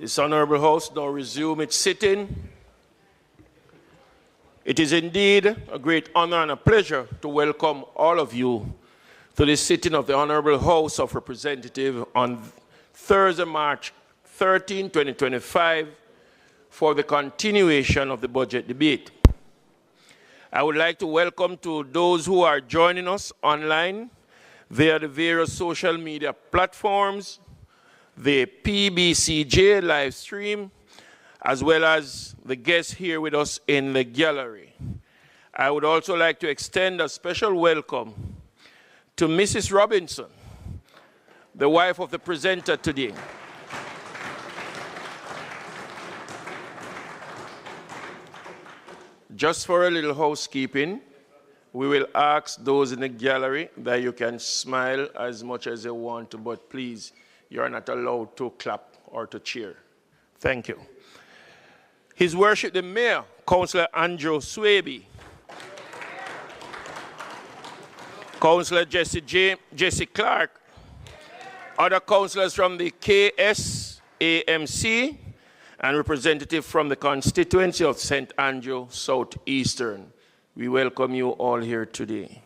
This Honorable House now resume its sitting. It is indeed a great honor and a pleasure to welcome all of you to this sitting of the Honorable House of Representatives on Thursday, March 13, 2025, for the continuation of the budget debate. I would like to welcome to those who are joining us online via the various social media platforms, the PBCJ live stream, as well as the guests here with us in the gallery. I would also like to extend a special welcome to Mrs. Robinson, the wife of the presenter today. Just for a little housekeeping, we will ask those in the gallery that you can smile as much as you want to, but please, you are not allowed to clap or to cheer. Thank you. His Worship the Mayor, Councillor Andrew Swaby, Councillor Jesse Clark, other councillors from the KSAMC, and representative from the constituency of St. Andrew Southeastern. We welcome you all here today.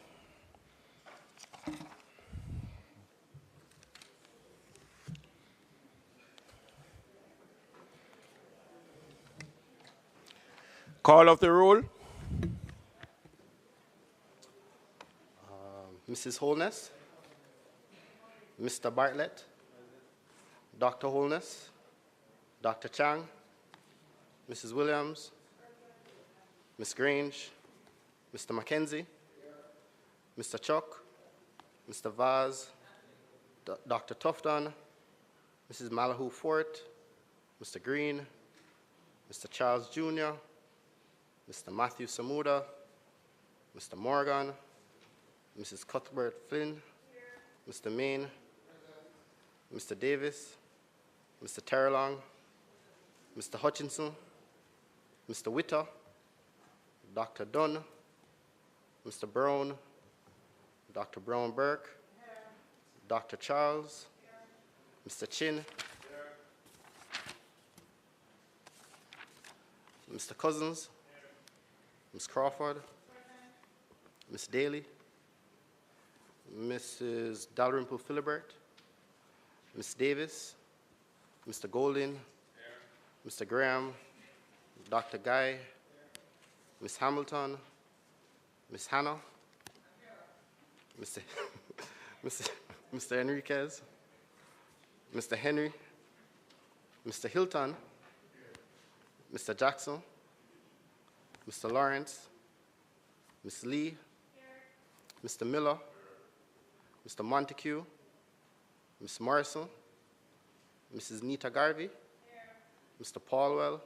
Call of the roll. Mrs. Holness, Mr. Bartlett, Dr. Holness, Dr. Chang, Mrs. Williams, Ms. Grange, Mr. Mackenzie, Mr. Chuck, Mr. Vaz, Dr. Tufton, Mrs. Malahoo Fort, Mr. Green, Mr. Charles Jr., Mr. Matthew Samuda, Mr. Morgan, Mrs. Cuthbert Flynn, Mr. Main, Mr. Davis, Mr. Terrelong, Mr. Hutchinson, Mr. Witter, Dr. Dunn, Mr. Brown, Dr. Brown-Burke, Dr. Charles, Mr. Chin, Mr. Cousins, Ms. Crawford, Ms. Daly, Mrs. Dalrymple Philibert, Ms. Davis, Mr. Golding, Mr. Graham, Dr. Guy, Ms. Hamilton, Ms. Hannah, Mr. Enriquez, Mr. Henry, Mr. Hilton, Mr. Jackson, Mr. Lawrence, Ms. Lee, Mr. Miller, Mr. Montague, Ms. Morrison, Mrs. Nita Garvey, Mr. Paulwell,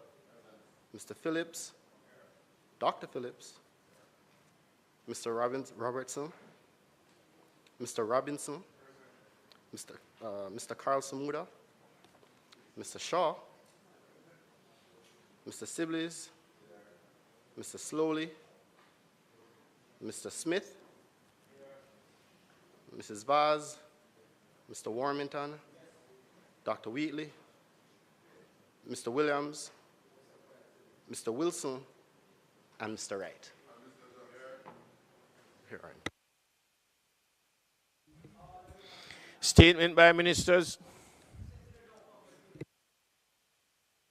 Mr. Phillips, Dr. Phillips, Mr. Robertson, Mr. Robinson, Mr. Carl Samuda, Mr. Shaw, Mr. Sibley's, Mr. Slowly, Mr. Smith, Mrs. Vaz, Mr. Warmington, Dr. Wheatley, Mr. Williams, Mr. Wilson, and Mr. Wright. Here, right. Statement by ministers.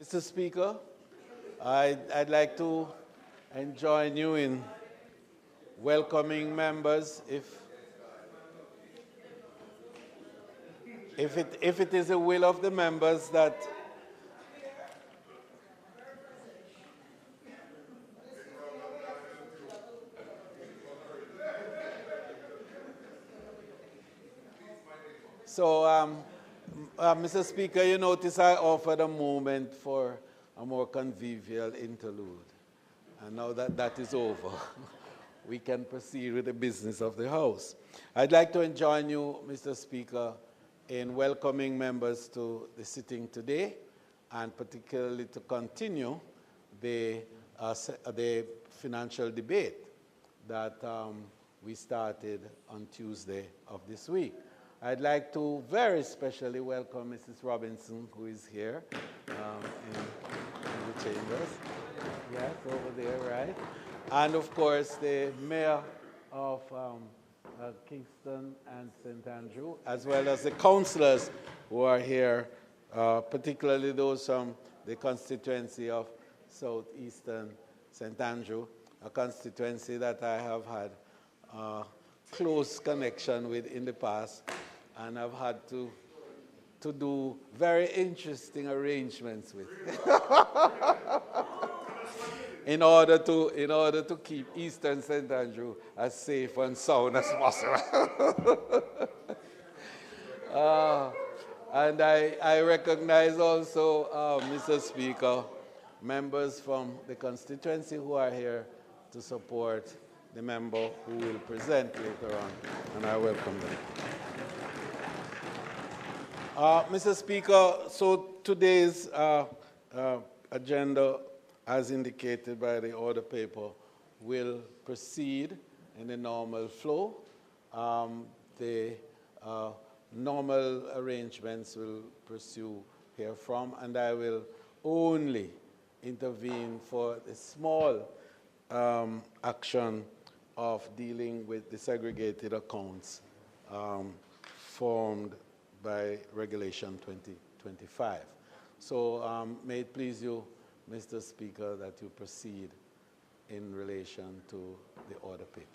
Mr. Speaker, I'd like to join you in welcoming members. If it is the will of the members that Mr. Speaker, you notice I offered a moment for a more convivial interlude. And now that that is over, we can proceed with the business of the House. I'd like to join you, Mr. Speaker, in welcoming members to the sitting today, and particularly to continue the financial debate that we started on Tuesday of this week. I'd like to very specially welcome Mrs. Robinson, who is here in the chambers. Yes, over there, right? And of course, the mayor of Kingston and St. Andrew, as well as the councillors who are here, particularly those from the constituency of Southeastern St. Andrew, a constituency that I have had close connection with in the past, and I've had to do very interesting arrangements with in order to keep Eastern St. Andrew as safe and sound as possible. And I recognize also, Mr. Speaker, members from the constituency who are here to support the member who will present later on, and I welcome them. Mr. Speaker, so today's agenda, as indicated by the order paper, will proceed in the normal flow. The normal arrangements will pursue herefrom, and I will only intervene for the small action of dealing with the segregated accounts formed by Regulation 2025. So may it please you, Mr. Speaker, that you proceed in relation to the order paper.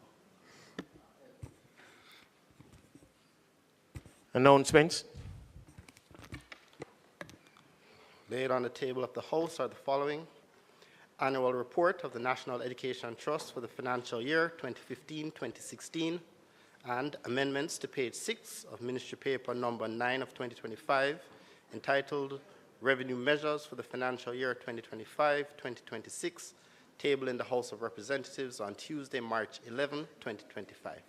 Announcements. Laid on the table of the House are the following: Annual Report of the National Education Trust for the financial year 2015-2016, and amendments to page 6 of Ministry Paper number 9 of 2025, entitled Revenue Measures for the Financial Year 2025-2026, tabled in the House of Representatives on Tuesday, March 11, 2025.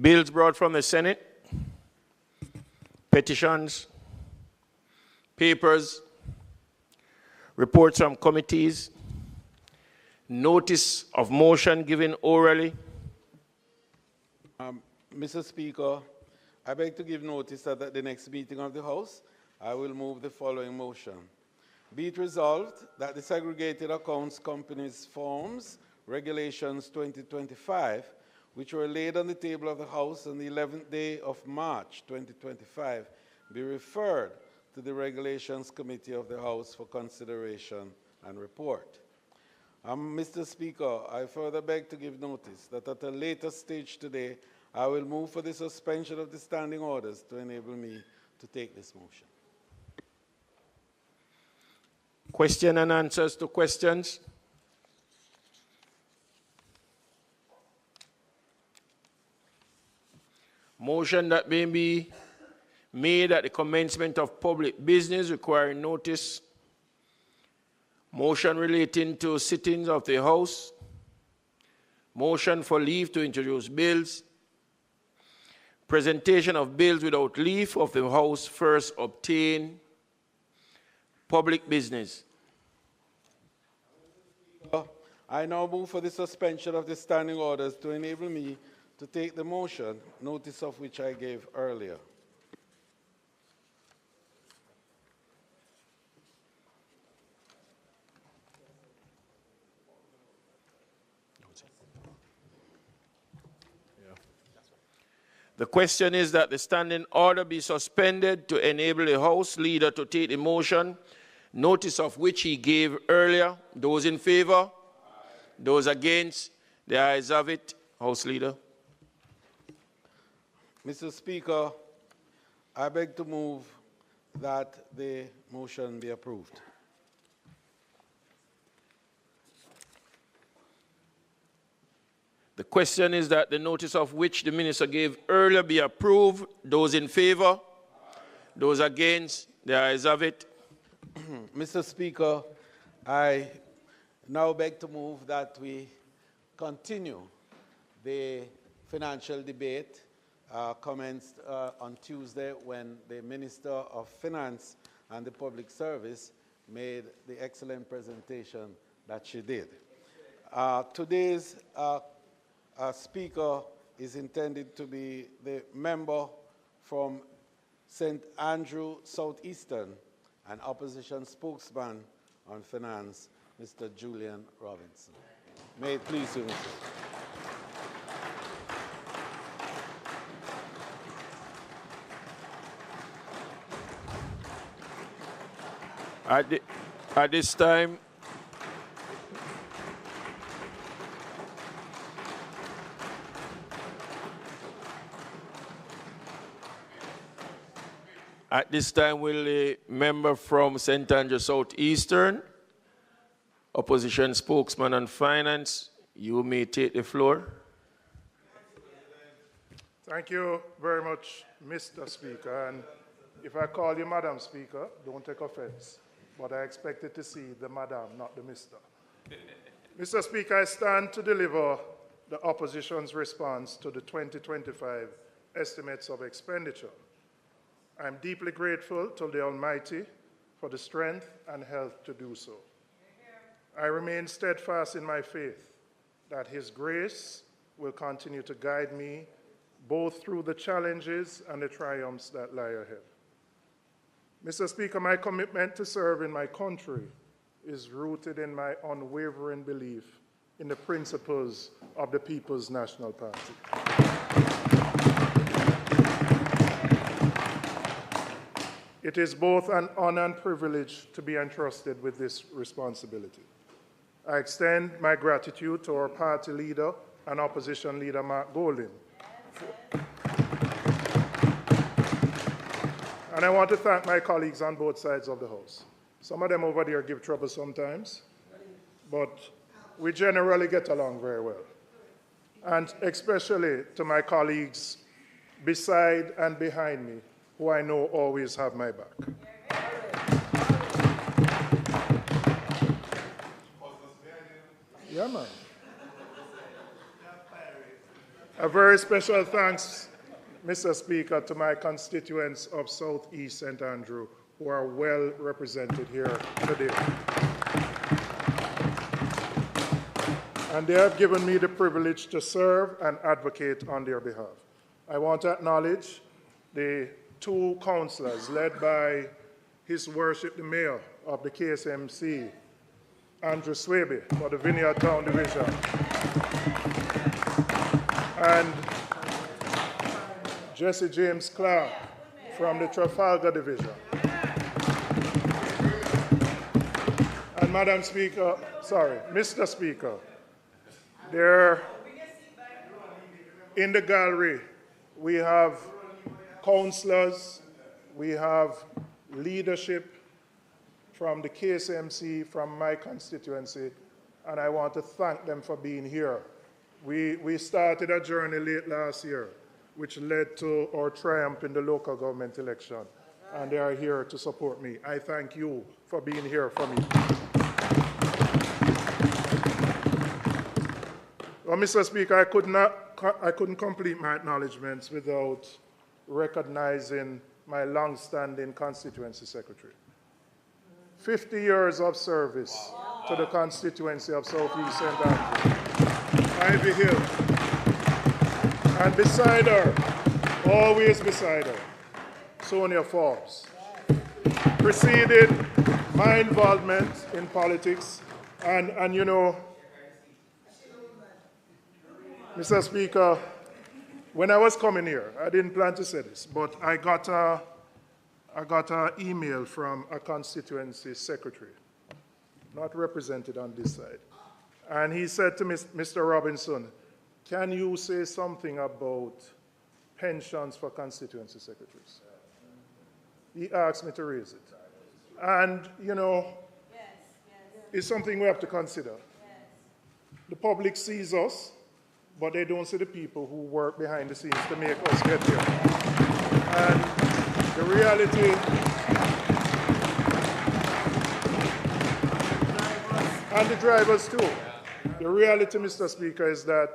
Bills brought from the Senate, petitions, papers, reports from committees, notice of motion given orally. Mr. Speaker, I beg to give notice that at the next meeting of the House, I will move the following motion. Be it resolved that the Segregated Accounts Companies Forms, Regulations 2025, which were laid on the table of the House on the 11th day of March 2025, be referred to the Regulations Committee of the House for consideration and report. Mr. Speaker, I further beg to give notice that at a later stage today, I will move for the suspension of the standing orders to enable me to take this motion. Question and answers to questions. Motion that may be made at the commencement of public business requiring notice. Motion relating to sittings of the House. Motion for leave to introduce bills. Presentation of bills without leave of the House first obtained. Public business. I now move for the suspension of the standing orders to enable me to take the motion, notice of which I gave earlier. The question is that the standing order be suspended to enable the House leader to take the motion, notice of which he gave earlier. Those in favor? Aye. Those against? The ayes have it. House leader. Mr. Speaker, I beg to move that the motion be approved. The question is that the notice of which the minister gave earlier be approved. Those in favor? Aye. Those against? The ayes have it. Mr. Speaker, I now beg to move that we continue the financial debate commenced on Tuesday when the Minister of Finance and the Public Service made the excellent presentation that she did. Today's speaker is intended to be the member from St. Andrew Southeastern and opposition spokesman on finance, Mr. Julian Robinson. May it please you, Mr. At this time, will the member from St. Andrew Southeastern, opposition spokesman on finance, you may take the floor. Thank you very much, Mr. Speaker. And if I call you Madam Speaker, don't take offense. But I expected to see the Madam, not the Mr. Mr. Speaker, I stand to deliver the opposition's response to the 2025 estimates of expenditure. I am deeply grateful to the Almighty for the strength and health to do so. I remain steadfast in my faith that His grace will continue to guide me both through the challenges and the triumphs that lie ahead. Mr. Speaker, my commitment to serve in my country is rooted in my unwavering belief in the principles of the People's National Party. It is both an honor and privilege to be entrusted with this responsibility. I extend my gratitude to our party leader and opposition leader, Mark Golding. And I want to thank my colleagues on both sides of the House. Some of them over there give trouble sometimes, but we generally get along very well. And especially to my colleagues beside and behind me, who I know always have my back. Yeah, man. A very special thanks, Mr. Speaker, to my constituents of Southeast St. Andrew, who are well represented here today. And they have given me the privilege to serve and advocate on their behalf. I want to acknowledge the two councillors led by His Worship the Mayor of the KSMC, Andrew Swaby for the Vineyard Town Division, and Jesse James Clark from the Trafalgar Division. And Madam Speaker, sorry, Mr. Speaker, there in the gallery we have councillors, we have leadership from the KSMC, from my constituency, and I want to thank them for being here. We started a journey late last year, which led to our triumph in the local government election, and they are here to support me. I thank you for being here for me. Well, Mr. Speaker, I couldn't complete my acknowledgements without recognizing my long-standing constituency secretary. 50 years of service to the constituency of Southeast St. Andrew. Ivy Hill. And beside her, always beside her, Sonia Forbes. Preceded my involvement in politics, and you know, Mr. Speaker, when I was coming here, I didn't plan to say this, but I got an email from a constituency secretary, not represented on this side. And he said to Mr. Robinson, can you say something about pensions for constituency secretaries? He asked me to raise it. And, you know, it's something we have to consider. The public sees us, but they don't see the people who work behind the scenes to make us get here. And the reality, and the drivers too. The reality, Mr. Speaker, is that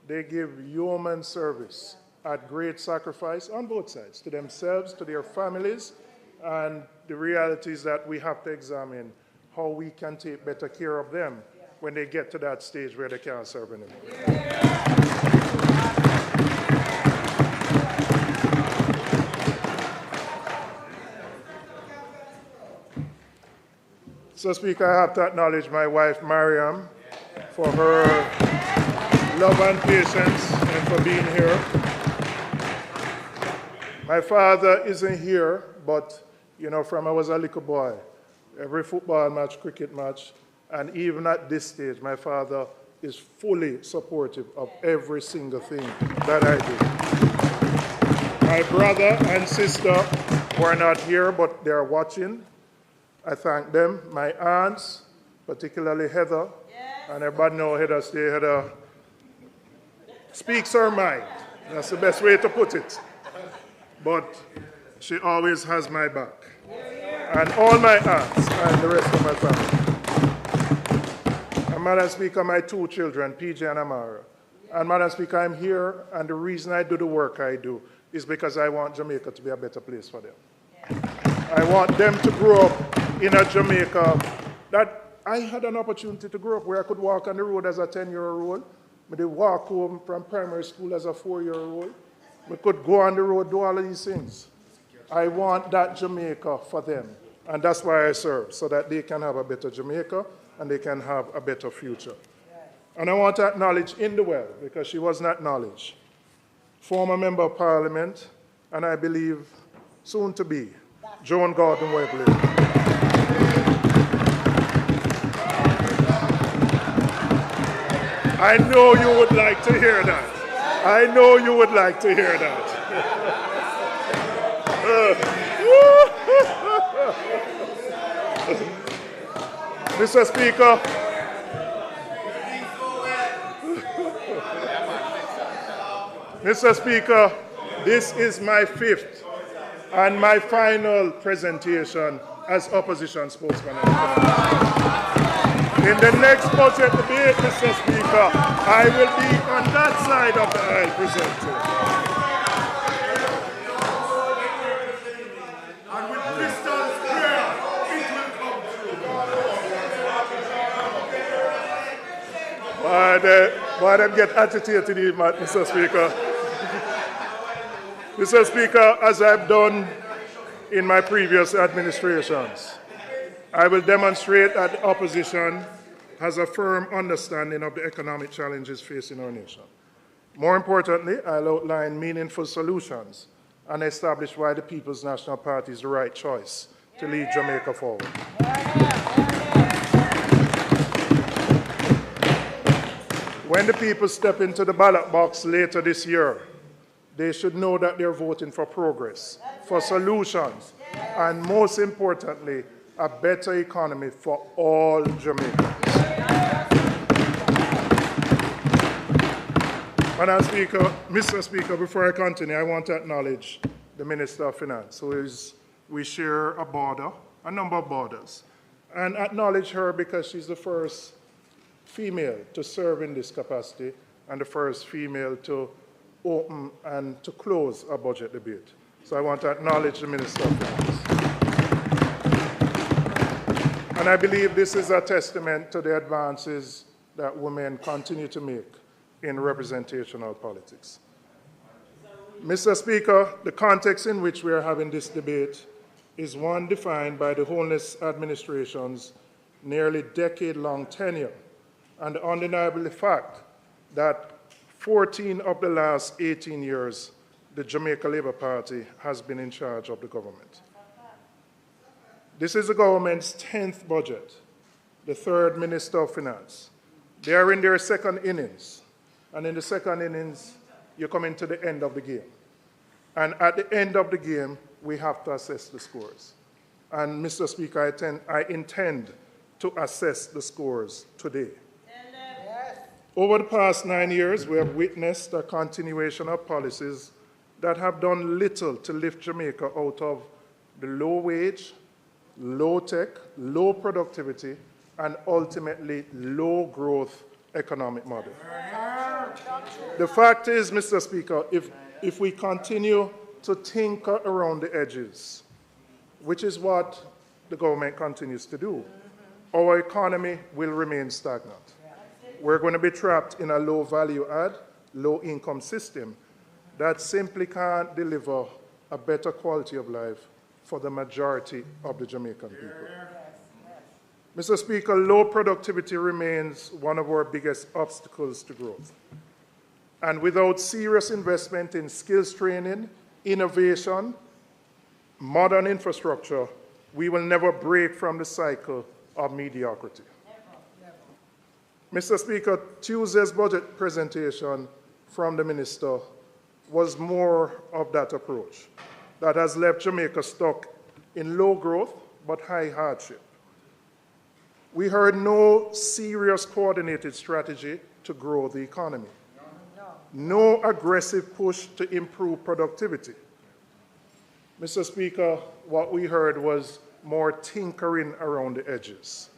they give human service at great sacrifice on both sides, to themselves, to their families, and the reality is that we have to examine how we can take better care of them when they get to that stage where they can't serve anymore. Mr. Speaker, I have to acknowledge my wife, Mariam, for her love and patience and for being here. My father isn't here, but, you know, from I was a little boy, every football match, cricket match, and even at this stage, my father is fully supportive of every single thing that I do. My brother and sister were not here, but they're watching. I thank them. My aunts, particularly Heather, and everybody knows Heather speaks her mind. That's the best way to put it. But she always has my back. And all my aunts and the rest of my family. And Madam Speaker, my two children, PJ and Amara. And Madam Speaker, I'm here, and the reason I do the work I do is because I want Jamaica to be a better place for them. I want them to grow up in a Jamaica that I had an opportunity to grow up where I could walk on the road as a 10-year-old. I could walk home from primary school as a 4-year-old. We could go on the road, do all of these things. I want that Jamaica for them. And that's why I serve, so that they can have a better Jamaica and they can have a better future. And I want to acknowledge Indewell, because she wasn't acknowledged. Former Member of Parliament, and I believe soon to be, Joan Gordon-Webley. I know you would like to hear that. I know you would like to hear that. Mr. Speaker, Mr. Speaker, this is my 5th and my final presentation as opposition spokesman. In the next budget debate, Mr. Speaker, I will be on that side of the aisle presenting. And with Crystal's prayer, it will come true. Why them get agitated, Mr. Speaker? Mr. Speaker, as I've done in my previous administrations, I will demonstrate that the opposition has a firm understanding of the economic challenges facing our nation. More importantly, I'll outline meaningful solutions and establish why the People's National Party is the right choice to lead Jamaica forward. When the people step into the ballot box later this year, they should know that they're voting for progress, for solutions, and most importantly, a better economy for all Jamaicans. Madam Speaker, Mr. Speaker, before I continue, I want to acknowledge the Minister of Finance, we share a number of borders, and acknowledge her because she's the first female to serve in this capacity and the first female to open and to close a budget debate. So I want to acknowledge the Minister of Finance. And I believe this is a testament to the advances that women continue to make in representational politics. Mr. Speaker, the context in which we are having this debate is one defined by the Holness administration's nearly decade-long tenure and the undeniable fact that 14 of the last 18 years, the Jamaica Labour Party has been in charge of the government. This is the government's 10th budget, the 3rd Minister of Finance. They are in their 2nd innings, and in the 2nd innings, you come into the end of the game. And at the end of the game, we have to assess the scores. And Mr. Speaker, I intend to assess the scores today. Over the past 9 years, we have witnessed a continuation of policies that have done little to lift Jamaica out of the low wage, low tech, low productivity, and ultimately low growth economic model. The fact is, Mr. Speaker, if we continue to tinker around the edges, which is what the government continues to do, our economy will remain stagnant. We're going to be trapped in a low value add, low income system that simply can't deliver a better quality of life for the majority of the Jamaican people. Mr. Speaker, low productivity remains one of our biggest obstacles to growth. And without serious investment in skills training, innovation, modern infrastructure, we will never break from the cycle of mediocrity. Mr. Speaker, Tuesday's budget presentation from the minister was more of that approach that has left Jamaica stuck in low growth but high hardship. We heard no serious coordinated strategy to grow the economy. No aggressive push to improve productivity. Mr. Speaker, what we heard was more tinkering around the edges.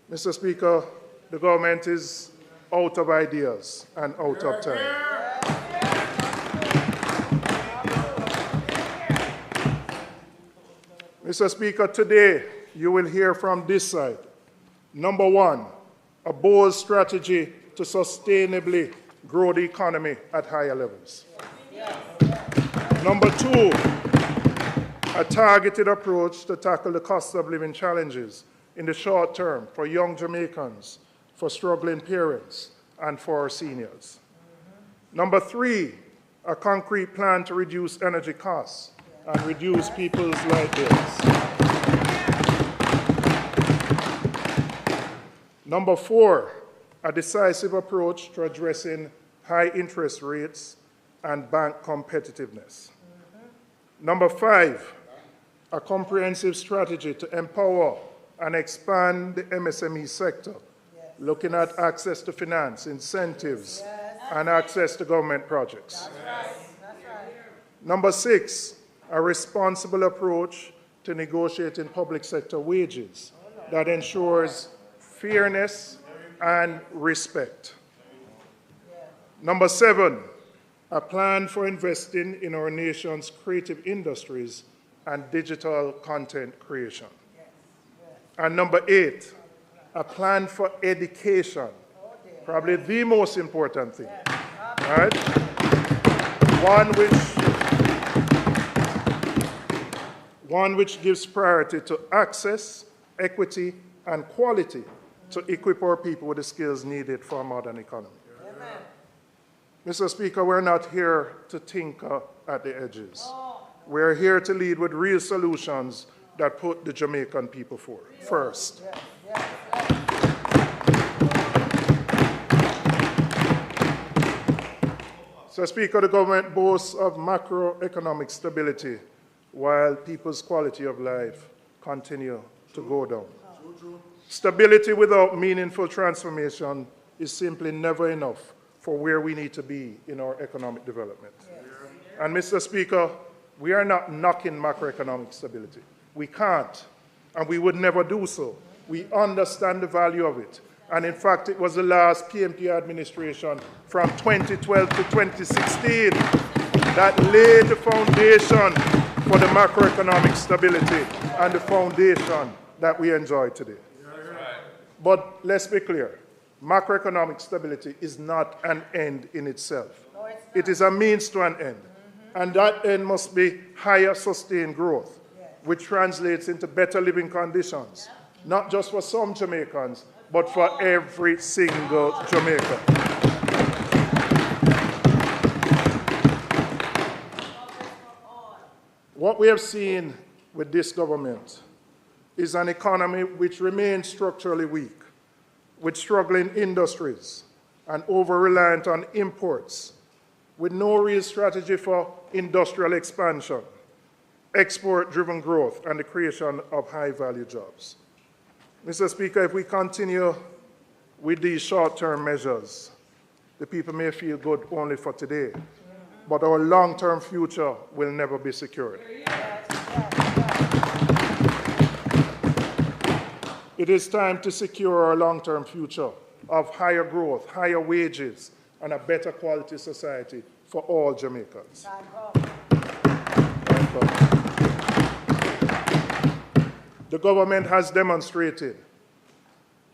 Mr. Speaker, the government is out of ideas and out of time. Mr. Speaker, today you will hear from this side. Number one, a bold strategy to sustainably grow the economy at higher levels. Number two, a targeted approach to tackle the cost of living challenges in the short term for young Jamaicans, for struggling parents, and for our seniors. Number three, a concrete plan to reduce energy costs and reduce people's light bills. Number four, a decisive approach to addressing high interest rates and bank competitiveness. Number five, a comprehensive strategy to empower and expand the MSME sector, looking at access to finance, incentives, and access to government projects. Number six, a responsible approach to negotiating public sector wages that ensures fairness and respect. Number seven, a plan for investing in our nation's creative industries and digital content creation. And number eight, a plan for education, probably the most important thing, right? One which gives priority to access, equity, and quality to equip our people with the skills needed for a modern economy. Amen. Mr. Speaker, we're not here to tinker at the edges. We're here to lead with real solutions that put the Jamaican people first. So, Speaker, the government boasts of macroeconomic stability while people's quality of life continue to go down. Stability without meaningful transformation is simply never enough for where we need to be in our economic development. And, Mr. Speaker, we are not knocking macroeconomic stability. We can't, and we would never do so. We understand the value of it. And in fact, it was the last PMP administration from 2012 to 2016 that laid the foundation for the macroeconomic stability and the foundation that we enjoy today. But let's be clear, macroeconomic stability is not an end in itself. It is a means to an end. And that end must be higher sustained growth, which translates into better living conditions, not just for some Jamaicans, but for every single Jamaican. What we have seen with this government is an economy which remains structurally weak, with struggling industries and over-reliant on imports, with no real strategy for industrial expansion, export-driven growth, and the creation of high-value jobs. Mr. Speaker, if we continue with these short-term measures, the people may feel good only for today, but our long-term future will never be secured. It is time to secure our long-term future of higher growth, higher wages, and a better quality society for all Jamaicans. The government has demonstrated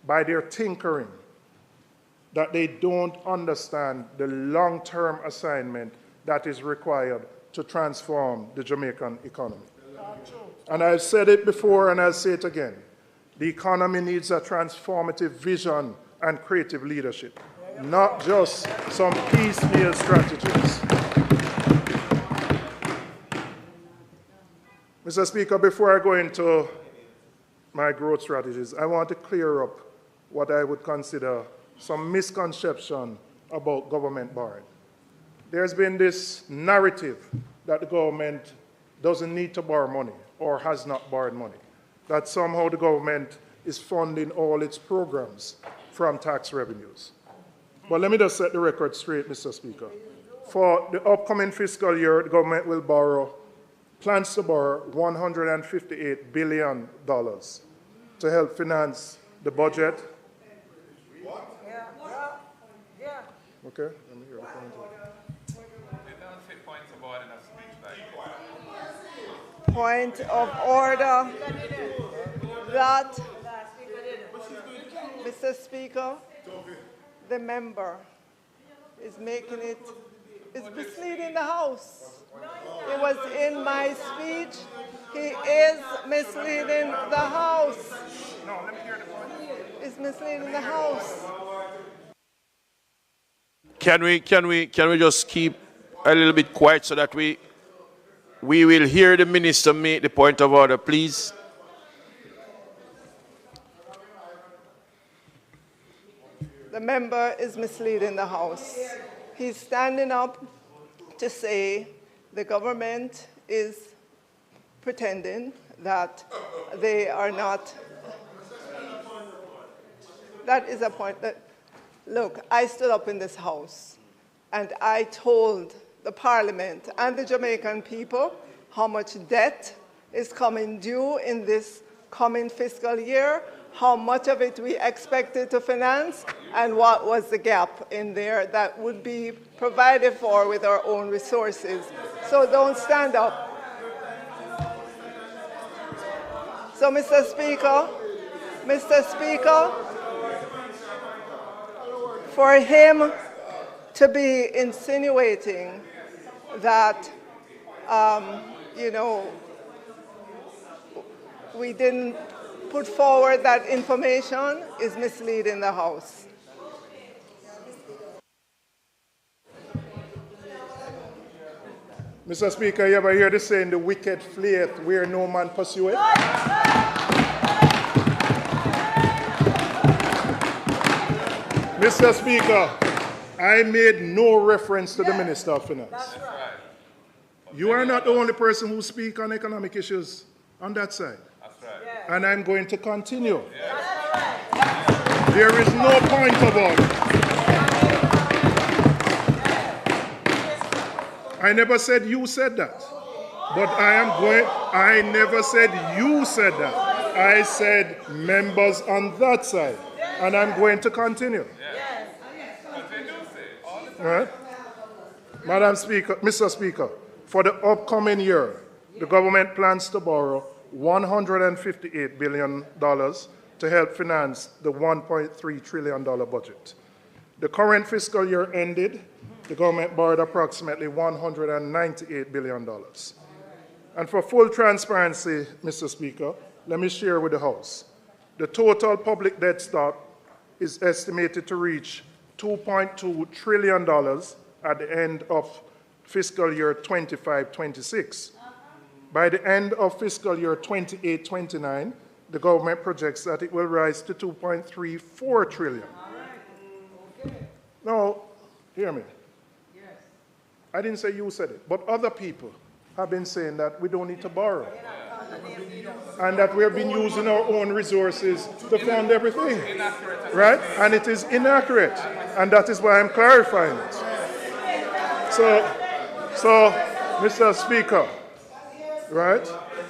by their tinkering that they don't understand the long-term assignment that is required to transform the Jamaican economy. And I've said it before and I'll say it again. The economy needs a transformative vision and creative leadership, not just some piecemeal strategies. Mr. Speaker, before I go into my growth strategies, I want to clear up what I would consider some misconception about government borrowing. There's been this narrative that the government doesn't need to borrow money or has not borrowed money, that somehow the government is funding all its programs from tax revenues. But let me just set the record straight, Mr. Speaker. For the upcoming fiscal year, the government will plans to borrow $158 billion to help finance the budget. Okay, let me hear the point. Point of order. That, Mr. Speaker, the member is misleading the House. It was in my speech. He is misleading the House. No, let me hear the point. He's misleading the House. Can we just keep a little bit quiet so that we will hear the minister make the point of order, please? The member is misleading the House. He's standing up to say the government is pretending that they are not. That is a point that, look, I stood up in this House and I told the Parliament and the Jamaican people how much debt is coming due in this coming fiscal year, how much of it we expected to finance, and what was the gap in there that would be provided for with our own resources. So don't stand up. So, Mr. Speaker, for him to be insinuating that, we didn't put forward that information is misleading the House. Mr. Speaker, you ever hear the saying, the wicked fleeth where no man pursueth? Mr. Speaker, I made no reference to the Minister of Finance. That's right. You are not the only person who speaks on economic issues on that side. That's right. Yeah. And I'm going to continue. Yeah. There is no point of order. I never said you said that. But I never said you said that. I said members on that side. And I'm going to continue. Yes. All right. Madam Speaker, Mr. Speaker, for the upcoming year, the government plans to borrow $158 billion to help finance the $1.3 trillion budget. The current fiscal year ended, the government borrowed approximately $198 billion. And for full transparency, Mr. Speaker, let me share with the House. The total public debt stock is estimated to reach $2.2 trillion at the end of fiscal year 25-26. By the end of fiscal year 28-29, the government projects that it will rise to $2.34 trillion. Now, hear me. I didn't say you said it, but other people have been saying that we don't need to borrow. And that we've been using our own resources to fund everything. Right? And it is inaccurate. And that is why I'm clarifying it. So Mr. Speaker, right?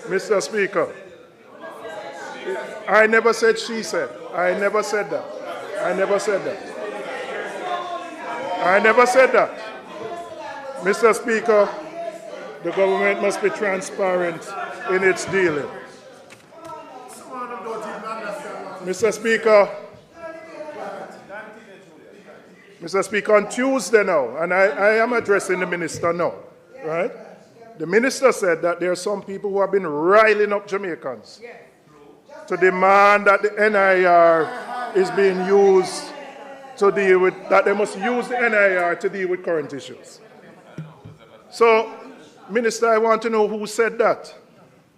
Mr. Speaker, I never said she said. I never said that. I never said that. I never said that. Mr. Speaker, the government must be transparent in its dealing. Mr. Speaker, on Tuesday now, and I am addressing the minister now, right? The minister said that there are some people who have been riling up Jamaicans to demand that the NIR is being used to deal with, that they must use the NIR to deal with current issues. So, Minister, I want to know who said that.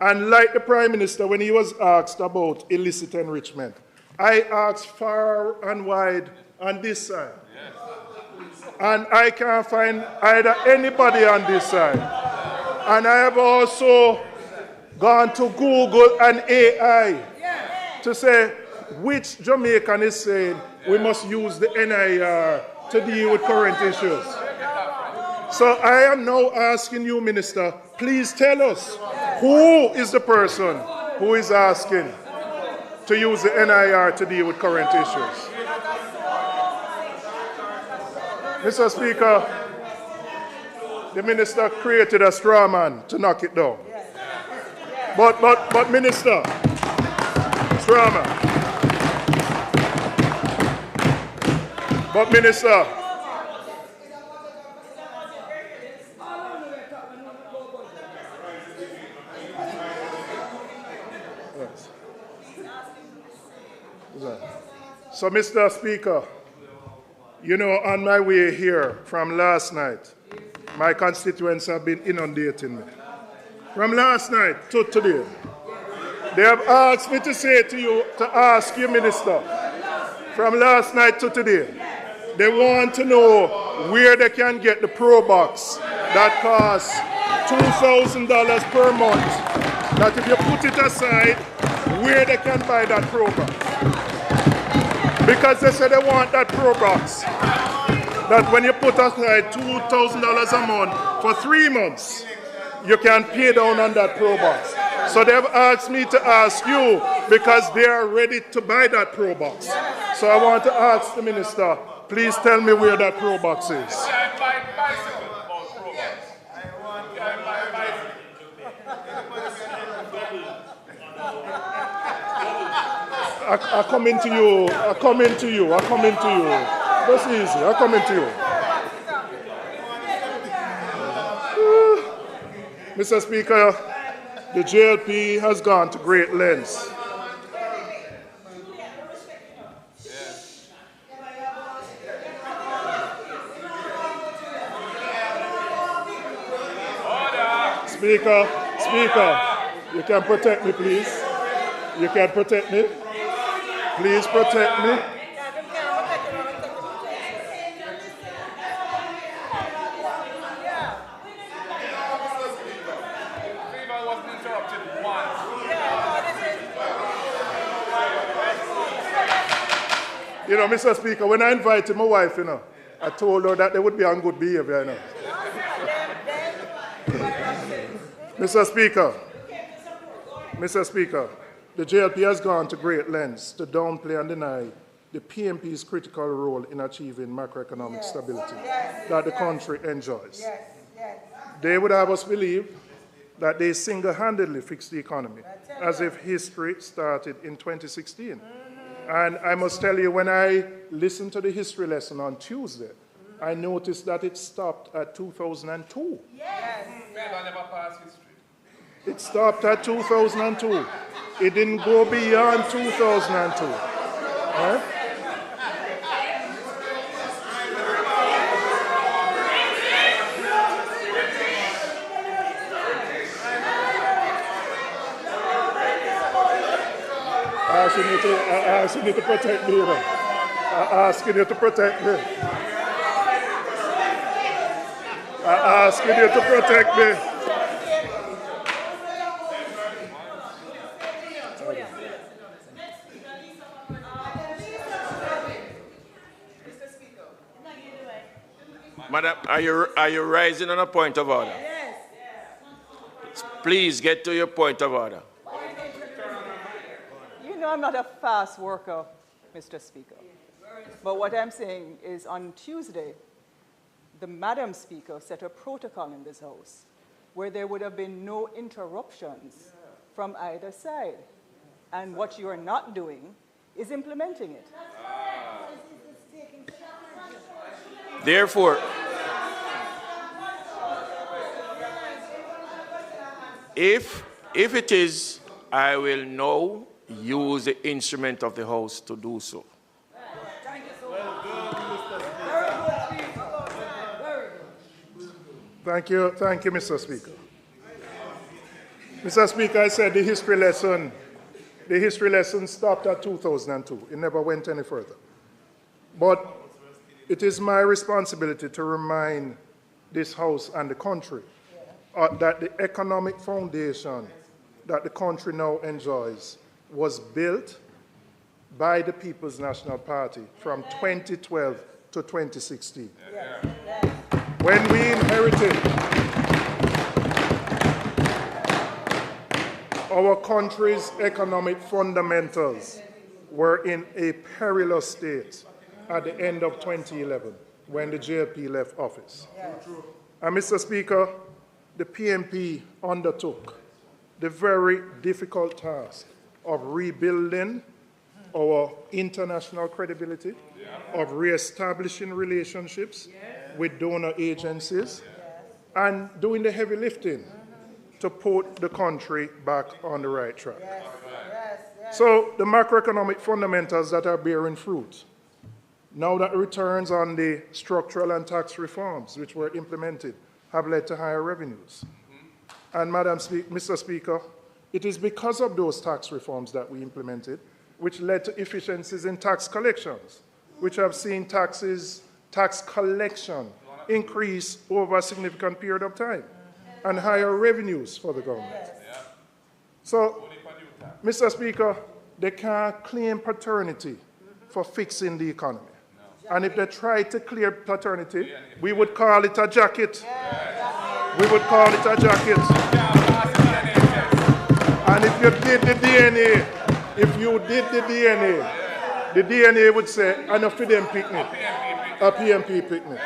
And like the Prime Minister, when he was asked about illicit enrichment, I asked far and wide on this side. And I can't find either anybody on this side. And I have also gone to Google and AI to say which Jamaican is saying we must use the NIR to deal with current issues. So I am now asking you, Minister, please tell us who is the person who is asking to use the NIR to deal with current issues. Mr. Speaker, the minister created a straw man to knock it down. But Minister, straw man. But Minister, so Mr. Speaker, you know, on my way here from last night, my constituents have been inundating me. From last night to today, they have asked me to say to you, to ask you, Minister, from last night to today, they want to know where they can get the Pro Box that costs $2,000 per month, that if you put it aside, where they can buy that Pro Box. Because they say they want that Pro Box, that when you put aside $2,000 a month for 3 months, you can pay down on that Pro Box. So they've asked me to ask you because they are ready to buy that Pro Box. So I want to ask the minister, please tell me where that Pro Box is. I come into you. That's easy. I come into you. Mr. Speaker, the JLP has gone to great lengths. Speaker, you can protect me, please. You can protect me. Please protect me. You know, Mr. Speaker, when I invited my wife, you know, I told her that they would be on good behavior, you know. Mr. Speaker, the JLP has gone to great lengths to downplay and deny the PMP's critical role in achieving macroeconomic stability that the country enjoys. They would have us believe that they single-handedly fixed the economy, as if history started in 2016. And I must tell you, when I listened to the history lesson on Tuesday, I noticed that it stopped at 2002. It stopped at 2002. It didn't go beyond 2002. Right? I ask you to protect me. I ask you to protect me. I ask you to protect me. Madam, are you rising on a point of order? Yes. Please get to your point of order. You know I'm not a fast worker, Mr. Speaker. But what I'm saying is on Tuesday, the Madam Speaker set a protocol in this House where there would have been no interruptions from either side. And what you are not doing is implementing it. Therefore, if it is, I will now use the instrument of the House to do so. Thank you, Mr. Speaker. Mr. Speaker, I said the history lesson stopped at 2002. It never went any further. But it is my responsibility to remind this House and the country that the economic foundation that the country now enjoys was built by the People's National Party from 2012 to 2016. When we inherited our country's economic fundamentals were in a perilous state at the end of 2011 when the JLP left office. And Mr. Speaker, the PNP undertook the very difficult task of rebuilding our international credibility, of reestablishing relationships with donor agencies, and doing the heavy lifting to put the country back on the right track. So the macroeconomic fundamentals that are bearing fruit, now that returns on the structural and tax reforms which were implemented have led to higher revenues. And Mr. Speaker, it is because of those tax reforms that we implemented which led to efficiencies in tax collections, which have seen tax collection increase over a significant period of time, and higher revenues for the government. So, Mr. Speaker, they can't claim paternity for fixing the economy. And if they try to claim paternity, we would call it a jacket. We would call it a jacket. And if you did the DNA, the DNA would say, "I'm a FIDEM picnic, a PMP picnic."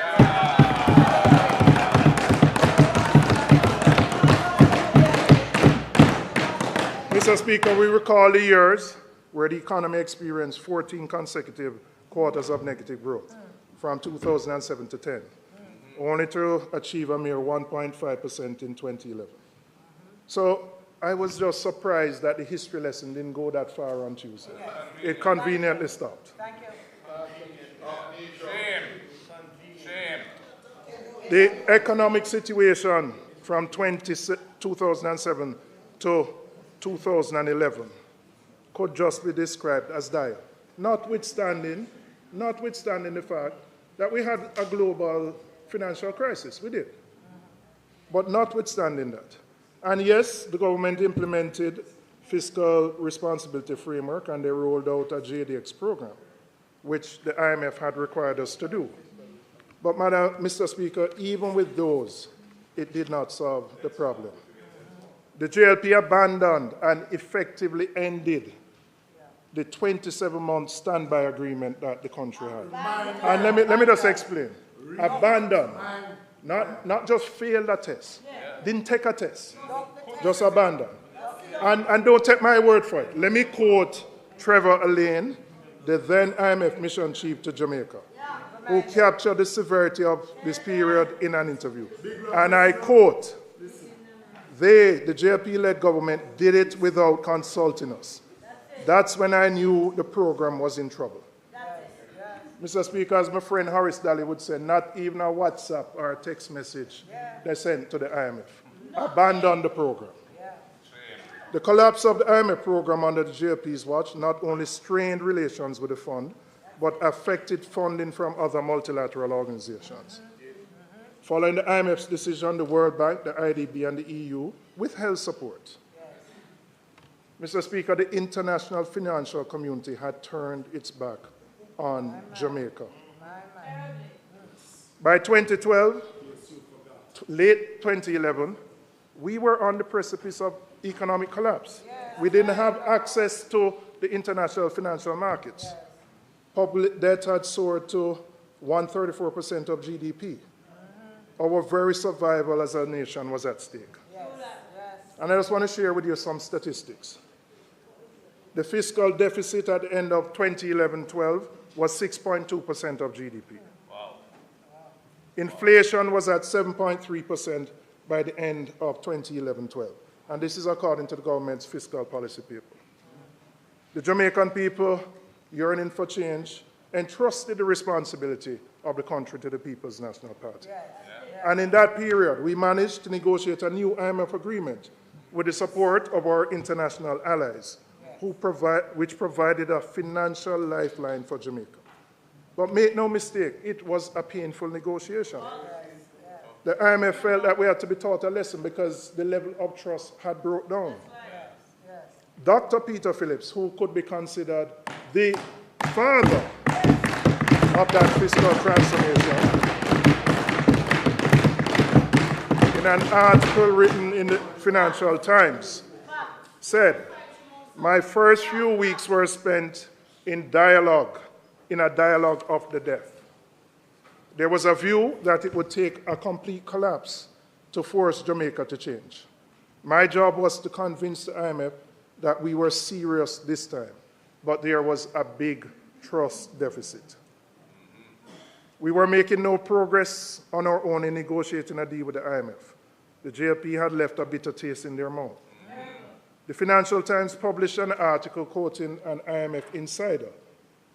Mr. Speaker, we recall the years where the economy experienced 14 consecutive quarters of negative growth, from 2007 to 10, only to achieve a mere 1.5% in 2011. So I was just surprised that the history lesson didn't go that far on Tuesday. It conveniently stopped. Thank you. The economic situation from 2007 to 2011 could just be described as dire, notwithstanding the fact that we had a global financial crisis. We did. But notwithstanding that, and yes, the government implemented fiscal responsibility framework and they rolled out a JDX program, which the IMF had required us to do. But, Mr. Speaker, even with those, it did not solve the problem. The JLP abandoned and effectively ended the 27-month standby agreement that the country had. And let me just explain. Abandoned, not just failed a test, didn't take a test, just abandoned. And don't take my word for it. Let me quote Trevor Alain, the then IMF mission chief to Jamaica, who captured the severity of this period in an interview. And I quote, the JLP-led government, did it without consulting us. That's when I knew the program was in trouble. Mr. Speaker, as my friend Horace Daly would say, not even a WhatsApp or a text message they sent to the IMF. Abandoned the program. The collapse of the IMF program under the JLP's watch not only strained relations with the fund, but affected funding from other multilateral organizations. Following the IMF's decision, the World Bank, the IDB, and the EU withheld support. Mr. Speaker, the international financial community had turned its back on Jamaica. By 2012, late 2011, we were on the precipice of economic collapse. We didn't have access to the international financial markets. Public debt had soared to 134% of GDP. Our very survival as a nation was at stake. And I just want to share with you some statistics. The fiscal deficit at the end of 2011-12 was 6.2% of GDP. Wow. Inflation was at 7.3% by the end of 2011-12. And this is according to the government's fiscal policy paper. The Jamaican people, yearning for change, entrusted the responsibility of the country to the People's National Party. Yes. And in that period, we managed to negotiate a new IMF agreement with the support of our international allies, which provided a financial lifeline for Jamaica. But make no mistake, it was a painful negotiation. The IMF felt that we had to be taught a lesson because the level of trust had broke down. Dr. Peter Phillips, who could be considered the father of that fiscal transformation, in an article written in the Financial Times, said, "My first few weeks were spent in a dialogue of the deaf. There was a view that it would take a complete collapse to force Jamaica to change. My job was to convince the IMF that we were serious this time, but there was a big trust deficit. We were making no progress on our own in negotiating a deal with the IMF. The JLP had left a bitter taste in their mouth." The Financial Times published an article quoting an IMF insider,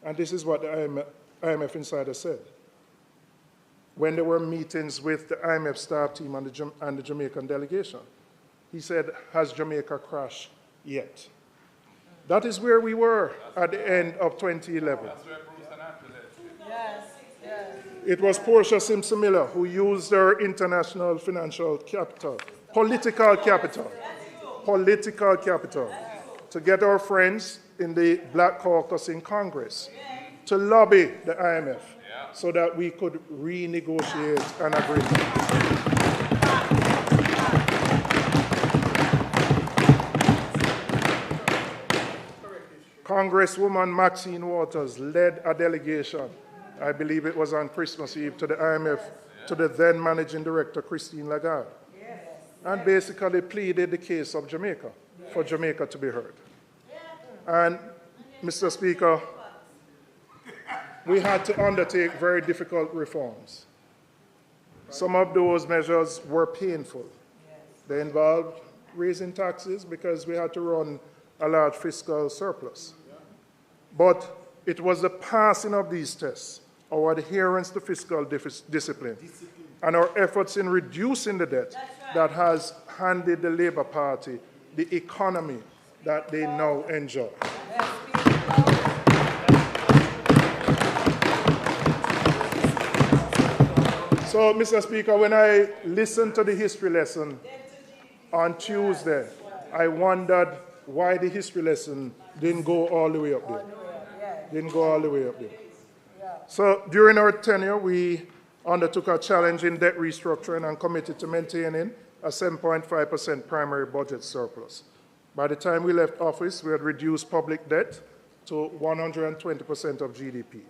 and this is what the IMF insider said when there were meetings with the IMF staff team and the Jamaican delegation. He said, "Has Jamaica crashed yet?" That is where we were at the end of 2011. It was Portia Simpson Miller who used her international financial capital, political capital, to get our friends in the Black Caucus in Congress to lobby the IMF so that we could renegotiate an agreement. Congresswoman Maxine Waters led a delegation, I believe it was on Christmas Eve, to the IMF, to the then managing director, Christine Lagarde, and basically pleaded the case of Jamaica, for Jamaica to be heard. And, Mr. Speaker, we had to undertake very difficult reforms. Some of those measures were painful. They involved raising taxes because we had to run a large fiscal surplus. But it was the passing of these tests, our adherence to fiscal discipline, and our efforts in reducing the debt that has handed the Labour Party the economy that they now enjoy. So, Mr. Speaker, when I listened to the history lesson on Tuesday, I wondered why the history lesson didn't go all the way up there. So during our tenure, we undertook a challenging debt restructuring and committed to maintaining a 7.5% primary budget surplus. By the time we left office, we had reduced public debt to 120% of GDP.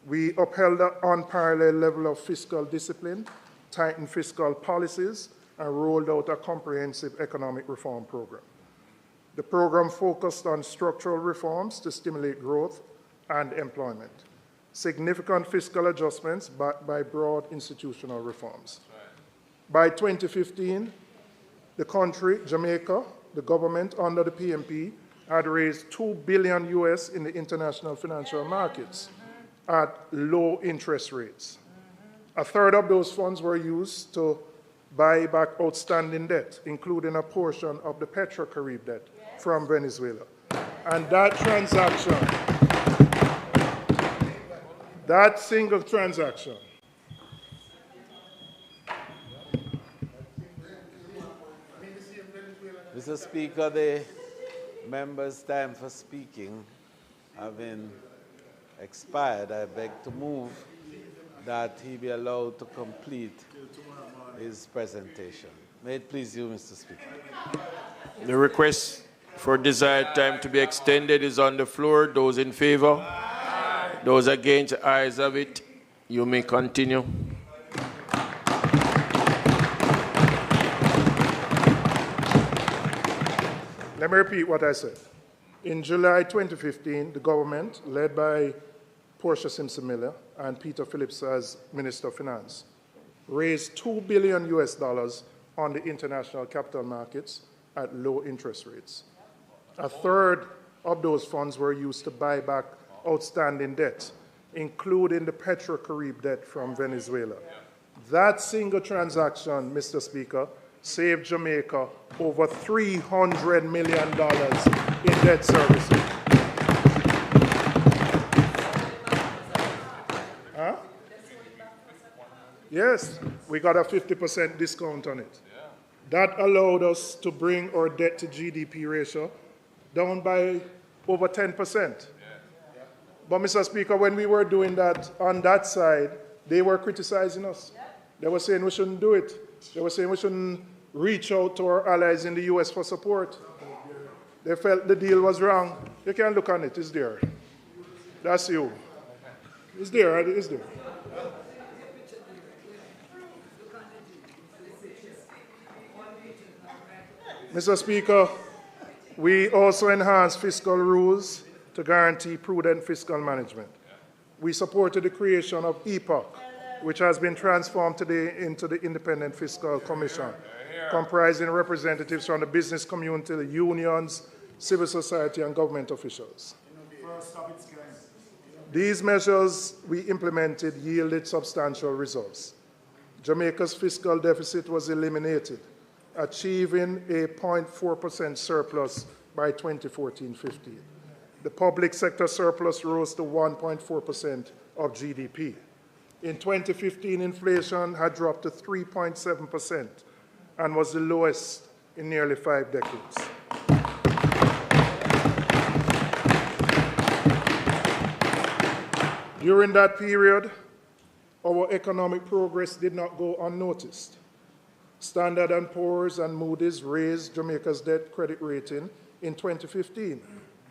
We upheld an unparalleled level of fiscal discipline, tightened fiscal policies, and rolled out a comprehensive economic reform program. The program focused on structural reforms to stimulate growth and employment, significant fiscal adjustments backed by broad institutional reforms. By 2015, the country, Jamaica, the government under the PMP, had raised $2 billion in the international financial markets at low interest rates. A third of those funds were used to buy back outstanding debt, including a portion of the Petrocarib debt from Venezuela. And that transaction, that single transaction, Mr. Speaker, the member's time for speaking having expired, I beg to move that he be allowed to complete his presentation. May it please you, Mr. Speaker. The request for desired time to be extended is on the floor. Those in favor? Aye. Those against, the ayes have it. You may continue. Let me repeat what I said. In July 2015, the government, led by Portia Simpson Miller and Peter Phillips as Minister of Finance, raised $2 billion on the international capital markets at low interest rates. A third of those funds were used to buy back outstanding debt, including the Petrocarib debt from Venezuela. That single transaction, Mr. Speaker, saved Jamaica over $300 million in debt servicing. Huh? Yes, we got a 50% discount on it. That allowed us to bring our debt to GDP ratio down by over 10%. But, Mr. Speaker, when we were doing that on that side, they were criticizing us. They were saying we shouldn't do it. They were saying we shouldn't reach out to our allies in the US for support. They felt the deal was wrong. You can look on it, it's there. That's you. It's there, it's there. Mr. Speaker, we also enhanced fiscal rules to guarantee prudent fiscal management. We supported the creation of EPOC, which has been transformed today into the Independent Fiscal Commission, comprising representatives from the business community, the unions, civil society, and government officials. These measures we implemented yielded substantial results. Jamaica's fiscal deficit was eliminated, achieving a 0.4% surplus by 2014-15. The public sector surplus rose to 1.4% of GDP. In 2015, inflation had dropped to 3.7% and was the lowest in nearly 5 decades. During that period, our economic progress did not go unnoticed. Standard & Poor's and Moody's raised Jamaica's debt credit rating in 2015,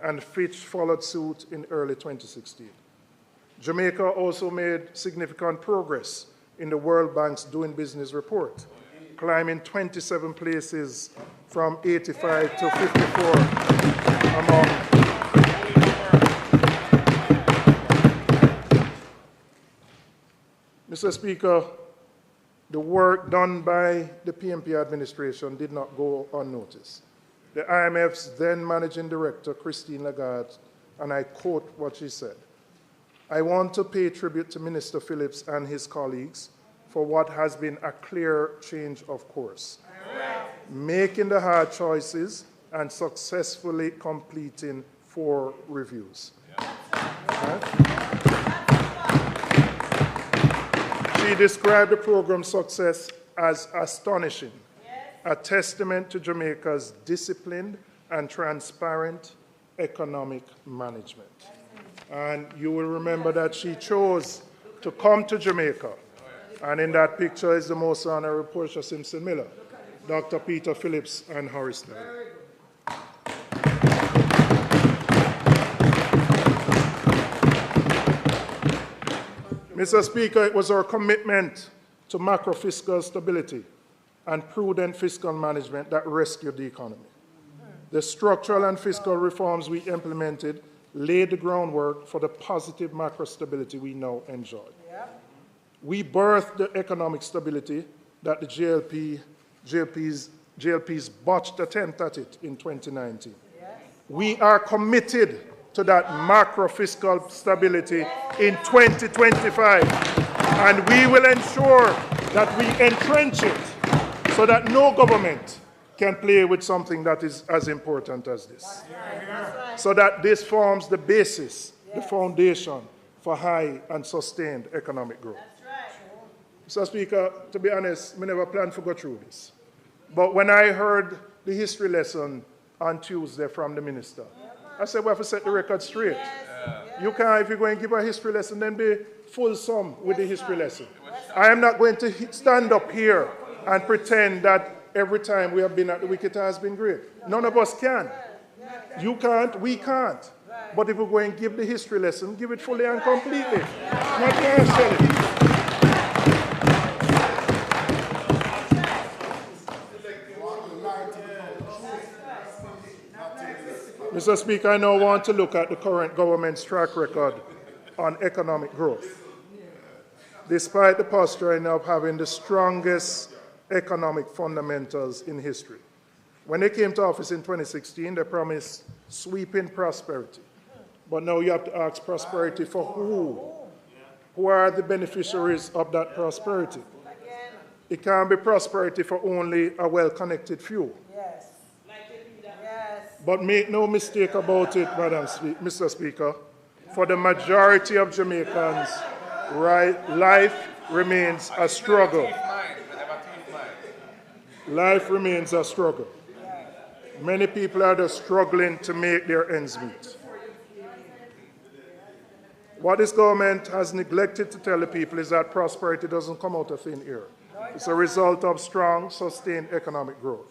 and Fitch followed suit in early 2016. Jamaica also made significant progress in the World Bank's Doing Business report, climbing 27 places from 85 to 54 among Mr. Speaker, the work done by the PMP administration did not go unnoticed. The IMF's then managing director, Christine Lagarde, and I quote what she said, "I want to pay tribute to Minister Phillips and his colleagues for what has been a clear change of course, making the hard choices and successfully completing 4 reviews." Right? She described the program's success as astonishing, a testament to Jamaica's disciplined and transparent economic management. And you will remember that she chose to come to Jamaica. And in that picture is the most honorable Portia Simpson Miller, Dr. Peter Phillips, and Horace Dyer. Mr. Speaker, it was our commitment to macro-fiscal stability and prudent fiscal management that rescued the economy. The structural and fiscal reforms we implemented laid the groundwork for the positive macro stability we now enjoy. We birthed the economic stability that the JLP's botched attempt at it in 2019. We are committed to that macro-fiscal stability in 2025, and we will ensure that we entrench it so that no government can play with something that is as important as this. So that this forms the basis, the foundation for high and sustained economic growth. Mr. Speaker, to be honest, we never planned to go through this. But when I heard the history lesson on Tuesday from the minister, I said we have to set the record straight. You can't, if you're going to give a history lesson, then be fulsome with the history lesson. I am not going to stand up here and pretend that every time we have been at the wicket has been great. None of us can. You can't, we can't. But if we're going to give the history lesson, give it fully and completely. Not partially. Mr. Speaker, I now want to look at the current government's track record on economic growth. Despite the posturing of having the strongest economic fundamentals in history, When they came to office in 2016, they promised sweeping prosperity. But now you have to ask prosperity for who? Who are the beneficiaries of that prosperity? It can't be prosperity for only a well-connected few. Yes. Yes. But make no mistake about it, Mr. Speaker, for the majority of Jamaicans, life remains a struggle. Life remains a struggle. Many people are just struggling to make their ends meet. What this government has neglected to tell the people is that prosperity doesn't come out of thin air. It's a result of strong, sustained economic growth.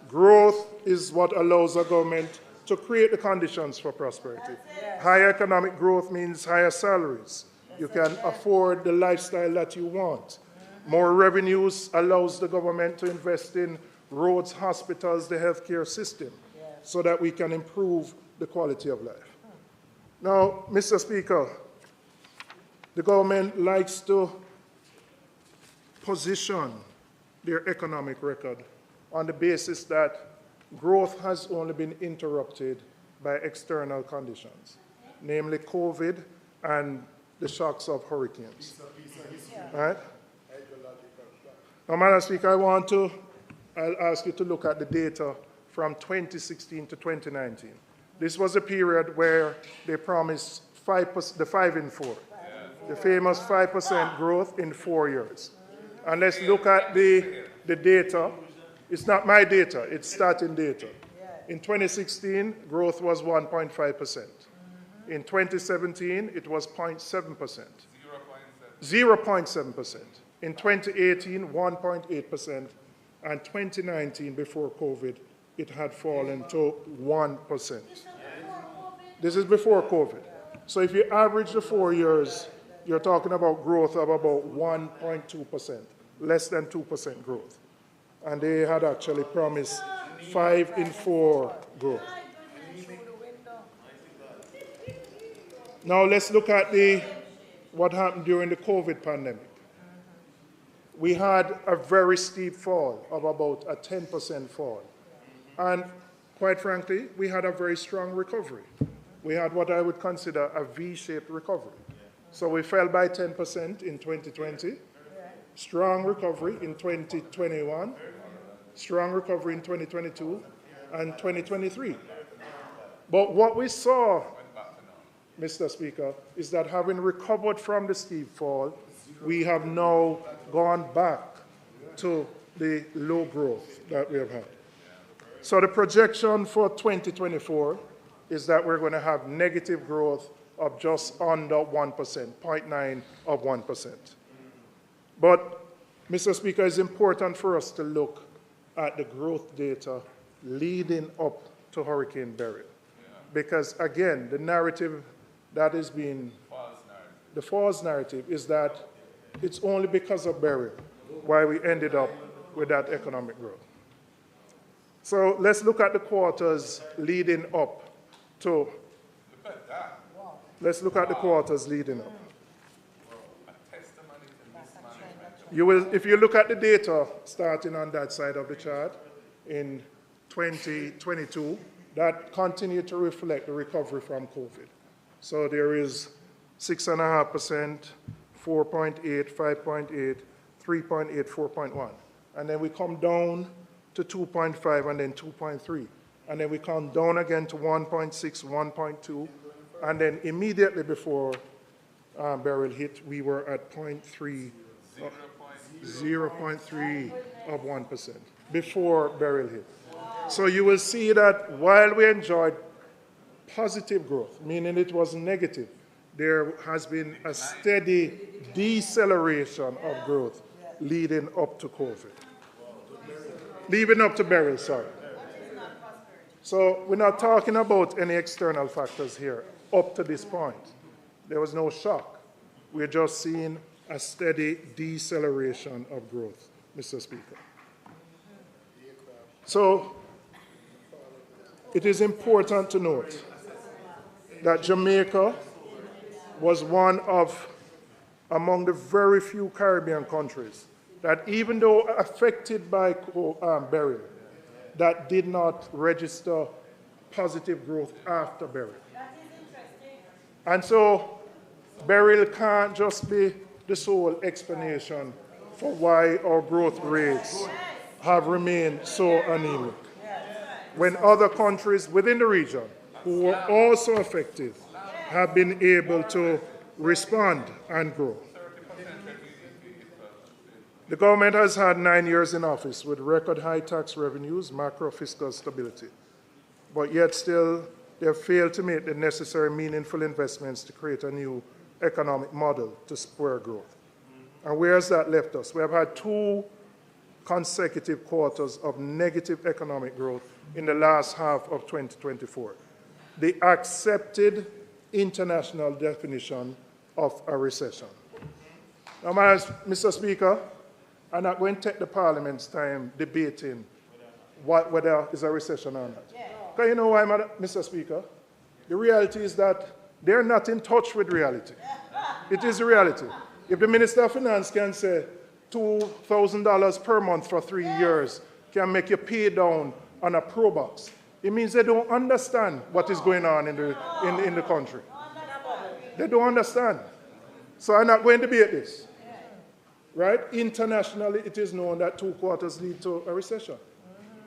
Growth is what allows a government to create the conditions for prosperity. Higher economic growth means higher salaries. You can afford the lifestyle that you want. More revenues allows the government to invest in roads, hospitals, the healthcare system, so that we can improve the quality of life. Now, Mr. Speaker, the government likes to position their economic record on the basis that growth has only been interrupted by external conditions, namely COVID and the shocks of hurricanes. Right? Now, Madam Speaker, I'll ask you to look at the data from 2016 to 2019. This was a period where they promised the 5 in 4, the famous 5% growth in 4 years. And let's look at the data. It's not my data, it's starting data. In 2016, growth was 1.5%. In 2017, it was 0.7%. 0.7%. In 2018, 1.8%. And 2019, before COVID, it had fallen to 1%. This is before COVID. So if you average the 4 years, you're talking about growth of about 1.2%, less than 2% growth. And they had actually promised 5 in 4 growth. Now let's look at what happened during the COVID pandemic. We had a very steep fall of about a 10% fall. And quite frankly, we had a very strong recovery. We had what I would consider a V-shaped recovery. So we fell by 10% in 2020, strong recovery in 2021, strong recovery in 2022, and 2023. But what we saw, Mr. Speaker, is that having recovered from the steep fall, we have now gone back to the low growth that we have had. So the projection for 2024 is that we're going to have negative growth of just under 1%, 0.9 of 1%. But, Mr. Speaker, it's important for us to look at the growth data leading up to Hurricane Beryl. Because, again, the narrative that is being, the false narrative is that it's only because of Beryl why we ended up with that economic growth. So let's look at the quarters leading up to, let's look at the quarters leading up. You will, if you look at the data starting on that side of the chart in 2022, that continued to reflect the recovery from COVID. So there is 6.5%, 4.8, 5.8, 3.8, 4.1. And then we come down to 2.5 and then 2.3. And then we come down again to 1.6, 1.2. And then immediately before Beryl hit, we were at 0.3, 0.3 of 1% before Beryl hit. So you will see that while we enjoyed positive growth, meaning it was negative, there has been a steady deceleration of growth leading up to COVID. Leading up to Beryl, sorry. So we're not talking about any external factors here up to this point. There was no shock. We're just seeing a steady deceleration of growth, Mr. Speaker. So it is important to note that Jamaica was one of among the very few Caribbean countries that, even though affected by Beryl, that did not register positive growth after Beryl. That is interesting. And so Beryl can't just be the sole explanation for why our growth rates have remained so anemic. When other countries within the region who were also affected have been able to respond and grow. The government has had 9 years in office with record high tax revenues, macro fiscal stability, but yet still they have failed to make the necessary meaningful investments to create a new economic model to spur growth. And where has that left us? We have had 2 consecutive quarters of negative economic growth in the last half of 2024. The accepted international definition of a recession. Now, Mr. Speaker, I'm not going to take the Parliament's time debating whether it's a recession or not. Because you know why, Mr. Speaker? The reality is that they're not in touch with reality. It is a reality. If the Minister of Finance can say $2,000 per month for 3 years can make you pay down on a pro box, it means they don't understand what is going on in the country. They don't understand. So I'm not going to debate this. Right? Internationally, it is known that 2 quarters lead to a recession.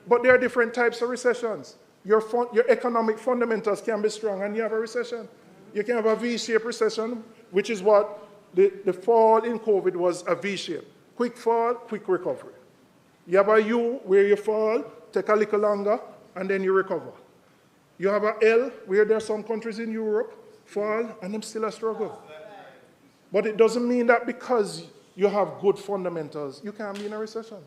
But there are different types of recessions. Your economic fundamentals can be strong and you have a recession. You can have a V-shaped recession, which is what the fall in COVID was, a V-shape. Quick fall, quick recovery. You have a U where you fall, take a little longer, and then you recover. You have a L where there are some countries in Europe, fall, and them still a struggle. But it doesn't mean that because you have good fundamentals, you can't be in a recession.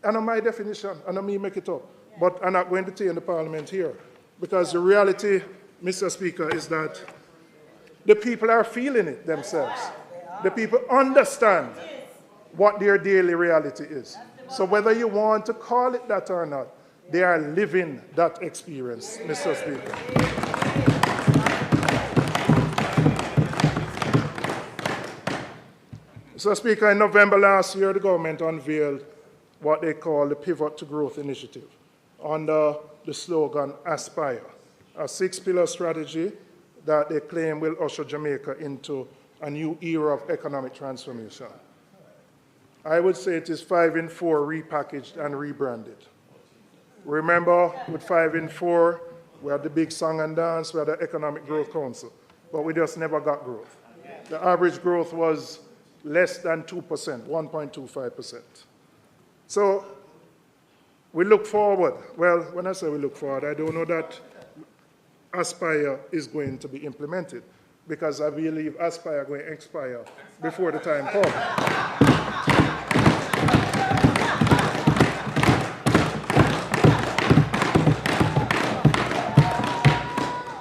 And on my definition, and on me make it up. But I'm not going to tell the Parliament here, because the reality, Mr. Speaker, is that the people are feeling it themselves. The people understand what their daily reality is. So whether you want to call it that or not, they are living that experience, Mr. Speaker. Mr. Speaker, in November last year, the government unveiled what they call the Pivot to Growth Initiative under the slogan Aspire, a 6-pillar strategy that they claim will usher Jamaica into a new era of economic transformation. I would say it is 5 in 4 repackaged and rebranded. Remember, with 5 in 4, we had the big song and dance, we had the Economic Growth Council, but we just never got growth. The average growth was less than 2%, 1.25%. So we look forward. Well, when I say we look forward, I don't know that Aspire is going to be implemented, because I believe Aspire is going to expire before the time comes.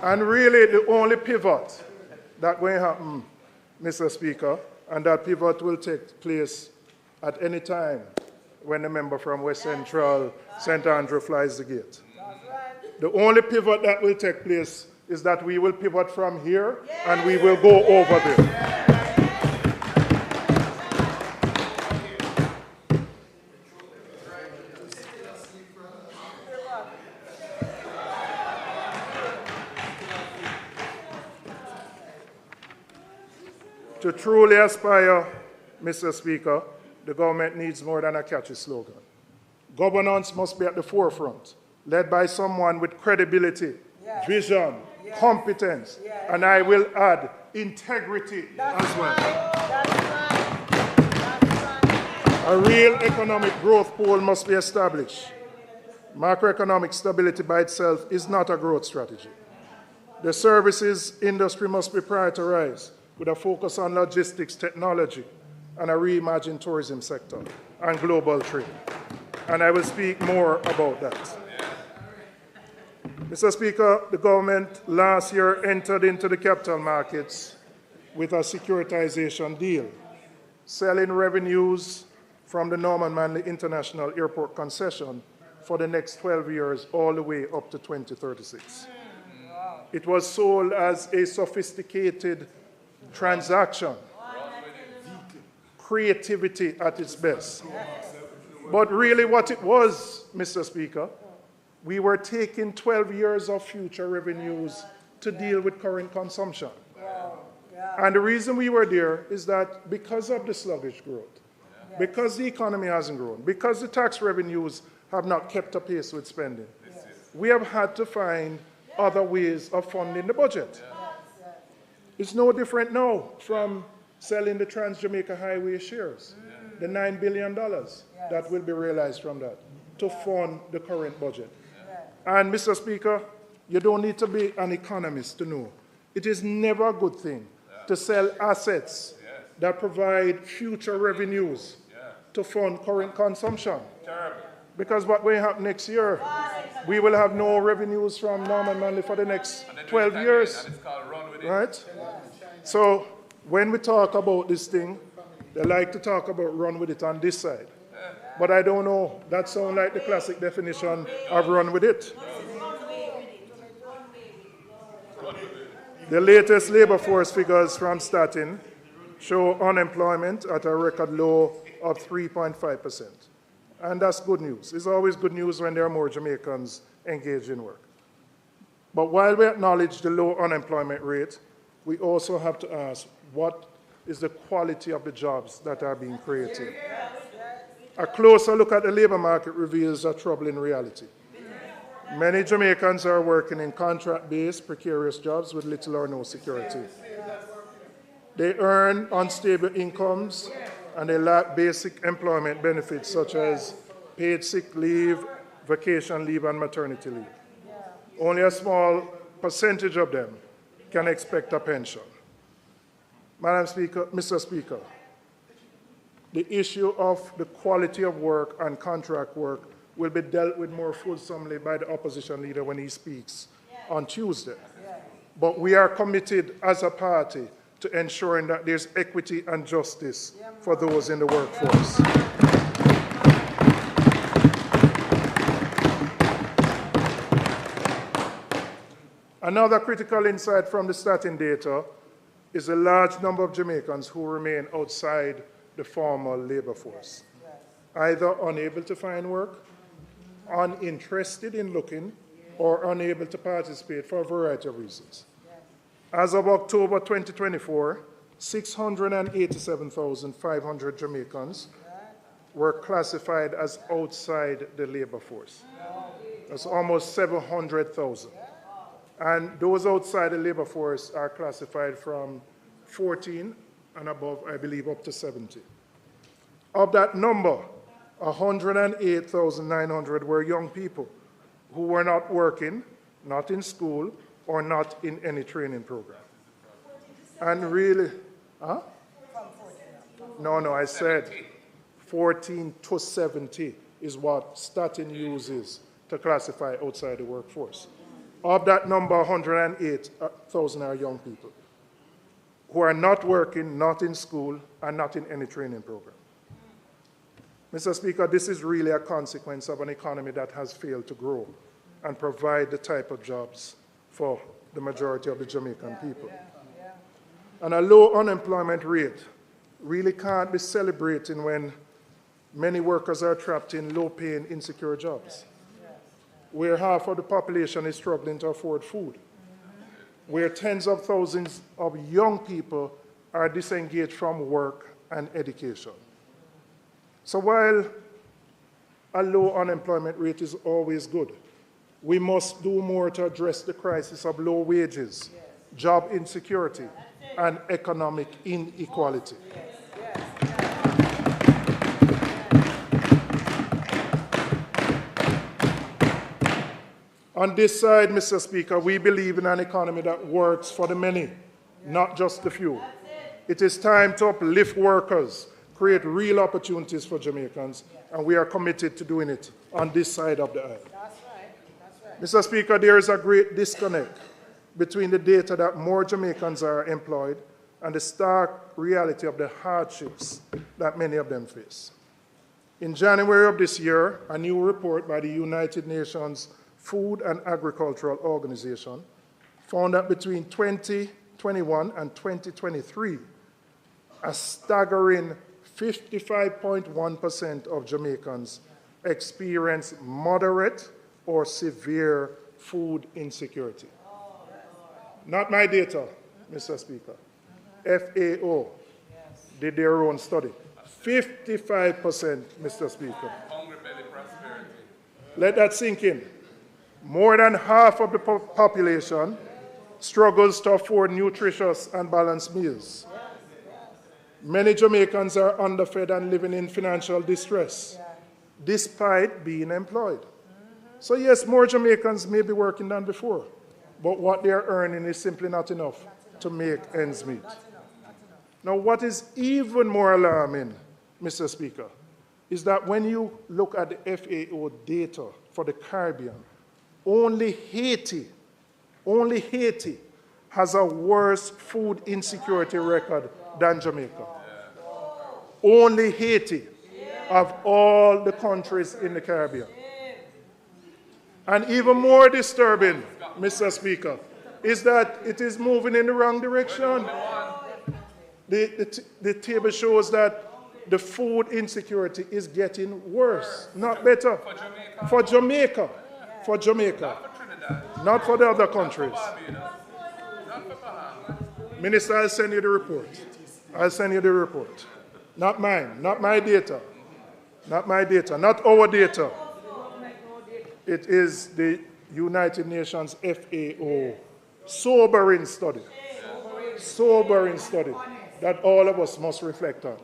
And really, the only pivot that's going to happen, Mr. Speaker, and that pivot will take place at any time when the member from West Central, St. Andrew, flies the gate. The only pivot that will take place is that we will pivot from here and we will go over there. To truly aspire, Mr. Speaker, the government needs more than a catchy slogan. Governance must be at the forefront, led by someone with credibility, vision, competence, and I will add integrity as well. A real economic growth pool must be established. Macroeconomic stability by itself is not a growth strategy. The services industry must be prioritized with a focus on logistics, technology, and a reimagined tourism sector and global trade. And I will speak more about that. Mr. Speaker, the government last year entered into the capital markets with a securitization deal, selling revenues from the Norman Manley International Airport concession for the next 12 years, all the way up to 2036. It was sold as a sophisticated transaction, creativity at its best. But really what it was, Mr. Speaker, we were taking 12 years of future revenues to deal with current consumption. And the reason we were there is that because of the sluggish growth, because the economy hasn't grown, because the tax revenues have not kept up pace with spending, we have had to find other ways of funding the budget. It's no different now from selling the Trans-Jamaica Highway shares, the $9 billion that will be realized from that, to fund the current budget. And Mr. Speaker, you don't need to be an economist to know it is never a good thing to sell assets that provide future revenues to fund current consumption. Because what will happen next year, we will have no revenues from Norman Manley for the next 12 years. Right? So when we talk about this thing, they like to talk about run with it on this side. But I don't know, that sounds like the classic definition of run with it. The latest labor force figures from Statin show unemployment at a record low of 3.5%. And that's good news. It's always good news when there are more Jamaicans engaged in work. But while we acknowledge the low unemployment rate, we also have to ask, what is the quality of the jobs that are being created? A closer look at the labor market reveals a troubling reality. Many Jamaicans are working in contract-based, precarious jobs with little or no security. They earn unstable incomes, and they lack basic employment benefits such as paid sick leave, vacation leave, and maternity leave. Only a small percentage of them can expect a pension. Madam Speaker, Mr. Speaker, the issue of the quality of work and contract work will be dealt with more fulsomely by the opposition leader when he speaks on Tuesday. But we are committed as a party to ensuring that there's equity and justice for those in the workforce. Another critical insight from the Statin data is a large number of Jamaicans who remain outside the formal labor force, either unable to find work, uninterested in looking, or unable to participate for a variety of reasons. As of October 2024, 687,500 Jamaicans were classified as outside the labor force. That's almost 700,000. And those outside the labor force are classified from 14 and above, I believe, up to 70. Of that number, 108,900 were young people who were not working, not in school, or not in any training program. And really, huh? No, I said 14 to 70 is what Statin uses to classify outside the workforce. Of that number, 108,000 are young people who are not working, not in school, and not in any training program. Mr. Speaker, this is really a consequence of an economy that has failed to grow and provide the type of jobs for the majority of the Jamaican people. And a low unemployment rate really can't be celebrating when many workers are trapped in low-paying, insecure jobs, where half of the population is struggling to afford food, where tens of thousands of young people are disengaged from work and education. So while a low unemployment rate is always good, we must do more to address the crisis of low wages, job insecurity, and economic inequality. On this side, Mr. Speaker, we believe in an economy that works for the many, not just the few. It is time to uplift workers, create real opportunities for Jamaicans, and we are committed to doing it on this side of the aisle. Mr. Speaker, there is a great disconnect between the data that more Jamaicans are employed and the stark reality of the hardships that many of them face. In January of this year, a new report by the United Nations Food and Agricultural Organization found that between 2021 and 2023, a staggering 55.1% of Jamaicans experience moderate or severe food insecurity. Not my data, Mr. Speaker. FAO did their own study. 55%, Mr. Speaker. Hungry belly prosperity. Let that sink in. More than half of the population struggles to afford nutritious and balanced meals. Many Jamaicans are underfed and living in financial distress, despite being employed. So yes, more Jamaicans may be working than before, but what they are earning is simply not enough to make ends meet. Now, what is even more alarming, Mr. Speaker, is that when you look at the FAO data for the Caribbean, only Haiti has a worse food insecurity record than Jamaica. Only Haiti of all the countries in the Caribbean. And even more disturbing, Mr. Speaker, is that it is moving in the wrong direction. The table shows that the food insecurity is getting worse, not better. For Jamaica. For Jamaica. Not for the other countries. Minister, I'll send you the report. I'll send you the report. Not mine, not my data. Not my data, not our data. It is the United Nations FAO sobering study. Sobering study that all of us must reflect on.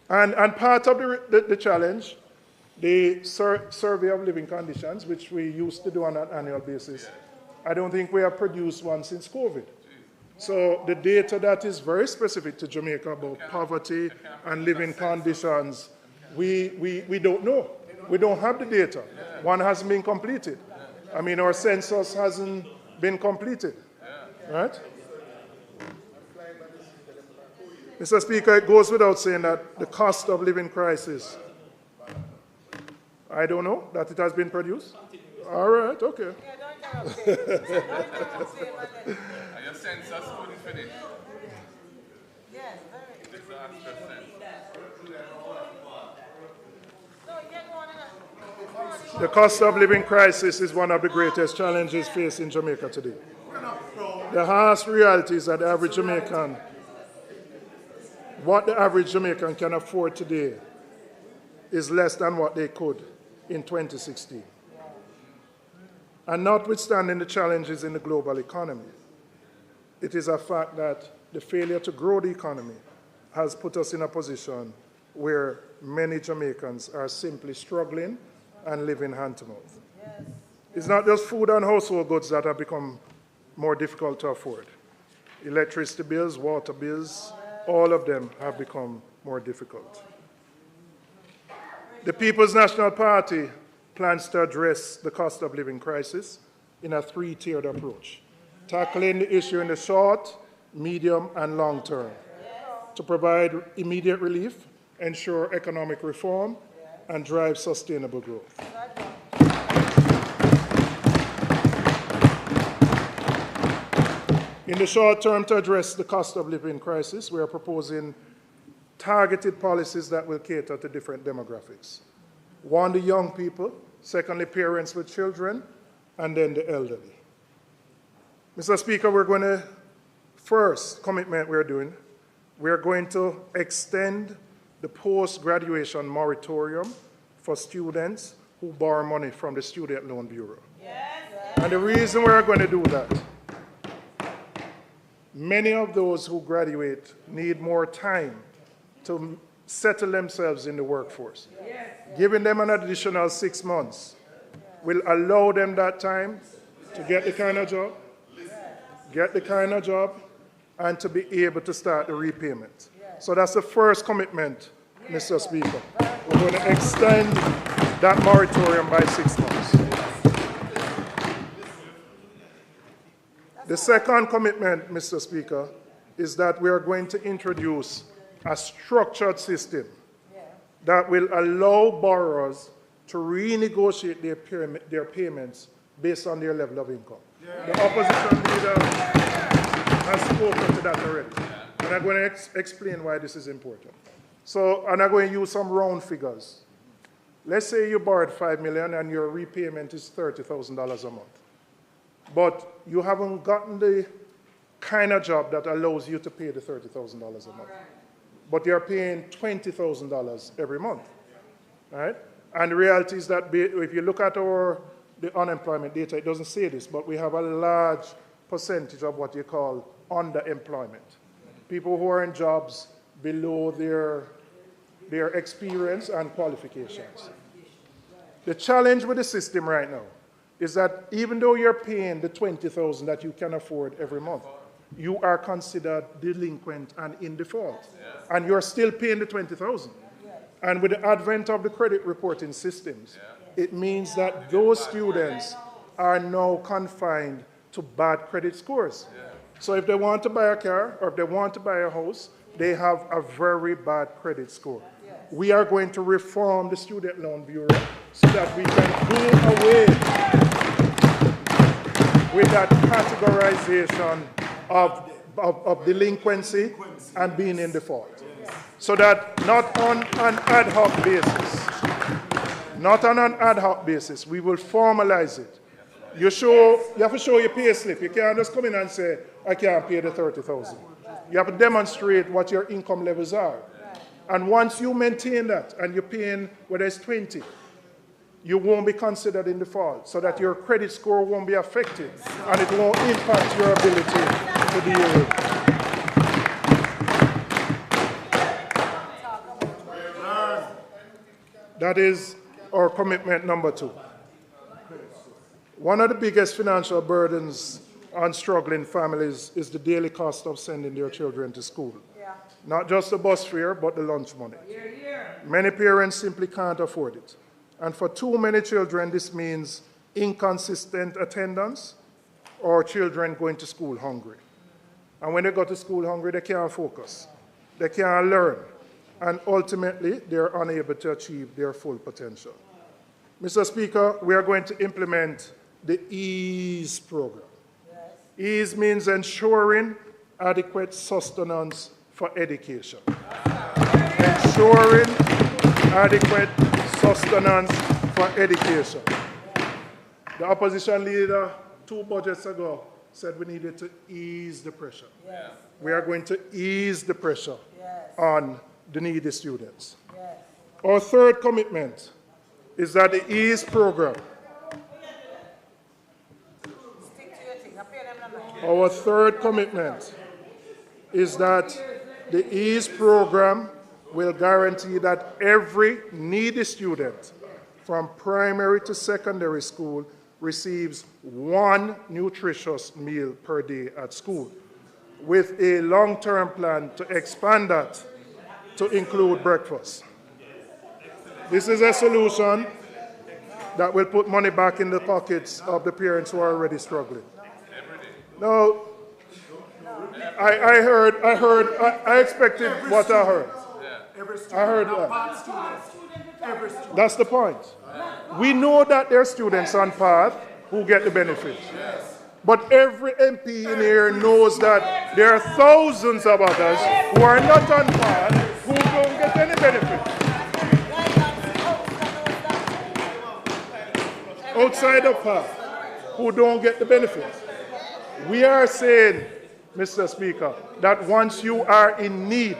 And part of the challenge, the survey of living conditions, which we used to do on an annual basis, I don't think we have produced one since COVID. So the data that is very specific to Jamaica about poverty and living conditions, we don't know. We don't have the data. One hasn't been completed. I mean, our census hasn't been completed, right? Mr. Speaker, it goes without saying that the cost of living crisis, I don't know that it has been produced. All right, okay. Your census couldn't finish. Yes, very. Disaster census. The cost of living crisis is one of the greatest challenges facing Jamaica today. The harsh reality is that the average Jamaican, what the average Jamaican can afford today is less than what they could in 2016. And notwithstanding the challenges in the global economy, it is a fact that the failure to grow the economy has put us in a position where many Jamaicans are simply struggling and living hand to mouth. Yes. It's not just food and household goods that have become more difficult to afford. Electricity bills, water bills, all of them have become more difficult. The People's National Party plans to address the cost of living crisis in a three-tiered approach, tackling the issue in the short, medium, and long term to provide immediate relief, ensure economic reform, and drive sustainable growth. In the short term, to address the cost of living crisis, we are proposing targeted policies that will cater to different demographics. One, the young people, secondly, parents with children, and then the elderly. Mr. Speaker, we're going to, first commitment we're doing, we're going to extend the post-graduation moratorium for students who borrow money from the Student Loan Bureau. Yes. And the reason we're going to do that, many of those who graduate need more time to settle themselves in the workforce. Yes. Giving them an additional 6 months will allow them that time to get the kind of job, and to be able to start the repayment. So that's the first commitment, Mr. Speaker. We're going to extend that moratorium by 6 months. The second commitment, Mr. Speaker, is that we are going to introduce a structured system that will allow borrowers to renegotiate their payments based on their level of income. The opposition leader has spoken to that already. And And I'm going to explain why this is important. So, and I'm going to use some round figures. Let's say you borrowed $5 million and your repayment is $30,000 a month. But you haven't gotten the kind of job that allows you to pay the $30,000 a month. But you're paying $20,000 every month, right? And the reality is that if you look at the unemployment data, it doesn't say this, but we have a large percentage of what you call underemployment. People who are in jobs below their experience and qualifications. The challenge with the system right now is that even though you're paying the $20,000 that you can afford every month, you are considered delinquent and in default. And you're still paying the $20,000. And with the advent of the credit reporting systems, it means that those students are now confined to bad credit scores. So if they want to buy a car or if they want to buy a house, they have a very bad credit score. We are going to reform the Student Loan Bureau so that we can do away with that categorization of delinquency and being in default. So that not on an ad hoc basis, we will formalize it. You have to show your pay slip. You can't just come in and say, I can't pay the $30,000. You have to demonstrate what your income levels are. And once you maintain that and you're paying whether it's 20, you won't be considered in default so that your credit score won't be affected and it won't impact your ability to deal with. That is our commitment number 2. One of the biggest financial burdens on struggling families is the daily cost of sending their children to school. Not just the bus fare, but the lunch money. Many parents simply can't afford it. And for too many children, this means inconsistent attendance or children going to school hungry. And when they go to school hungry, they can't focus. They can't learn. And ultimately, they're unable to achieve their full potential. Mr. Speaker, we are going to implement the EASE program. EASE means ensuring adequate sustenance for education. Ensuring adequate sustenance for education. The opposition leader 2 budgets ago said we needed to ease the pressure. We are going to ease the pressure on the needy students. Our third commitment is that the EASE program, our third commitment is that the EASE program will guarantee that every needy student from primary to secondary school receives 1 nutritious meal per day at school, with a long-term plan to expand that to include breakfast. This is a solution that will put money back in the pockets of the parents who are already struggling. Now, I expected what I heard. I heard that. That's the point. We know that there are students on path who get the benefit. But every MP in here knows that there are thousands of others who are not on path who don't get any benefit. Outside of path, who don't get the benefit. We are saying, Mr. Speaker, that once you are in need,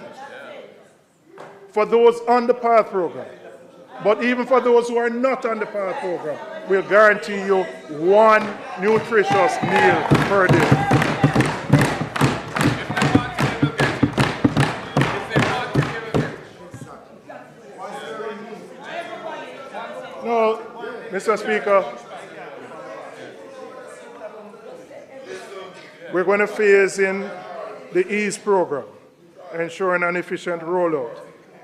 for those on the PATH program, but even for those who are not on the PATH program, we'll guarantee you 1 nutritious meal per day. No, Mr. Speaker, we're going to phase in the EASE program, ensuring an efficient rollout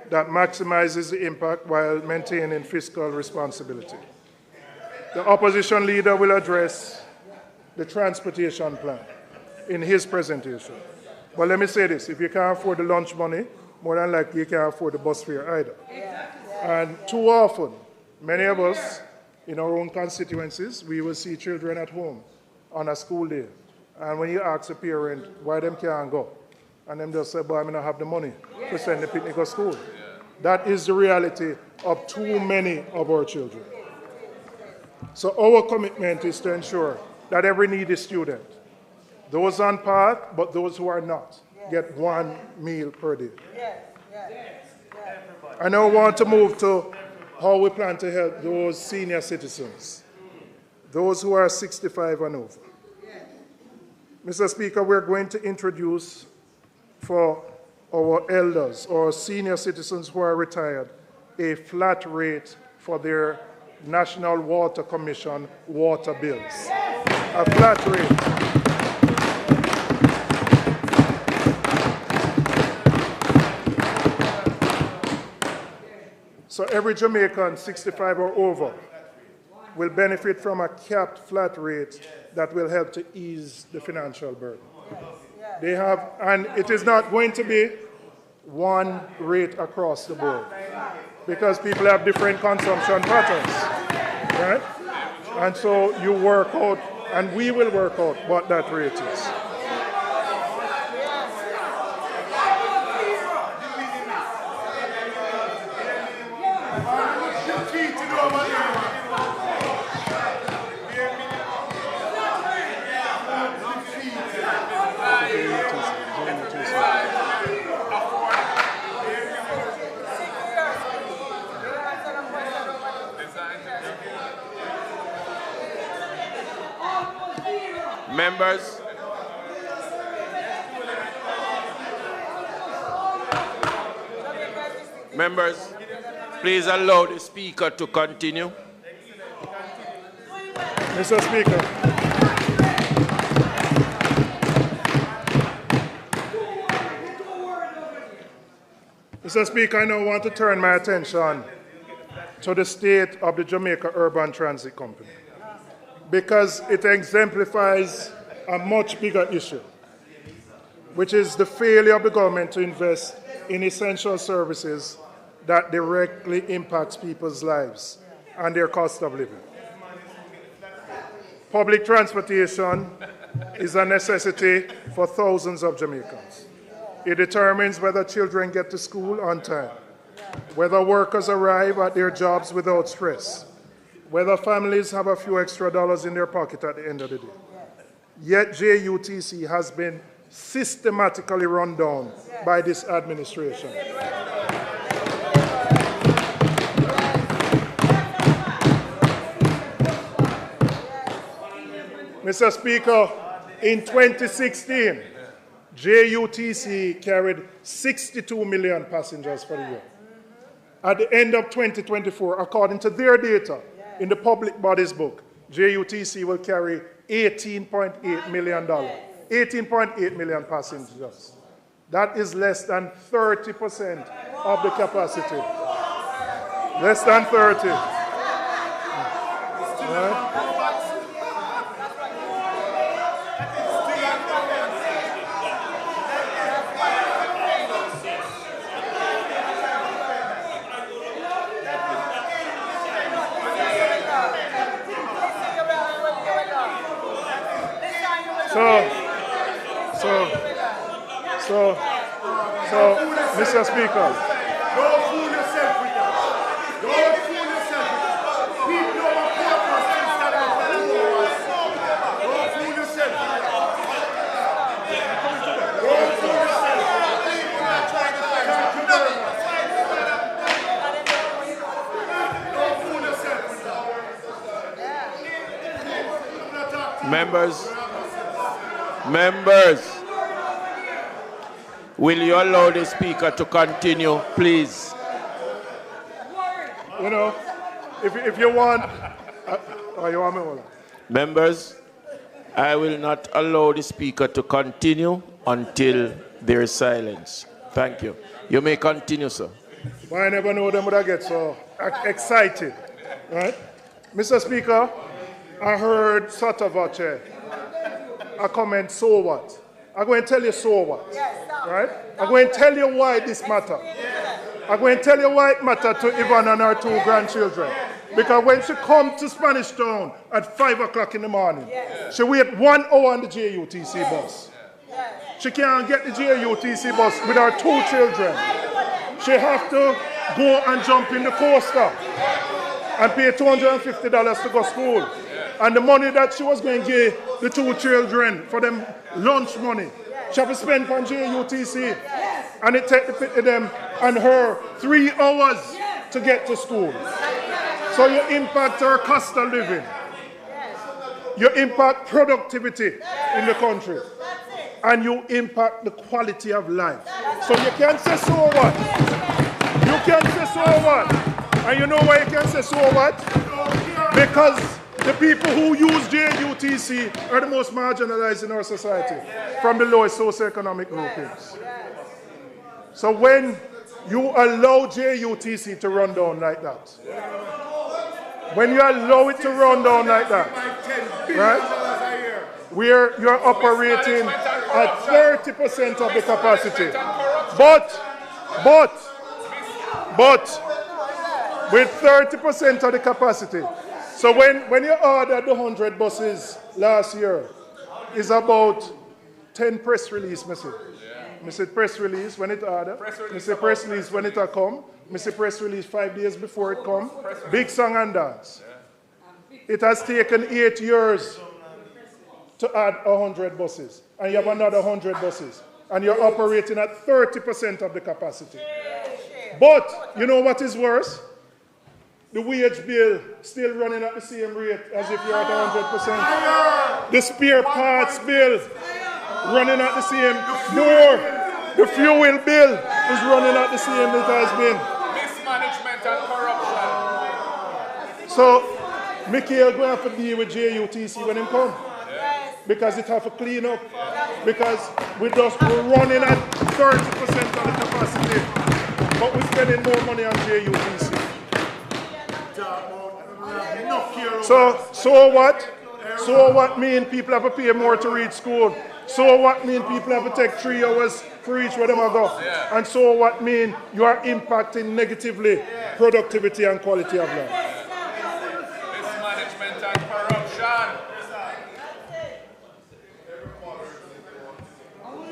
that maximizes the impact while maintaining fiscal responsibility. The opposition leader will address the transportation plan in his presentation. But let me say this, if you can't afford the lunch money, more than likely you can't afford the bus fare either. And too often, many of us in our own constituencies, we will see children at home on a school day. And when you ask a parent why them can't go, and them just say, boy, I don't have the money to send the picnic to school. That is the reality of too many of our children. So our commitment is to ensure that every needy student, those on path, but those who are not, get one meal per day. I now want to move to how we plan to help those senior citizens, those who are 65 and over. Mr. Speaker, we're going to introduce for our elders or senior citizens who are retired a flat rate for their National Water Commission water bills. A flat rate. So every Jamaican 65 or over will benefit from a capped flat rate that will help to ease the financial burden. They have, and it is not going to be one rate across the board because people have different consumption patterns, right? And so you work out, and we will work out what that rate is. Members, members, please allow the speaker to continue. Mr. Speaker. Mr. Speaker, I now want to turn my attention to the state of the Jamaica Urban Transit Company, because it exemplifies a much bigger issue, which is the failure of the government to invest in essential services that directly impacts people's lives and their cost of living. Public transportation is a necessity for thousands of Jamaicans. It determines whether children get to school on time, whether workers arrive at their jobs without stress, whether families have a few extra dollars in their pocket at the end of the day. Yet JUTC has been systematically run down by this administration. Mr. Speaker, in 2016, JUTC carried 62 million passengers for the year. At the end of 2024, according to their data in the public bodies book, JUTC will carry $18.8 million, 18.8 million passengers. That is less than 30% of the capacity. Less than 30. Right? So, Mr. Speaker. Don't fool yourself with that. Don't fool yourself with that. People don't want purpose instead of don't fool yourself with that. Don't fool yourself. People are trying to find nothing. Don't fool yourself with that. Members, will you allow the speaker to continue, please? You know, if you want, you want me to Members, I will not allow the speaker to continue until there is silence. Thank you. You may continue, sir. Well, I never know them would I get so excited, right? Mr. Speaker, I heard Sotavoce, a comment, so what? I'm going to tell you so what, right? I'm going to tell you why this matters. I'm going to tell you why it matters to Yvonne and her two grandchildren. Because when she comes to Spanish Town at 5 o'clock in the morning, she wait 1 hour on the JUTC bus. she can't get the JUTC bus with her 2 children. She have to go and jump in the coaster and pay $250 to go to school. And the money that she was going to give the 2 children for them lunch money, she have to spend on JUTC. And it take them and her 3 hours to get to school. So you impact her cost of living. You impact productivity in the country. And you impact the quality of life. So you can't say so what? You can't say so what? And you know why you can't say so what? Because the people who use JUTC are the most marginalized in our society from the lowest socioeconomic groupings. So when you allow JUTC to run down like that, when you allow it to run down like that, right, where you're operating at 30% of the capacity, but with 30% of the capacity. So when you ordered the 100 buses last year, it's about 10 press release, Missy. Missy press release when it ordered. Missy press release when it come. Missy press release 5 days before it come. Big song and dance. It has taken 8 years to add 100 buses. And you have another 100 buses. And you're operating at 30% of the capacity. But you know what is worse? The wage bill still running at the same rate as if you're at 100%. The spare parts bill running at the same. More. The fuel bill is running at the same it has been. Mismanagement and corruption. So, Mickey will go have to deal with JUTC when him come. Because it have to clean up. Because we're running at 30% of the capacity. But we're spending more money on JUTC. So what? So what mean people have to pay more to reach school? So what mean people have to take 3 hours for each where them go? And so what mean you are impacting negatively productivity and quality of life? Mismanagement and corruption.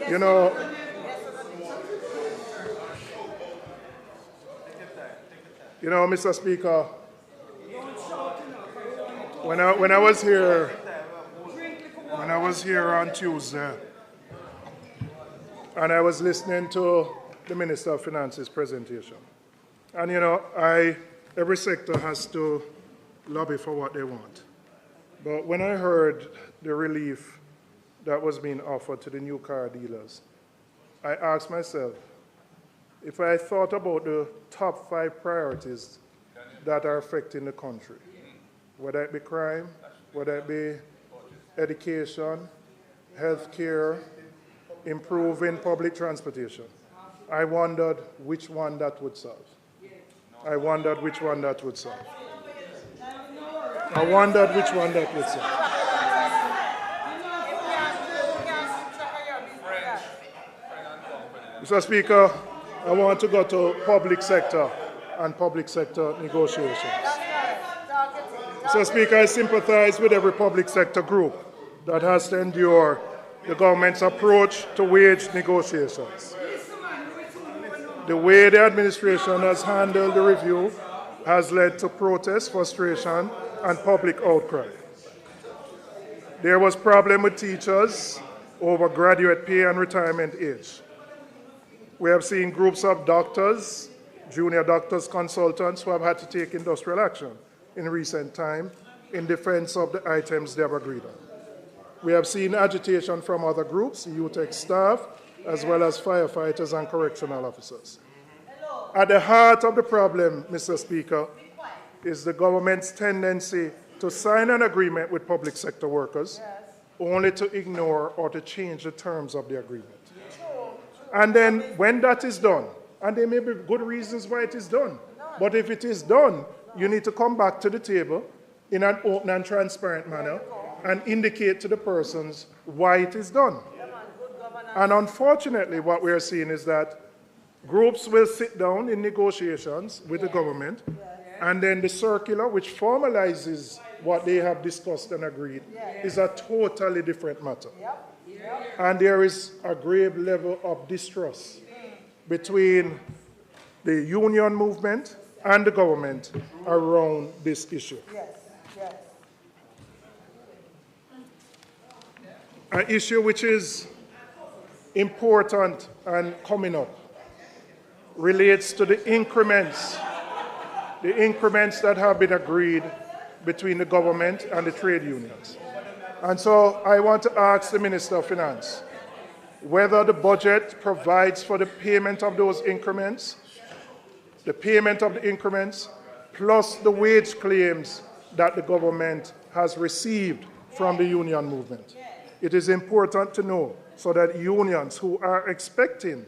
You know, Mr. Speaker, when I was here on Tuesday, and I was listening to the Minister of Finance's presentation, and every sector has to lobby for what they want. But when I heard the relief that was being offered to the new car dealers, I asked myself, if I thought about the top 5 priorities that are affecting the country, whether it be crime, whether it be education, healthcare, improving public transportation, I wondered which one that would solve. I wondered which one that would solve. Mr. Speaker, I want to go to public sector and public sector negotiations. Mr. Speaker, I sympathize with every public sector group that has to endure the government's approach to wage negotiations. The way the administration has handled the review has led to protest, frustration, and public outcry. There was problem with teachers over graduate pay and retirement age. We have seen groups of doctors, junior doctors, consultants who have had to take industrial action in recent time in defense of the items they have agreed on. We have seen agitation from other groups, UTEC staff, as well as firefighters and correctional officers. At the heart of the problem, Mr. Speaker, is the government's tendency to sign an agreement with public sector workers only to ignore or to change the terms of the agreement. And then when that is done, and there may be good reasons why it is done, but if it is done, you need to come back to the table in an open and transparent manner and indicate to the persons why it is done. And unfortunately, what we are seeing is that groups will sit down in negotiations with the government, and then the circular, which formalizes what they have discussed and agreed, is a totally different matter. And there is a grave level of distrust between the union movement and the government around this issue. Yes, yes. An issue which is important and coming up relates to the increments that have been agreed between the government and the trade unions. And so I want to ask the Minister of Finance whether the budget provides for the payment of those increments, plus the wage claims that the government has received from the union movement. It is important to know so that unions who are expecting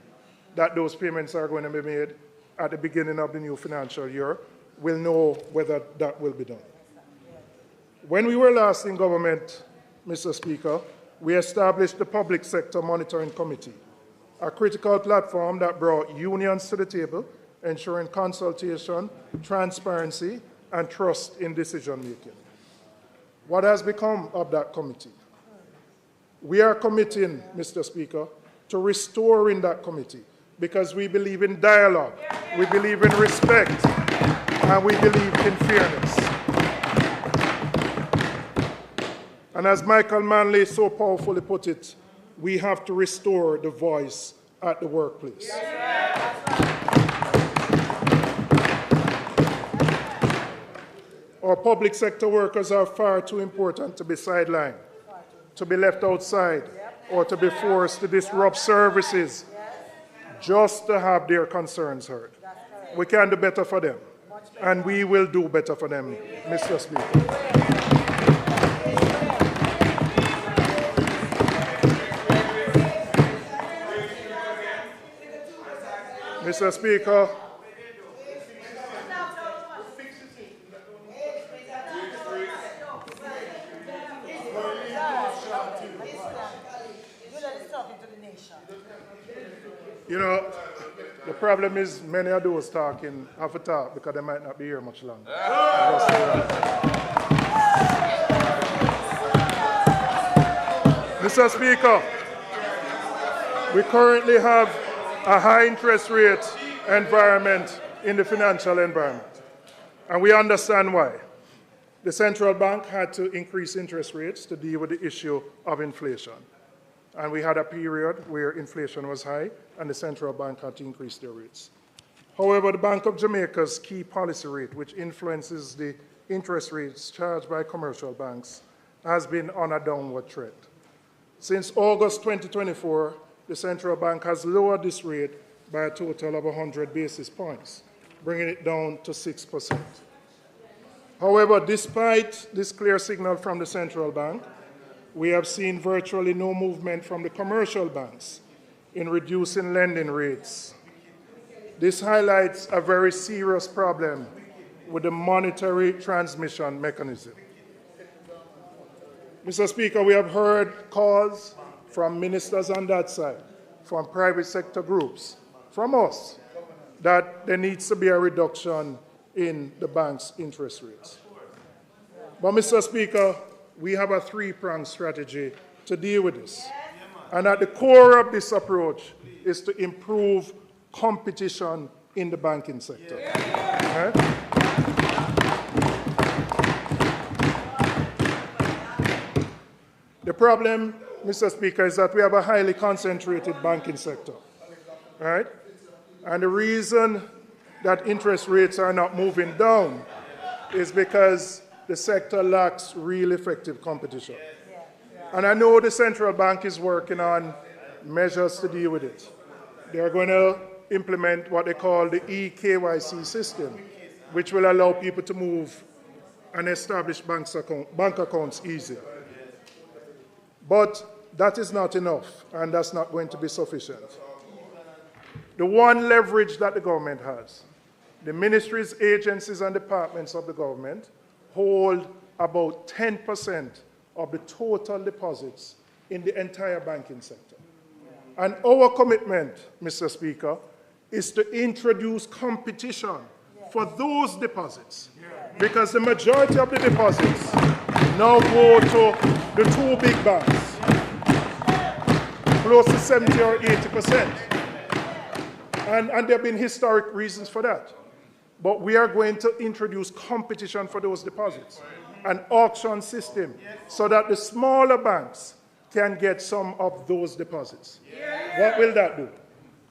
that those payments are going to be made at the beginning of the new financial year will know whether that will be done. When we were last in government, Mr. Speaker, we established the Public Sector Monitoring Committee, a critical platform that brought unions to the table, ensuring consultation, transparency, and trust in decision-making. What has become of that committee? We are committing, Mr. Speaker, to restoring that committee because we believe in dialogue, we believe in respect, and we believe in fairness. And as Michael Manley so powerfully put it, we have to restore the voice at the workplace. Our public sector workers are far too important to be sidelined, to be left outside, or to be forced to disrupt services just to have their concerns heard. We can do better for them, and we will do better for them, Mr. Speaker. Mr. Speaker, you know, the problem is many of those talking have to talk because they might not be here much longer. Mr. Speaker, we currently have a high interest rate environment in the financial environment, and we understand why. The central bank had to increase interest rates to deal with the issue of inflation. And we had a period where inflation was high and the central bank had to increase their rates. However, the Bank of Jamaica's key policy rate, which influences the interest rates charged by commercial banks, has been on a downward trend. Since August 2024, the central bank has lowered this rate by a total of 100 basis points, bringing it down to 6%. However, despite this clear signal from the central bank, we have seen virtually no movement from the commercial banks in reducing lending rates. This highlights a very serious problem with the monetary transmission mechanism. Mr. Speaker, we have heard calls from ministers on that side, from private sector groups, from us, that there needs to be a reduction in the bank's interest rates. But, Mr. Speaker, we have a three-pronged strategy to deal with this. And at the core of this approach is to improve competition in the banking sector. Right? The problem, Mr. Speaker, is that we have a highly concentrated banking sector. Right? And the reason that interest rates are not moving down is because the sector lacks real effective competition. And I know the central bank is working on measures to deal with it. They are going to implement what they call the eKYC system, which will allow people to move and establish bank accounts easier. But that is not enough, and that's not going to be sufficient. The one leverage that the government has, the ministries, agencies, and departments of the government hold about 10% of the total deposits in the entire banking sector. And our commitment, Mr. Speaker, is to introduce competition for those deposits, because the majority of the deposits now go to the two big banks. close to 70 or 80%. And there have been historic reasons for that. But we are going to introduce competition for those deposits, an auction system, so that the smaller banks can get some of those deposits. What will that do?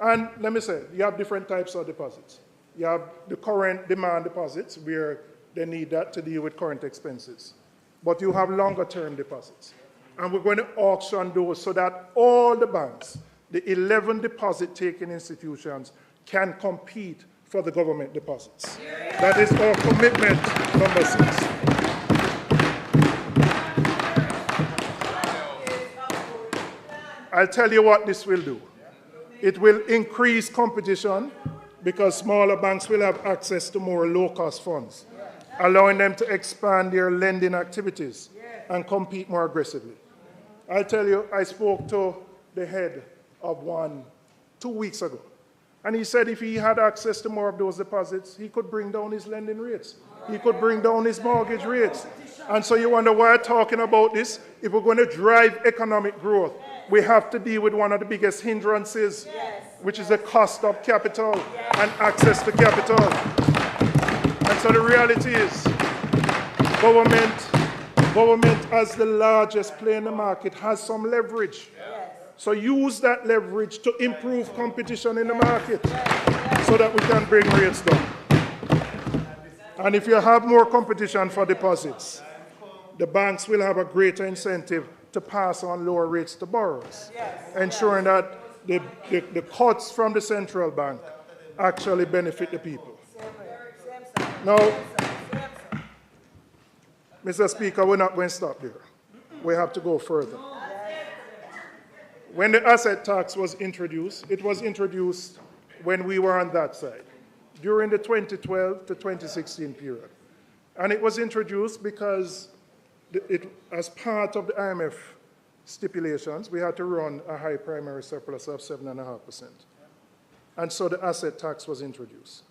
And let me say, you have different types of deposits. You have the current demand deposits, where they need that to deal with current expenses. But you have longer term deposits. And we're going to auction those so that all the banks, the 11 deposit-taking institutions, can compete for the government deposits. That is our commitment, number 6. I'll tell you what this will do. It will increase competition because smaller banks will have access to more low-cost funds, allowing them to expand their lending activities and compete more aggressively. I'll tell you, I spoke to the head of one 2 weeks ago, and he said if he had access to more of those deposits, he could bring down his lending rates. He could bring down his mortgage rates. And so you wonder why I'm talking about this. If we're going to drive economic growth, we have to deal with one of the biggest hindrances, which is the cost of capital and access to capital. And so the reality is, government as the largest player in the market has some leverage. So use that leverage to improve competition in the market so that we can bring rates down. And if you have more competition for deposits, the banks will have a greater incentive to pass on lower rates to borrowers, ensuring that the cuts from the central bank actually benefit the people. Now, Mr. Speaker, we're not going to stop there. We have to go further. When the asset tax was introduced, it was introduced when we were on that side, during the 2012 to 2016 period. And it was introduced because as part of the IMF stipulations, we had to run a high primary surplus of 7.5%. And so the asset tax was introduced.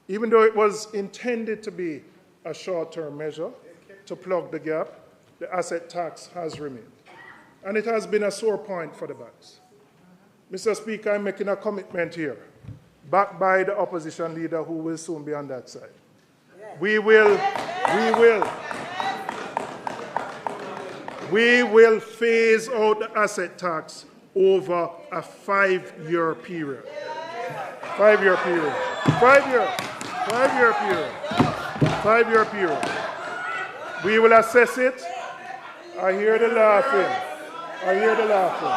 Even though it was intended to be a short-term measure to plug the gap, the asset tax has remained. And it has been a sore point for the banks. Mr. Speaker, I'm making a commitment here, backed by the opposition leader who will soon be on that side. We will phase out the asset tax over a 5-year period. 5-year period. 5-year period. 5-year period. We will assess it. I hear the laughing. I hear the laughing.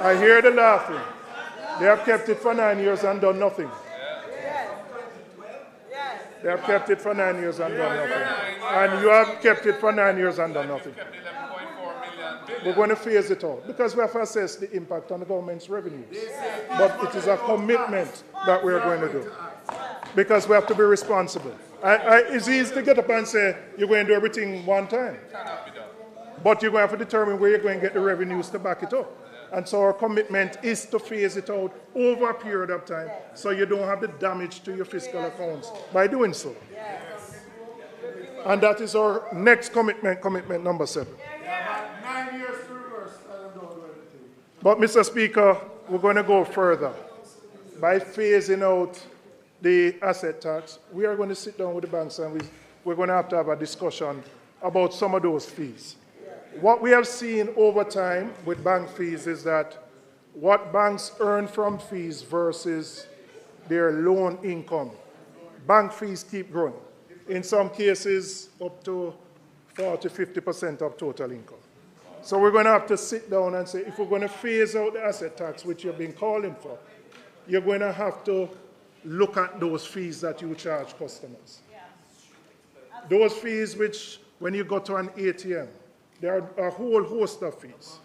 I hear the laughing. They have kept it for 9 years and done nothing. They have kept it for 9 years and done nothing. And you have kept it for 9 years and done nothing. We're going to phase it out because we have to assess the impact on the government's revenues. But it is a commitment that we're going to do because we have to be responsible. It's easy to get up and say you're going to do everything one time. But you're going to have to determine where you're going to get the revenues to back it up. And so our commitment is to phase it out over a period of time so you don't have the damage to your fiscal accounts by doing so. And that is our next commitment number 7. 9 years to reverse. I don't know anything. But Mr. Speaker, we're going to go further. By phasing out the asset tax, we are going to sit down with the banks and we're going to have a discussion about some of those fees. What we have seen over time with bank fees is that what banks earn from fees versus their loan income, bank fees keep growing. In some cases, up to 40–50% of total income. So we're going to have to sit down and say, if we're going to phase out the asset tax, which you've been calling for, you're going to have to look at those fees that you charge customers. Those fees which, when you go to an ATM, there are a whole host of fees.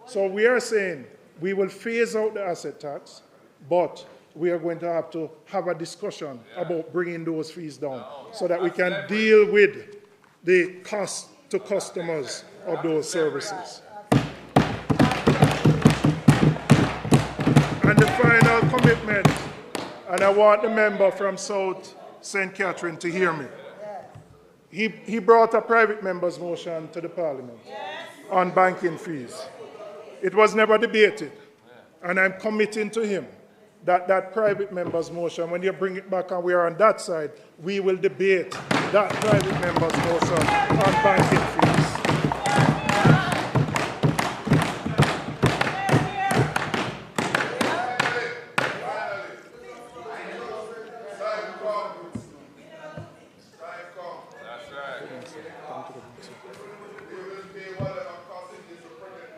So we are saying we will phase out the asset tax, but we are going to have a discussion about bringing those fees down so that we can deal with the cost to customers of those services. And the final commitment, and I want the member from South St. Catherine to hear me. He brought a private member's motion to the Parliament. on banking fees. It was never debated, and I'm committing to him that that private member's motion, when you bring it back and we are on that side, we will debate that private member's motion on banking fees.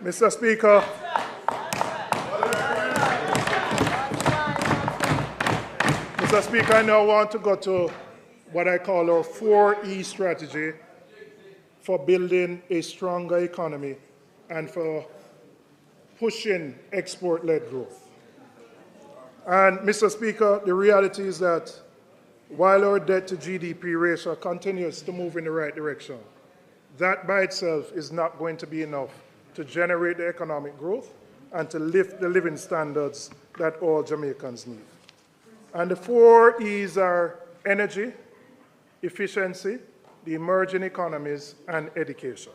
Mr. Speaker, Mr. Speaker, I now want to go to what I call our 4E strategy for building a stronger economy and for pushing export-led growth. And, Mr. Speaker, the reality is that while our debt to GDP ratio continues to move in the right direction, that by itself is not going to be enough to generate the economic growth and to lift the living standards that all Jamaicans need. And the 4 E's are energy, efficiency, the emerging economies, and education.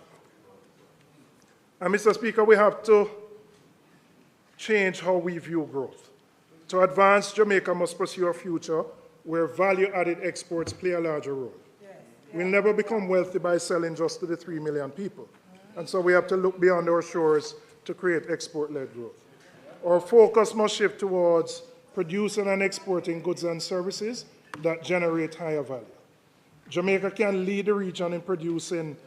And, Mr. Speaker, we have to change how we view growth. To advance, Jamaica must pursue a future where value-added exports play a larger role. We'll never become wealthy by selling just to the 3 million people. And so we have to look beyond our shores to create export-led growth. Our focus must shift towards producing and exporting goods and services that generate higher value. Jamaica can lead the region in producing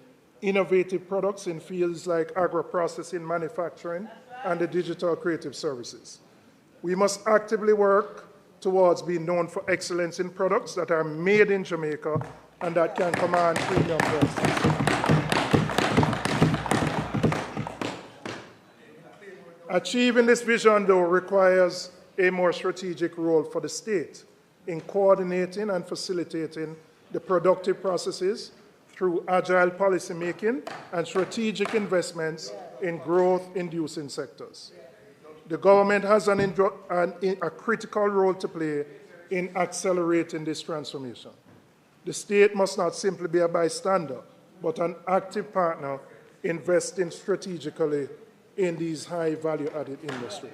innovative products in fields like agro-processing, manufacturing, and the digital creative services. We must actively work towards being known for excellence in products that are made in Jamaica and that can command premium prices. Achieving this vision, though, requires a more strategic role for the state in coordinating and facilitating the productive processes through agile policymaking and strategic investments in growth-inducing sectors. The government has a critical role to play in accelerating this transformation. The state must not simply be a bystander, but an active partner investing strategically in these high value-added industries.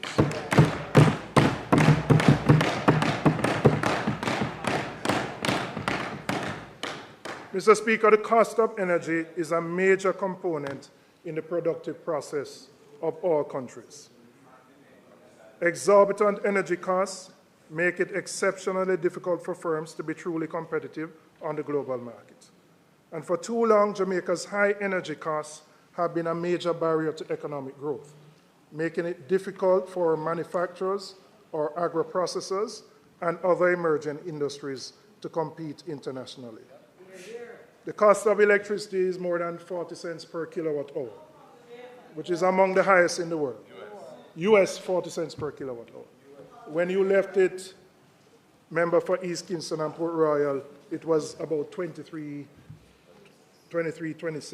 Mr. Speaker, the cost of energy is a major component in the productive process of all countries. Exorbitant energy costs make it exceptionally difficult for firms to be truly competitive on the global market. And for too long, Jamaica's high energy costs have been a major barrier to economic growth, making it difficult for manufacturers or agro-processors and other emerging industries to compete internationally. The cost of electricity is more than 40 cents per kilowatt hour, which is among the highest in the world. US 40 cents per kilowatt hour. When you left it, member for East Kingston and Port Royal, it was about 26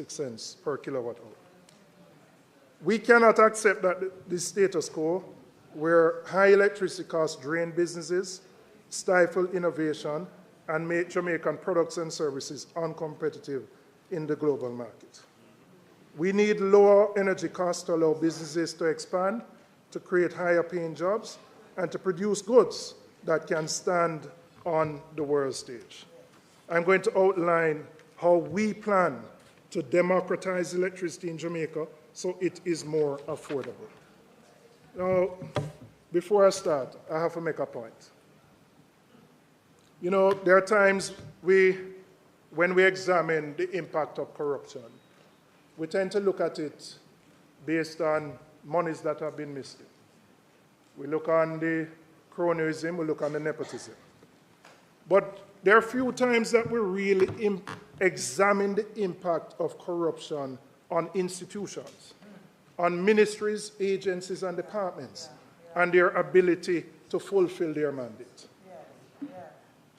cents per kilowatt hour. We cannot accept that this status quo, where high electricity costs drain businesses, stifle innovation, and make Jamaican products and services uncompetitive in the global market. We need lower energy costs to allow businesses to expand, to create higher paying jobs, and to produce goods that can stand on the world stage. I'm going to outline how we plan to democratize electricity in Jamaica so it is more affordable. Now, before I start, I have to make a point. You know, there are times when we examine the impact of corruption, we tend to look at it based on monies that have been missed. We look on the cronyism, we look on the nepotism. But there are few times that we really examine the impact of corruption on institutions, on ministries, agencies, and departments, and their ability to fulfill their mandate.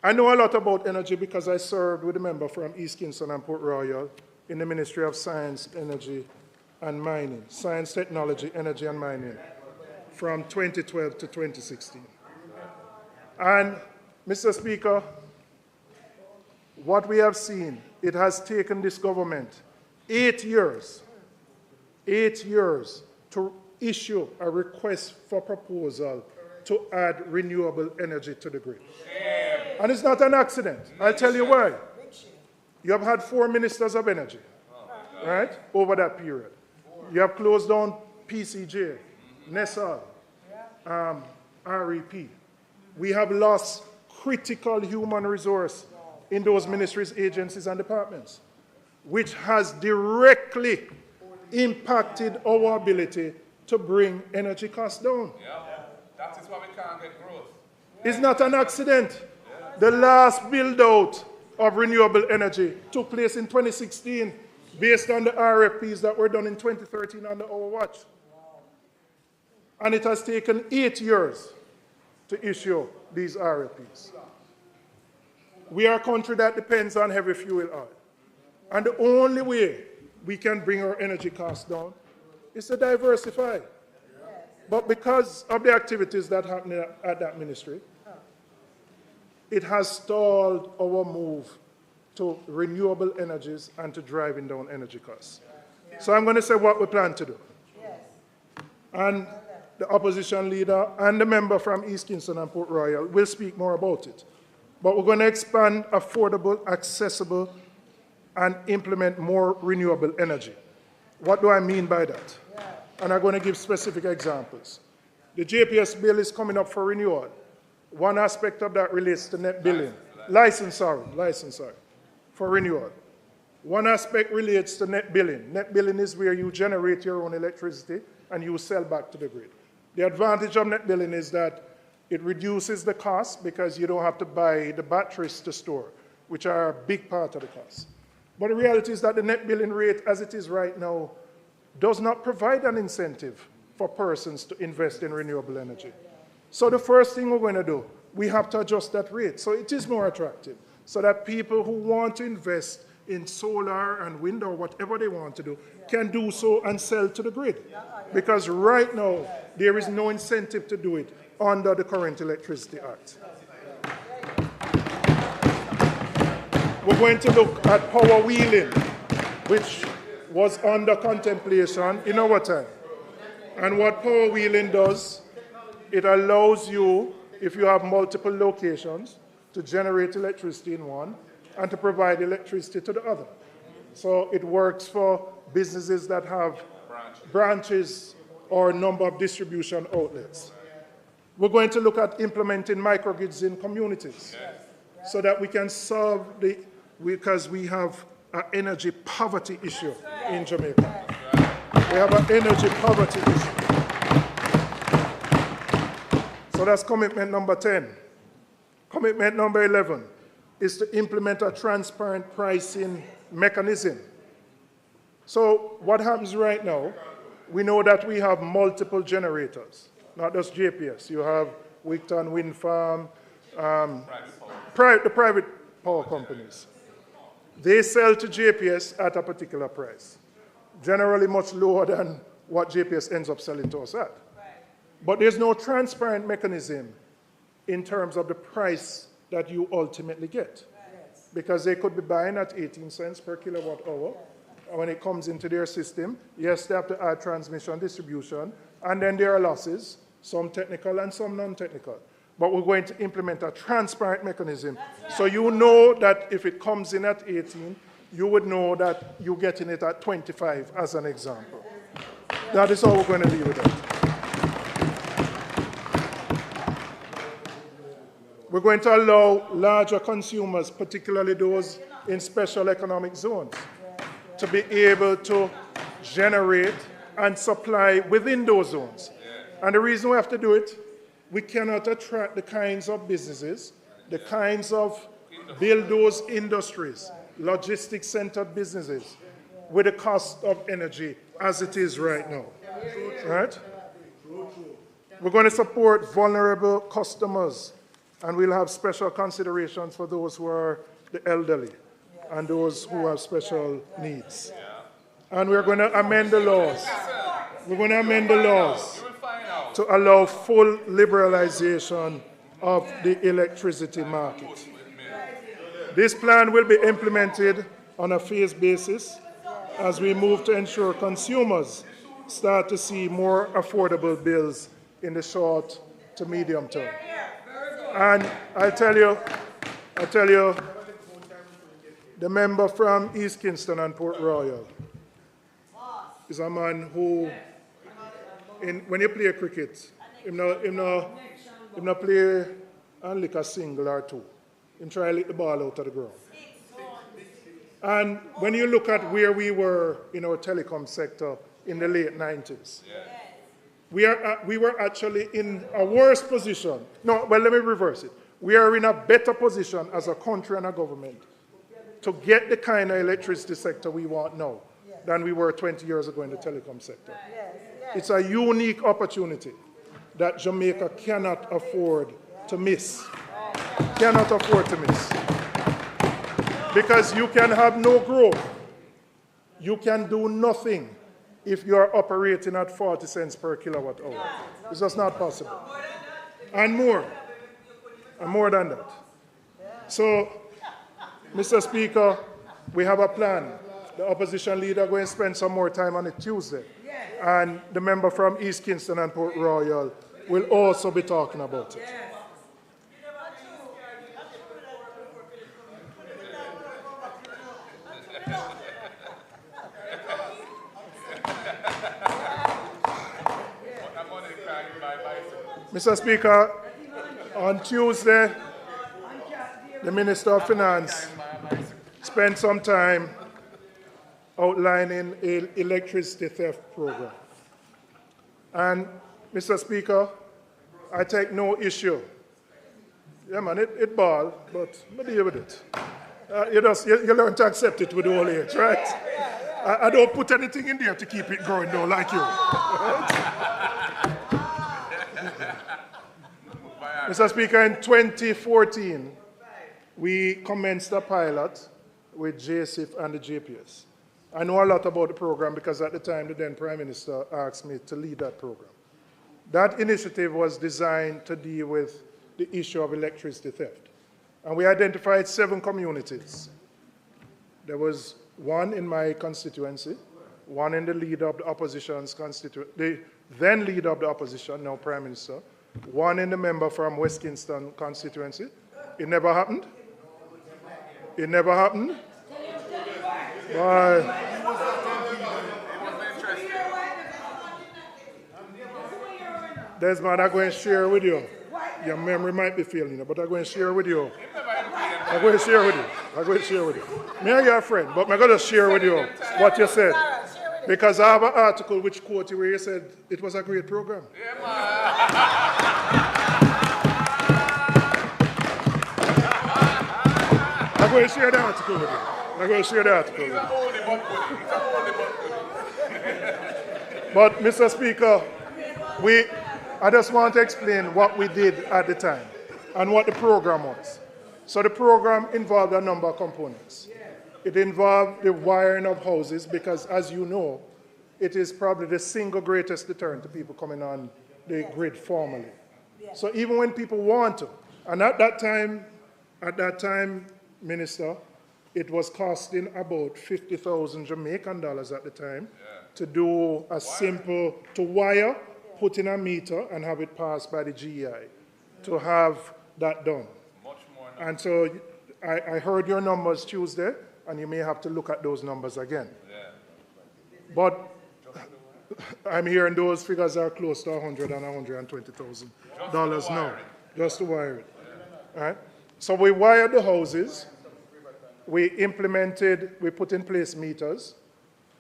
I know a lot about energy because I served with a member from East Kingston and Port Royal in the Ministry of Science, Energy, and Mining, Science, Technology, Energy, and Mining, from 2012 to 2016. And, Mr. Speaker, what we have seen, it has taken this government 8 years 8 years to issue a request for proposal to add renewable energy to the grid. And it's not an accident. I'll tell you why. You have had 4 ministers of energy, right, over that period. You have closed down PCJ, NESAL, REP. We have lost critical human resource in those ministries, agencies, and departments, which has directly impacted our ability to bring energy costs down. Yeah. That is why we can't get growth. It's not an accident. The last build-out of renewable energy took place in 2016 based on the RFPs that were done in 2013 under our watch. And it has taken 8 years to issue these RFPs. We are a country that depends on heavy fuel oil. And the only way we can bring our energy costs down is to diversify. But because of the activities that happen at that ministry, it has stalled our move to renewable energies and to driving down energy costs. So I'm going to say what we plan to do. And the opposition leader and the member from East Kingston and Port Royal will speak more about it. But we're going to expand affordable, accessible, and implement more renewable energy. What do I mean by that? And I'm going to give specific examples. The JPS bill is coming up for renewal. One aspect of that relates to net billing. License, for renewal. One aspect relates to net billing. Net billing is where you generate your own electricity and you sell back to the grid. The advantage of net billing is that it reduces the cost because you don't have to buy the batteries to store, which are a big part of the cost. But the reality is that the net billing rate, as it is right now, does not provide an incentive for persons to invest in renewable energy. So the first thing we're going to do, we have to adjust that rate so it is more attractive, so that people who want to invest in solar and wind or whatever they want to do can do so and sell to the grid. Because right now, there is no incentive to do it under the current Electricity Act. We're going to look at power wheeling, which was under contemplation in our time. And what power wheeling does, it allows you, if you have multiple locations, to generate electricity in one and to provide electricity to the other. So it works for businesses that have branches or a number of distribution outlets. We're going to look at implementing microgrids in communities so that we can solve because we have an energy poverty issue in Jamaica. We have an energy poverty issue. So that's commitment number 10. Commitment number 11 is to implement a transparent pricing mechanism. So what happens right now, we know that we have multiple generators, not just JPS. You have Wigton Wind Farm, the private power companies. They sell to JPS at a particular price, generally much lower than what JPS ends up selling to us at. But there's no transparent mechanism in terms of the price that you ultimately get. Because they could be buying at 18 cents per kilowatt hour. And when it comes into their system, yes, they have to add transmission, distribution, and then there are losses, some technical and some non-technical. But we're going to implement a transparent mechanism. So you know that if it comes in at 18, you would know that you're getting it at 25, as an example. That is how we're going to deal with it. We're going to allow larger consumers, particularly those in special economic zones, to be able to generate and supply within those zones. And the reason we have to do it, we cannot attract the kinds of businesses, the kinds of build those industries, logistics-centered businesses, with the cost of energy as it is right now. Right? We're going to support vulnerable customers, and we'll have special considerations for those who are the elderly and those who have special needs. And we're going to amend the laws. We're going to amend the laws to allow full liberalization of the electricity market. This plan will be implemented on a phased basis as we move to ensure consumers start to see more affordable bills in the short to medium term. And I tell you, the member from East Kingston and Port Royal is a man who, when you play cricket, him not play and lick a single or two. Him try to lick the ball out of the ground. And when you look at where we were in our telecom sector in the late 90s, we were actually in a worse position. No, well, let me reverse it. We are in a better position as a country and a government to get the kind of electricity sector we want now than we were 20 years ago in the telecom sector. It's a unique opportunity that Jamaica cannot afford to miss. Cannot afford to miss. Because you can have no growth. You can do nothing if you are operating at 40 cents per kilowatt hour. It's just not possible. And more. And more than that. So, Mr. Speaker, we have a plan. The opposition leader is going to spend some more time on it Tuesday. And the member from East Kingston and Port Royal will also be talking about it. Mr. Speaker, on Tuesday, the Minister of Finance spent some time outlining an electricity theft program. And, Mr. Speaker, I take no issue. Yeah, man, it ball, but I deal with it. You learn to accept it with old age, right? I don't put anything in there to keep it growing, though, like you. Right? Mr. Speaker, in 2014, we commenced a pilot with JSIF and the JPS. I know a lot about the program because at the time the then Prime Minister asked me to lead that program. That initiative was designed to deal with the issue of electricity theft. And we identified 7 communities. There was one in my constituency, one in the leader of the opposition's constituency, the then leader of the opposition, now Prime Minister, one in the member from West Kingston constituency. It never happened. It never happened. Why? Desmond, I'm going to share with you. Your memory might be failing, but I'm going to share with you. I'm going to share with you. I'm going to share with you. Me and your friend, but I'm going to share with you what you said. Because I have an article which quote you where you said it was a great program. Yeah, I'm going to share the article with you. I'm going to share the article with you. But, Mr. Speaker, I just want to explain what we did at the time and what the program was. So the program involved a number of components. It involved the wiring of houses because, as you know, it is probably the single greatest deterrent to people coming on the grid formally. So even when people want to, and at that time, Minister, it was costing about 50,000 Jamaican dollars at the time to do a simple, to wire, put in a meter and have it passed by the GEI to have that done. Much more now. And so I heard your numbers Tuesday, and you may have to look at those numbers again. Yeah. But I'm hearing those figures are close to $100,000 and $120,000 now, just to wire it. Yeah. All right? So we wired the houses. We put in place meters,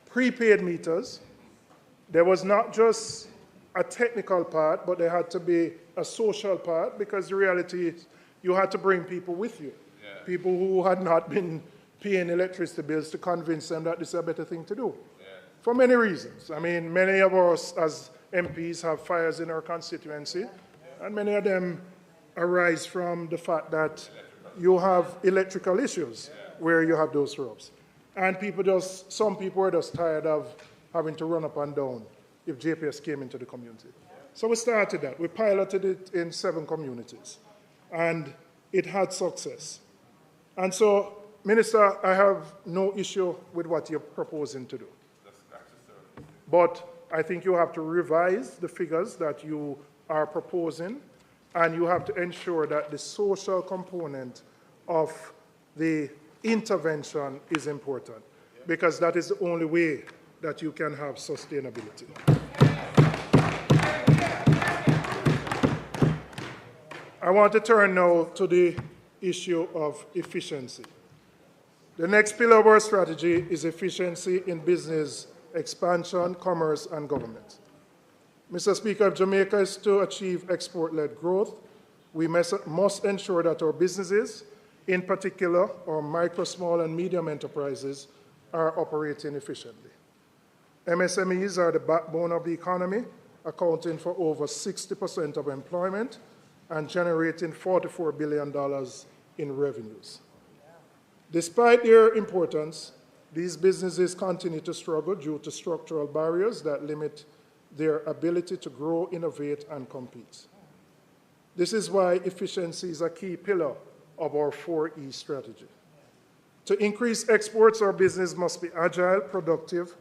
prepaid meters. There was not just a technical part, but there had to be a social part because the reality is you had to bring people with you, people who had not been paying electricity bills to convince them that this is a better thing to do, for many reasons. I mean, many of us as MPs have fires in our constituency, and many of them arise from the fact that you have electrical issues where you have those rubs. And some people were just tired of having to run up and down if JPS came into the community. So we started that. We piloted it in 7 communities, and it had success. And so, Minister, I have no issue with what you're proposing to do. But I think you have to revise the figures that you are proposing, and you have to ensure that the social component of the intervention is important, because that is the only way that you can have sustainability. I want to turn now to the issue of efficiency. The next pillar of our strategy is efficiency in business expansion, commerce, and government. Mr. Speaker, if Jamaica is to achieve export-led growth, we must ensure that our businesses, in particular our micro, small, and medium enterprises, are operating efficiently. MSMEs are the backbone of the economy, accounting for over 60% of employment and generating $44 billion in revenues. Despite their importance, these businesses continue to struggle due to structural barriers that limit their ability to grow, innovate, and compete. This is why efficiency is a key pillar of our 4E strategy. To increase exports, our business must be agile, productive,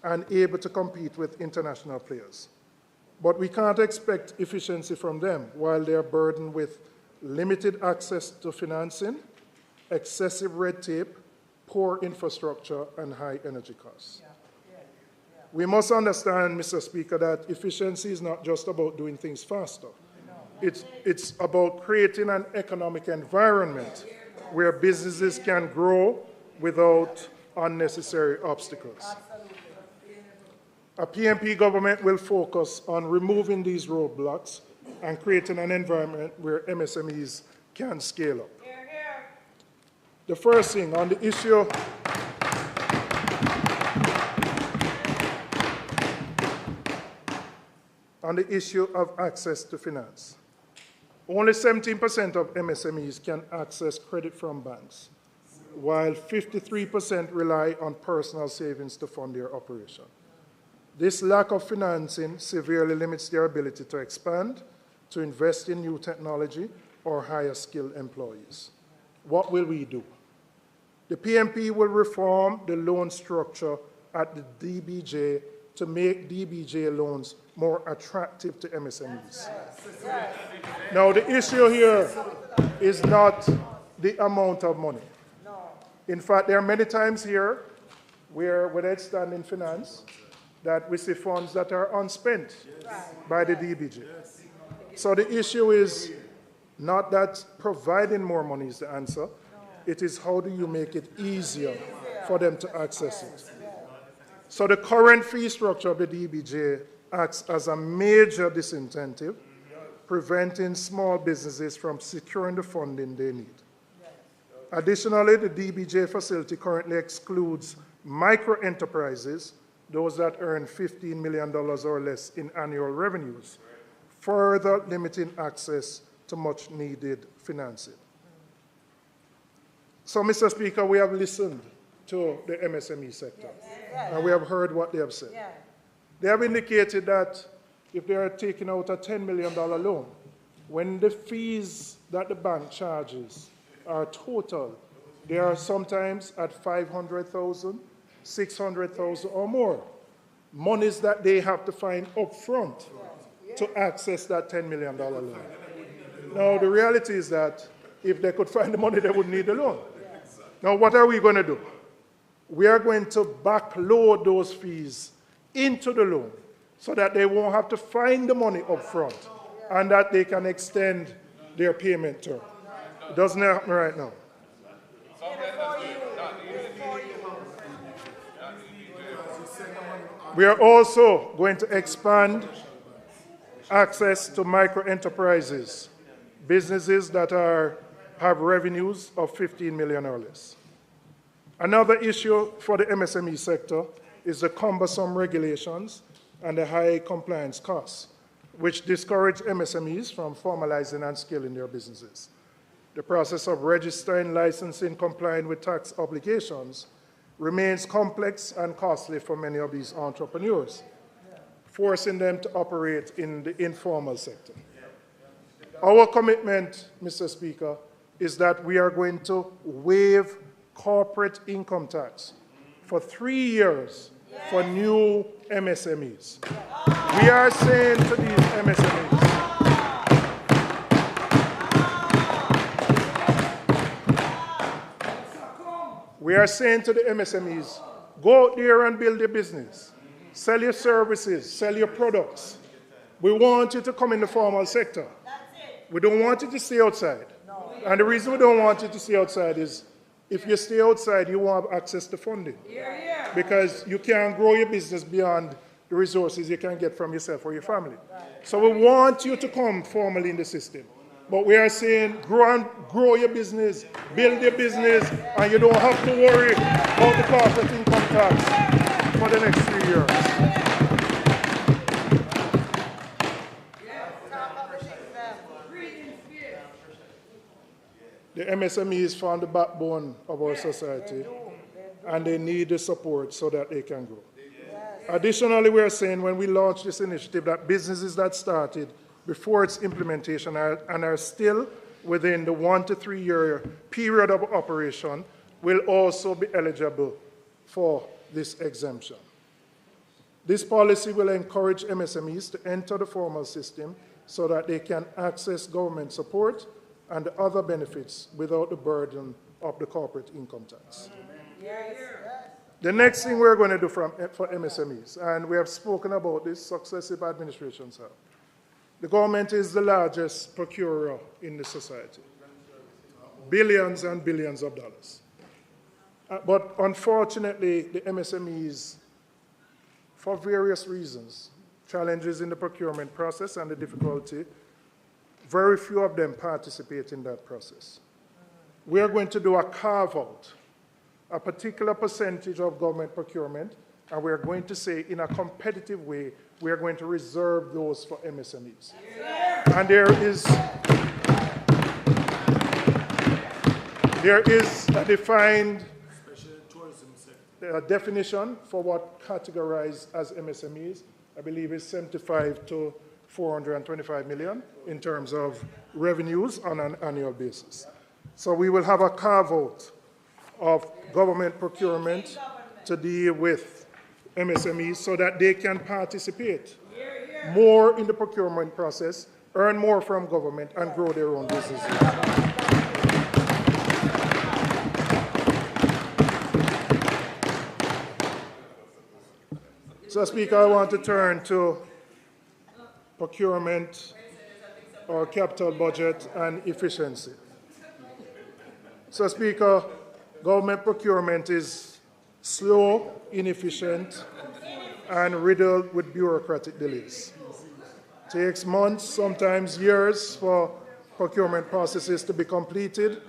and able to compete with international players. But we can't expect efficiency from them while they are burdened with limited access to financing, excessive red tape, poor infrastructure, and high energy costs. We must understand, Mr. Speaker, that efficiency is not just about doing things faster. It's about creating an economic environment where businesses can grow without unnecessary obstacles. A PNP government will focus on removing these roadblocks and creating an environment where MSMEs can scale up. The first thing on the issue of access to finance. Only 17% of MSMEs can access credit from banks, while 53% rely on personal savings to fund their operation. This lack of financing severely limits their ability to expand, to invest in new technology, or hire skilled employees. What will we do? The PNP will reform the loan structure at the DBJ to make DBJ loans more attractive to MSMEs. Now, the issue here is not the amount of money. In fact, there are many times here where, whether it's done in finance, that we see funds that are unspent by the DBJ. So the issue is not that providing more money is the answer. It is how do you make it easier for them to access it. So the current fee structure of the DBJ acts as a major disincentive, preventing small businesses from securing the funding they need. Additionally, the DBJ facility currently excludes micro-enterprises, those that earn $15 million or less in annual revenues, further limiting access to much-needed financing. So, Mr. Speaker, we have listened to the MSME sector, and we have heard what they have said. They have indicated that if they are taking out a $10 million loan, when the fees that the bank charges are total, they are sometimes at $500,000, $600,000 or more. Monies that they have to find up front to access that $10 million loan. Now, the reality is that if they could find the money, they wouldn't need the loan. Now, what are we going to do? We are going to backload those fees into the loan so that they won't have to find the money up front and that they can extend their payment term. It doesn't happen right now. We are also going to expand access to micro-enterprises, businesses that have revenues of 15 million or less. Another issue for the MSME sector is the cumbersome regulations and the high compliance costs, which discourage MSMEs from formalizing and scaling their businesses. The process of registering, licensing, complying with tax obligations remains complex and costly for many of these entrepreneurs, forcing them to operate in the informal sector. Our commitment, Mr. Speaker, is that we are going to waive corporate income tax for 3 years for new MSMEs. We are saying to these MSMEs, go out there and build your business. Sell your services, sell your products. We want you to come in the formal sector. We don't want you to stay outside. No. And the reason we don't want you to stay outside is if you stay outside, you won't have access to funding. Because you can't grow your business beyond the resources you can get from yourself or your family. So we want you to come formally in the system. But we are saying grow your business, build your business, and you don't have to worry about the corporate income tax for the next 3 years. The MSMEs form the backbone of our society, and they need the support so that they can grow. Additionally, we are saying when we launch this initiative that businesses that started before its implementation and are still within the 1 to 3 year period of operation will also be eligible for this exemption. This policy will encourage MSMEs to enter the formal system so that they can access government support and the other benefits without the burden of the corporate income tax. Yes. The next thing we're going to do for MSMEs, and we have spoken about this, successive administrations have. The government is the largest procurer in the society. Billions and billions of dollars. But unfortunately, the MSMEs, for various reasons, challenges in the procurement process and the difficulty, very few of them participate in that process. We are going to do a carve-out, a particular percentage of government procurement, and we are going to say in a competitive way, we are going to reserve those for MSMEs. Yeah. And there is a defined definition for what categorized as MSMEs. I believe it's 75 to 425 million in terms of revenues on an annual basis. So we will have a carve-out of government procurement to deal with MSMEs so that they can participate more in the procurement process, earn more from government, and grow their own businesses. So, Speaker, I want to turn to procurement, our capital budget, and efficiency. So, Speaker, government procurement is slow, inefficient, and riddled with bureaucratic delays. It takes months, sometimes years, for procurement processes to be completed.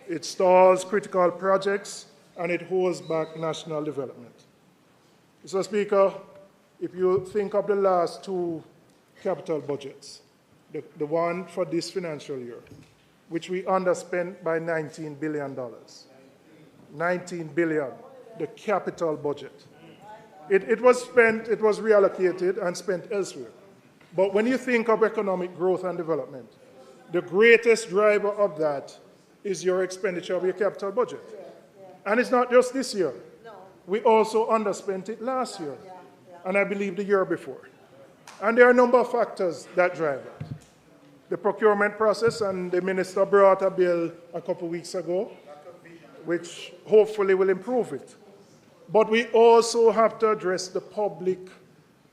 It stalls critical projects, and it holds back national development. Mr. Speaker, if you think of the last two capital budgets, the one for this financial year, which we underspent by $19 billion. $19 billion, the capital budget. It was spent, it was reallocated and spent elsewhere. But when you think of economic growth and development, the greatest driver of that is your expenditure of your capital budget. And it's not just this year. We also underspent it last year, and I believe the year before. And there are a number of factors that drive it. The procurement process, and the minister brought a bill a couple of weeks ago, which hopefully will improve it. But we also have to address the public,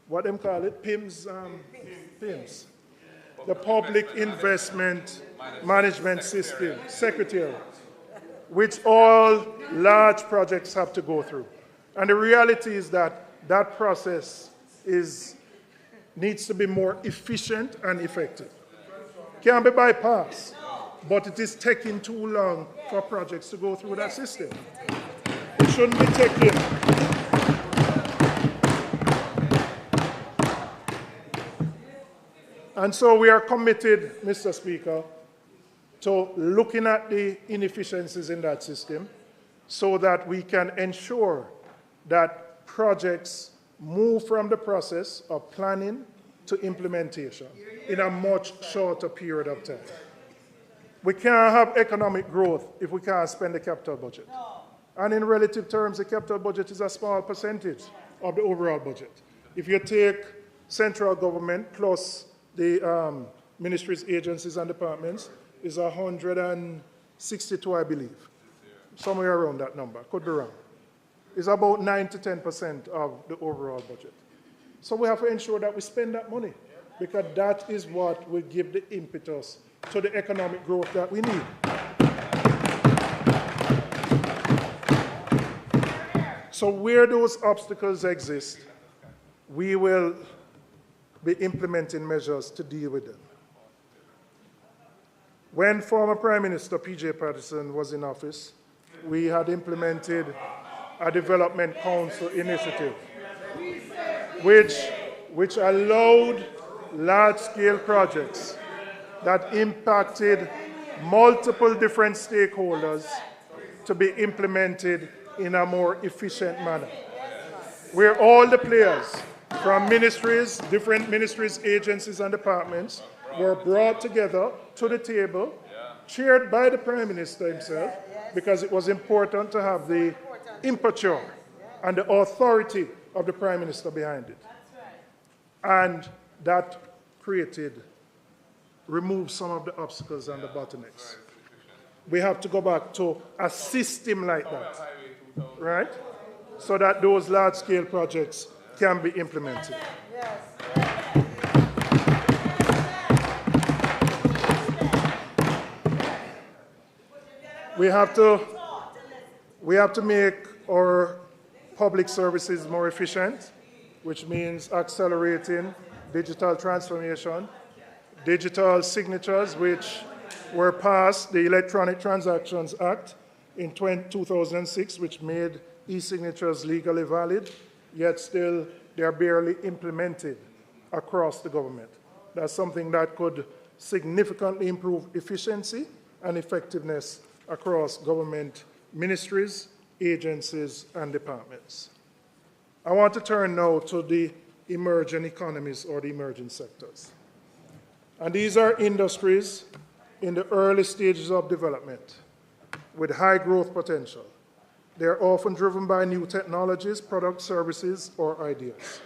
what them call it, PIMS, the Public Investment Management System, Secretariat, which all large projects have to go through. And the reality is that that process needs to be more efficient and effective. Can't be bypassed, but it is taking too long for projects to go through that system. It shouldn't be taking. And so we are committed, Mr. Speaker, to looking at the inefficiencies in that system so that we can ensure that projects move from the process of planning to implementation in a much shorter period of time. We can't have economic growth if we can't spend the capital budget. And in relative terms, the capital budget is a small percentage of the overall budget. If you take central government plus the ministries, agencies, and departments, is 162, I believe. Somewhere around that number, could be wrong. It's about 9 to 10% of the overall budget. So we have to ensure that we spend that money, because that is what will give the impetus to the economic growth that we need. So where those obstacles exist, we will be implementing measures to deal with them. When former Prime Minister P.J. Patterson was in office, we had implemented a development council initiative, which allowed large-scale projects that impacted multiple different stakeholders to be implemented in a more efficient manner, where all the players from ministries, different ministries, agencies, and departments were brought together to the table, chaired by the Prime Minister himself, because it was important to have the impetus and the authority of the Prime Minister behind it. And that removed some of the obstacles and the bottlenecks. We have to go back to a system like that, right? So that those large-scale projects can be implemented. We have to make our public services more efficient, which means accelerating digital transformation, digital signatures, which were passed, the Electronic Transactions Act in 2006, which made e-signatures legally valid, yet still they are barely implemented across the government. That's something that could significantly improve efficiency and effectiveness across government ministries, agencies, and departments. I want to turn now to the emerging economies or the emerging sectors. And these are industries in the early stages of development with high growth potential. They are often driven by new technologies, products, services, or ideas.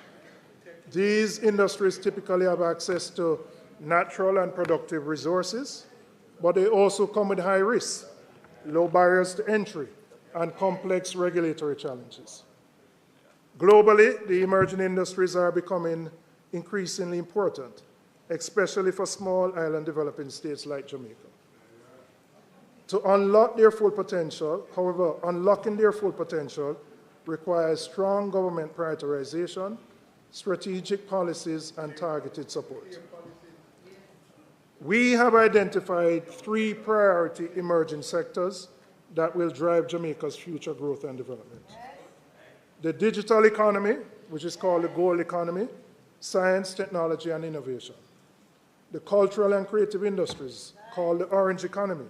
These industries typically have access to natural and productive resources, but they also come with high risks, low barriers to entry, and complex regulatory challenges. Globally, the emerging industries are becoming increasingly important, especially for small island developing states like Jamaica. To unlock their full potential, however, unlocking their full potential requires strong government prioritization, strategic policies, and targeted support. We have identified 3 priority emerging sectors that will drive Jamaica's future growth and development. The digital economy, which is called the gold economy, science, technology, and innovation. The cultural and creative industries, called the orange economy,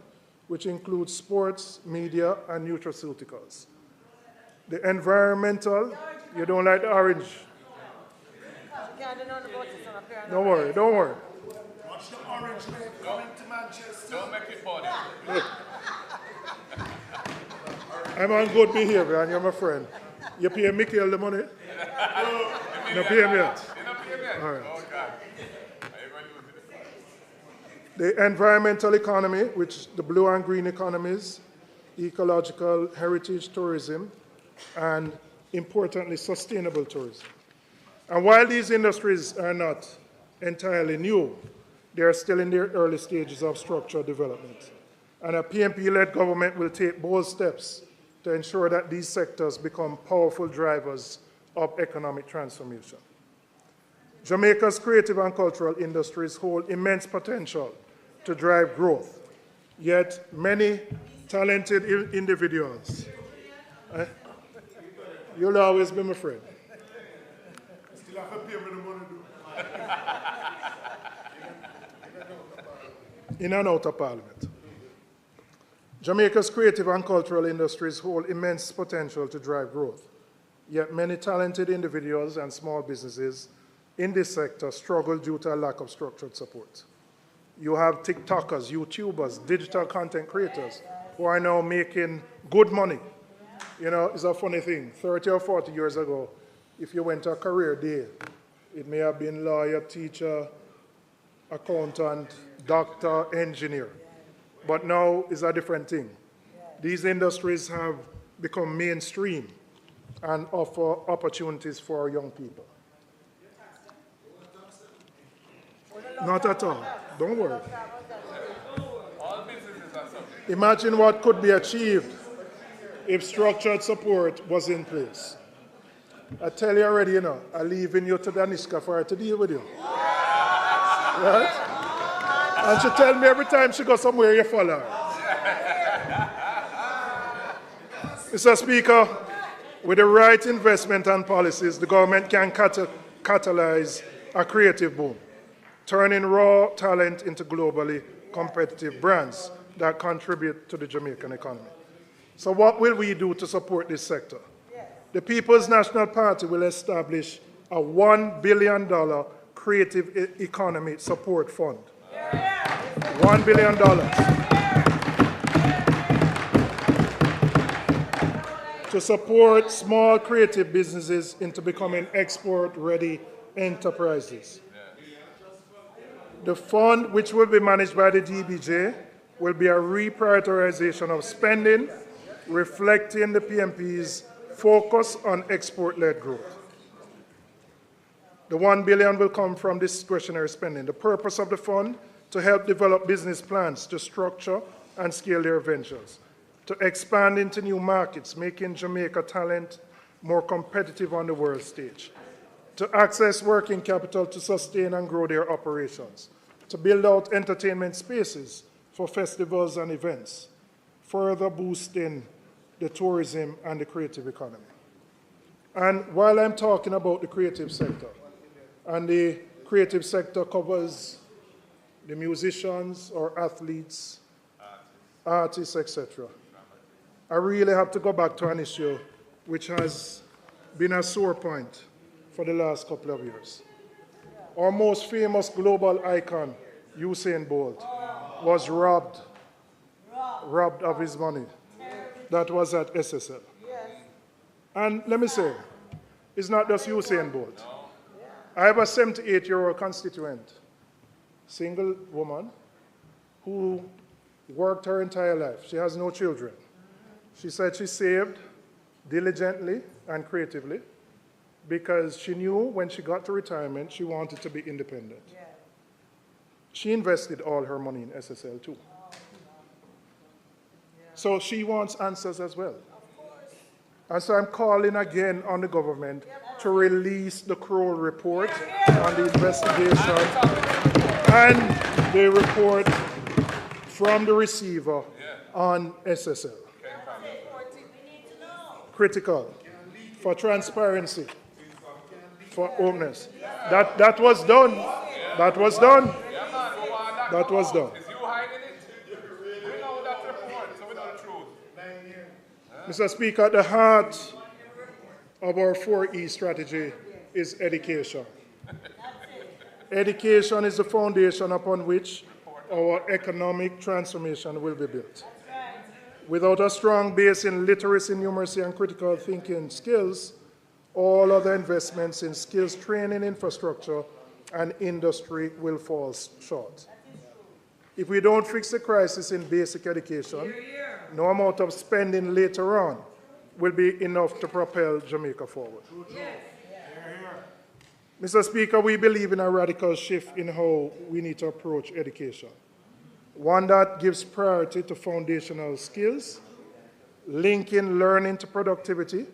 which includes sports, media, and nutraceuticals. The environmental, you don't like the orange? Don't worry, don't worry. Watch the orange man coming to Manchester. Don't make it funny. Look, I'm on good behavior and you're my friend. You pay Michael the money? No pay him yet? All right. The environmental economy, which the blue and green economies, ecological heritage tourism, and importantly, sustainable tourism. And while these industries are not entirely new, they are still in their early stages of structural development. And a PNP-led government will take bold steps to ensure that these sectors become powerful drivers of economic transformation. Jamaica's creative and cultural industries hold immense potential to drive growth, yet many talented individuals. You'll always be my friend. Still have to pay me the money, In and out of Parliament. Jamaica's creative and cultural industries hold immense potential to drive growth, yet many talented individuals and small businesses in this sector struggle due to a lack of structured support. You have TikTokers, YouTubers, digital content creators who are now making good money. You know, it's a funny thing. 30 or 40 years ago, if you went to a career day, it may have been lawyer, teacher, accountant, doctor, engineer. But now it's a different thing. These industries have become mainstream and offer opportunities for our young people. Not at all. Don't worry. Imagine what could be achieved if structured support was in place. I tell you already, I'm leaving you to Danishka for her to deal with you. Right? And she tells me every time she goes somewhere, you follow her. Mr. Speaker, with the right investment and policies, the government can catalyze a creative boom, turning raw talent into globally competitive brands that contribute to the Jamaican economy. So what will we do to support this sector? The People's National Party will establish a $1 billion creative economy support fund. $1 billion. To support small creative businesses into becoming export-ready enterprises. The fund, which will be managed by the DBJ, will be a reprioritization of spending, reflecting the PMP's focus on export-led growth. The $1 billion will come from discretionary spending. The purpose of the fund, to help develop business plans to structure and scale their ventures, to expand into new markets, making Jamaica talent more competitive on the world stage, to access working capital to sustain and grow their operations, to build out entertainment spaces for festivals and events, further boosting the tourism and the creative economy. And while I'm talking about the creative sector, and the creative sector covers the musicians or athletes, artists, etc., I really have to go back to an issue which has been a sore point for the last couple of years. Our most famous global icon, Usain Bolt, was robbed of his money. That was at SSL. And let me say, it's not just Usain Bolt. I have a 78-year-old constituent, single woman, who worked her entire life. She has no children. She said she saved diligently and creatively because she knew when she got to retirement, she wanted to be independent. Yeah. She invested all her money in SSL too. So she wants answers as well. And so I'm calling again on the government to release the Kroll report on the investigation and the report from the receiver on SSL. Critical for transparency, for openness. That was done. That was done. That was done. Mr. Speaker, the heart of our 4E strategy is education. Education is the foundation upon which our economic transformation will be built. Without a strong base in literacy, numeracy, and critical thinking skills, all other investments in skills training infrastructure and industry will fall short. If we don't fix the crisis in basic education, no amount of spending later on will be enough to propel Jamaica forward. Mr. Speaker, we believe in a radical shift in how we need to approach education. One that gives priority to foundational skills, linking learning to productivity,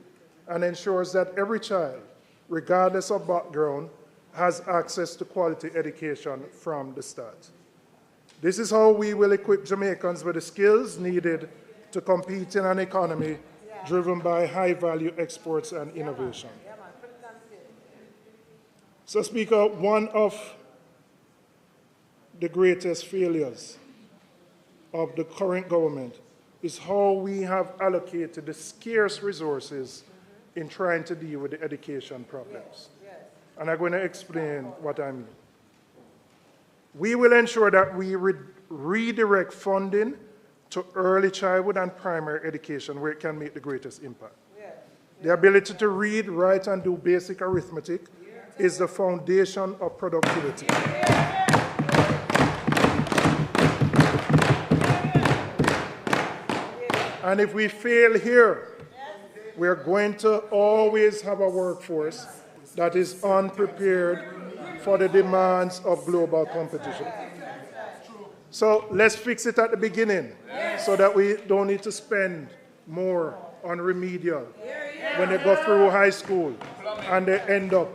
and ensures that every child, regardless of background, has access to quality education from the start. This is how we will equip Jamaicans with the skills needed to compete in an economy driven by high-value exports and innovation. So, Speaker, one of the greatest failures of the current government is how we have allocated the scarce resources in trying to deal with the education problems. And I'm going to explain what I mean. We will ensure that we redirect funding to early childhood and primary education where it can make the greatest impact. The ability to read, write, and do basic arithmetic is the foundation of productivity. And if we fail here, we're going to always have a workforce that is unprepared for the demands of global competition. So let's fix it at the beginning so that we don't need to spend more on remedial when they go through high school and they end up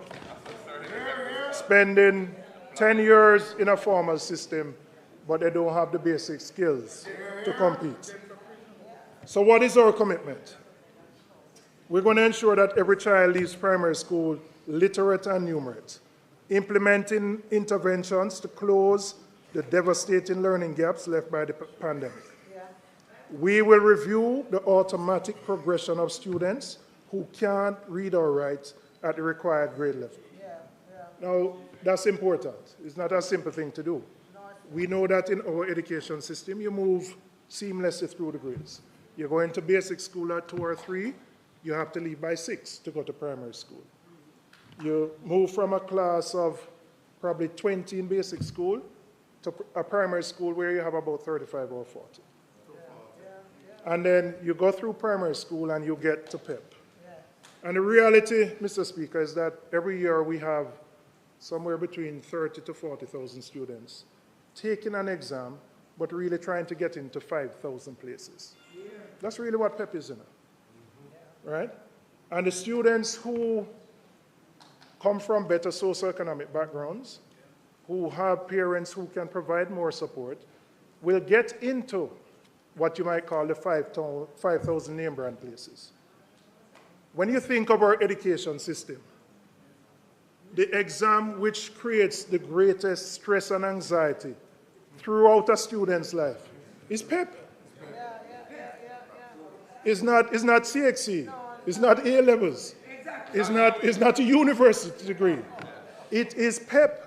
spending 10 years in a formal system, but they don't have the basic skills to compete. So what is our commitment? We're going to ensure that every child leaves primary school literate and numerate, implementing interventions to close the devastating learning gaps left by the pandemic. We will review the automatic progression of students who can't read or write at the required grade level. Now, that's important. It's not a simple thing to do. We know that in our education system, you move seamlessly through the grades. You go into basic school at 2 or 3, you have to leave by 6 to go to primary school. You move from a class of probably 20 in basic school to a primary school where you have about 35 or 40. And then you go through primary school and you get to PEP. And the reality, Mr. Speaker, is that every year we have somewhere between 30 to 40,000 students taking an exam, but really trying to get into 5,000 places. That's really what PEP is, right? And the students who come from better socioeconomic backgrounds, who have parents who can provide more support, will get into what you might call the 5,000 name brand places. When you think of our education system, the exam which creates the greatest stress and anxiety throughout a student's life is PEP. It's not CXC. It's not A-levels. It's not a university degree. It is PEP.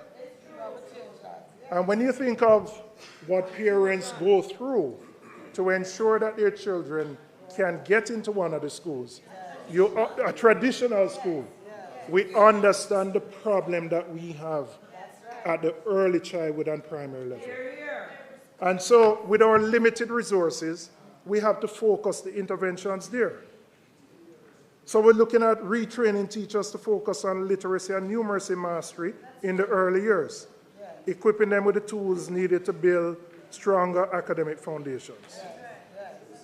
And when you think of what parents go through to ensure that their children can get into one of the schools, a traditional school, we understand the problem that we have at the early childhood and primary level. And so with our limited resources, we have to focus the interventions there. So we're looking at retraining teachers to focus on literacy and numeracy mastery in the early years, equipping them with the tools needed to build stronger academic foundations.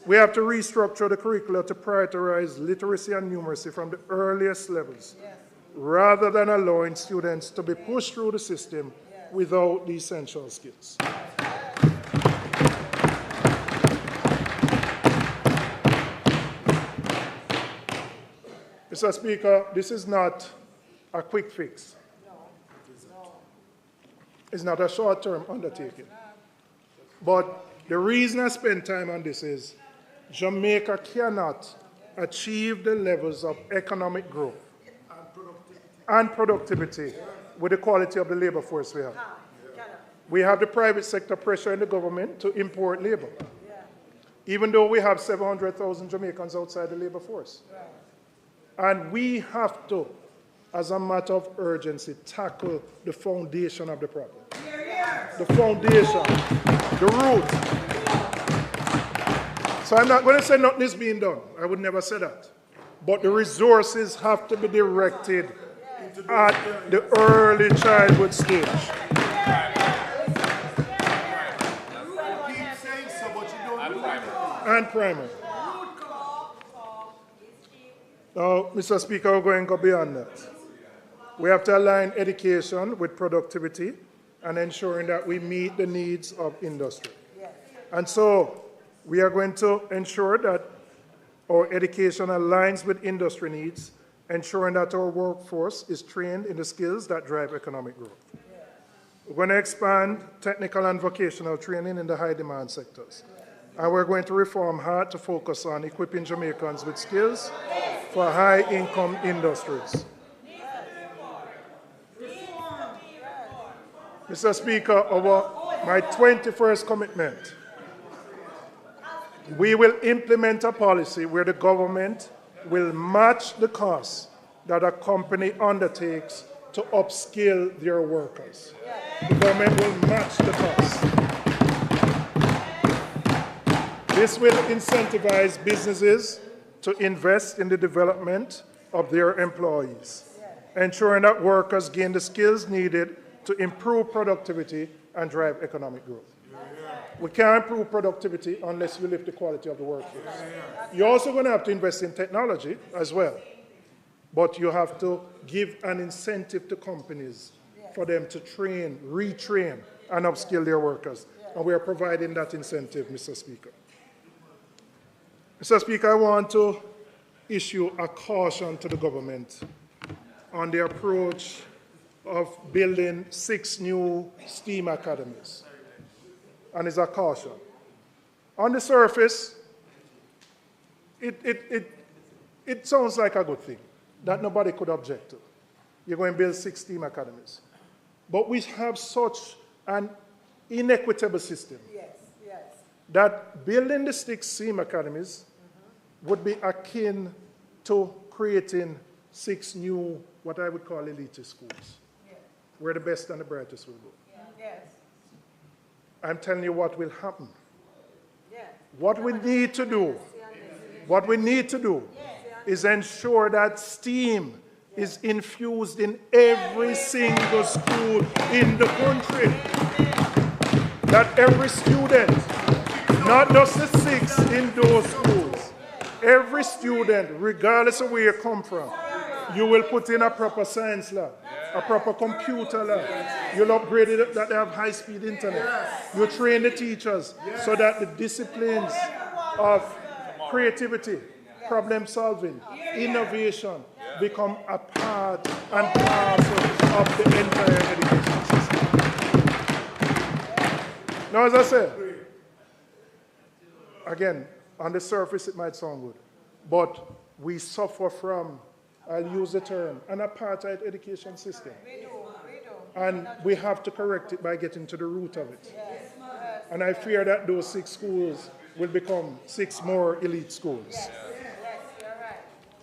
We have to restructure the curricula to prioritize literacy and numeracy from the earliest levels, rather than allowing students to be pushed through the system without the essential skills. Mr. Speaker, this is not a quick fix. It's not a short-term undertaking. But the reason I spend time on this is Jamaica cannot achieve the levels of economic growth and productivity with the quality of the labor force we have. We have the private sector pressure in the government to import labor, even though we have 700,000 Jamaicans outside the labor force. And we have to, as a matter of urgency, tackle the foundation of the problem. The foundation, the root. So I'm not going to say nothing is being done. I would never say that. But the resources have to be directed at the early childhood stage. And primary. Now, Mr. Speaker, we're going to go beyond that. We have to align education with productivity and ensuring that we meet the needs of industry. And so we are going to ensure that our education aligns with industry needs, ensuring that our workforce is trained in the skills that drive economic growth. We're going to expand technical and vocational training in the high-demand sectors. And we're going to reform hard to focus on equipping Jamaicans with skills for high-income industries. Mr. Speaker, my 21st commitment, we will implement a policy where the government will match the cost that a company undertakes to upskill their workers. The government will match the cost. This will incentivize businesses to invest in the development of their employees, ensuring that workers gain the skills needed to improve productivity and drive economic growth. We can't improve productivity unless you lift the quality of the workforce. You're also going to have to invest in technology as well, but you have to give an incentive to companies for them to train, retrain, and upskill their workers. And we are providing that incentive, Mr. Speaker. Mr. Speaker, I want to issue a caution to the government on the approach of building 6 new STEAM academies. And it's a caution. On the surface, it sounds like a good thing that nobody could object to. You're going to build 6 STEAM academies. But we have such an inequitable system that building the 6 STEAM academies would be akin to creating 6 new, what I would call elitist schools, where the best and the brightest will go. I'm telling you what will happen. What we need to do is ensure that STEAM is infused in every single school in the country. That every student, not just the 6 in those schools, every student, regardless of where you come from, you will put in a proper science lab, a proper computer lab. You'll upgrade it that they have high-speed internet. You train the teachers so that the disciplines of creativity, problem solving, innovation become a part and parcel of the entire education system. Now, as I said, again, on the surface it might sound good, but we suffer from, I'll use the term, an apartheid education system. And we have to correct it by getting to the root of it. And I fear that those 6 schools will become 6 more elite schools.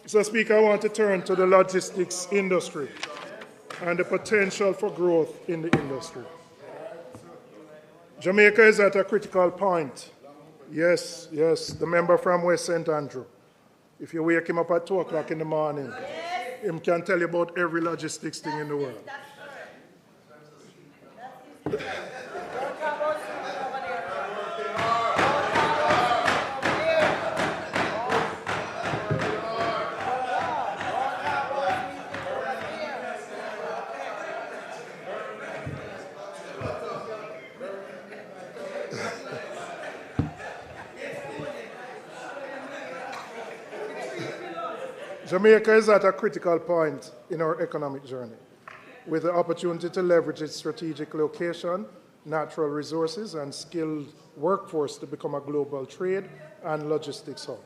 Mr. Speaker, I want to turn to the logistics industry and the potential for growth in the industry. Jamaica is at a critical point. Yes, the member from West St. Andrew. If you wake him up at 2 o'clock in the morning, he can tell you about every logistics thing in the world. Jamaica is at a critical point in our economic journey, with the opportunity to leverage its strategic location, natural resources, and skilled workforce to become a global trade and logistics hub.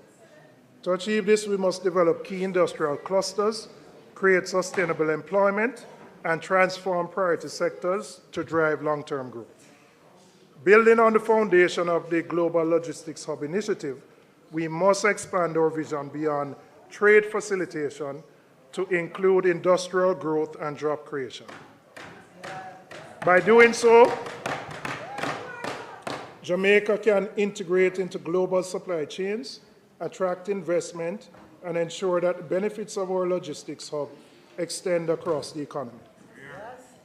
To achieve this, we must develop key industrial clusters, create sustainable employment, and transform priority sectors to drive long-term growth. Building on the foundation of the Global Logistics Hub initiative, we must expand our vision beyond trade facilitation to include industrial growth and job creation. By doing so, Jamaica can integrate into global supply chains, attract investment, and ensure that the benefits of our logistics hub extend across the economy.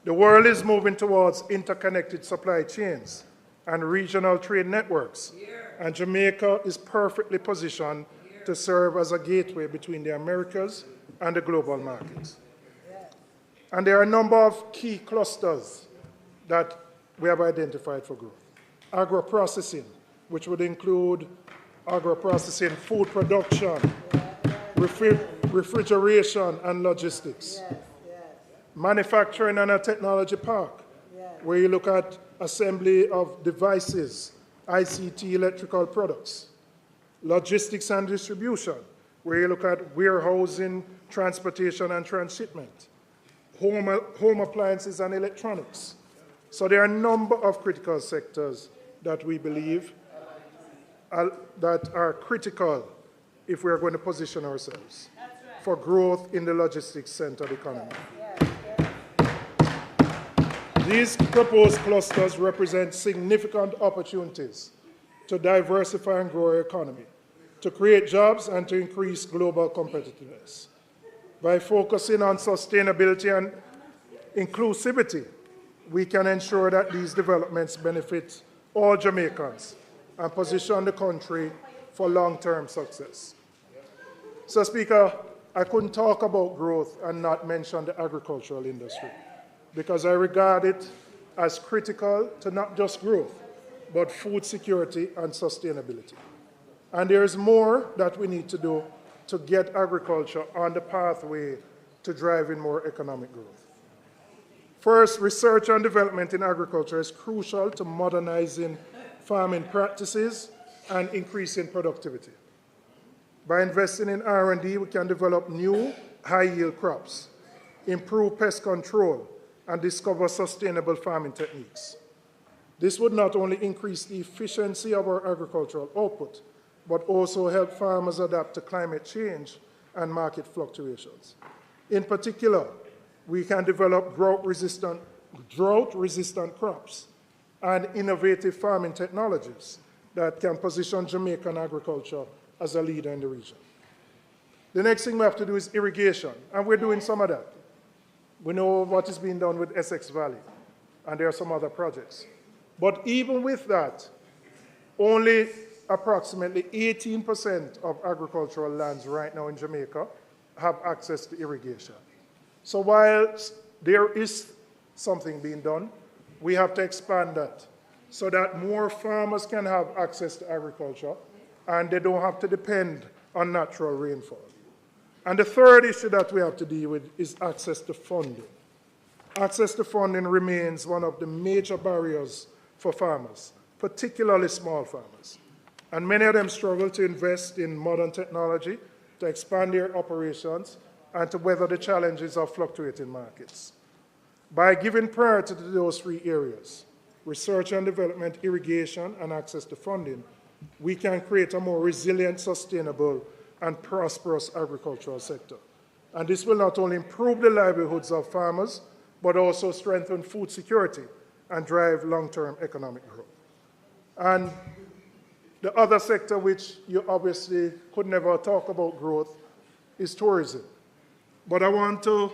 The world is moving towards interconnected supply chains and regional trade networks, and Jamaica is perfectly positioned to serve as a gateway between the Americas and the global markets. And there are a number of key clusters that we have identified for growth. Agro-processing, which would include agro-processing, food production, refrigeration and logistics. Manufacturing and a technology park, where you look at assembly of devices, ICT, electrical products. Logistics and distribution, where you look at warehousing, transportation and transshipment. Home appliances and electronics. So there are a number of critical sectors that we believe that are critical if we are going to position ourselves for growth in the logistics center of the economy. These proposed clusters represent significant opportunities to diversify and grow our economy, to create jobs and to increase global competitiveness. By focusing on sustainability and inclusivity, we can ensure that these developments benefit all Jamaicans and position the country for long-term success. So, Speaker, I couldn't talk about growth and not mention the agricultural industry, because I regard it as critical to not just growth, but food security and sustainability. And there is more that we need to do to get agriculture on the pathway to driving more economic growth. First, research and development in agriculture is crucial to modernizing farming practices and increasing productivity. By investing in R&D, we can develop new high-yield crops, improve pest control, and discover sustainable farming techniques. This would not only increase the efficiency of our agricultural output, but also help farmers adapt to climate change and market fluctuations. In particular, we can develop drought-resistant crops and innovative farming technologies that can position Jamaican agriculture as a leader in the region. The next thing we have to do is irrigation, and we're doing some of that. We know what is being done with Essex Valley, and there are some other projects. But even with that, only approximately 18% of agricultural lands right now in Jamaica have access to irrigation. So while there is something being done, we have to expand that so that more farmers can have access to agriculture and they don't have to depend on natural rainfall. And the third issue that we have to deal with is access to funding. Access to funding remains one of the major barriers for farmers, particularly small farmers. And many of them struggle to invest in modern technology, to expand their operations, and to weather the challenges of fluctuating markets. By giving priority to those three areas, research and development, irrigation, and access to funding, we can create a more resilient, sustainable, and prosperous agricultural sector. And this will not only improve the livelihoods of farmers, but also strengthen food security and drive long-term economic growth. And the other sector which you obviously could never talk about growth is tourism. But I want to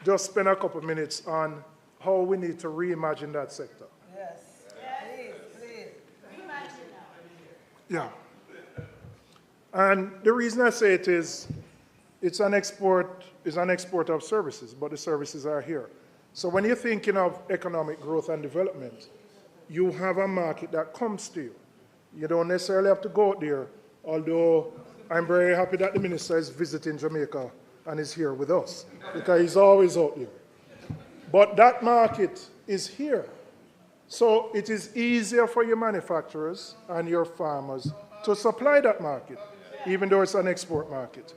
just spend a couple minutes on how we need to reimagine that sector. Yes. Yes. Please. Reimagine now. Yeah. And the reason I say it is, it's an export of services, but the services are here. So when you're thinking of economic growth and development, you have a market that comes to you. You don't necessarily have to go out there, although I'm very happy that the minister is visiting Jamaica and is here with us, because he's always out there. But that market is here. So it is easier for your manufacturers and your farmers to supply that market, even though it's an export market.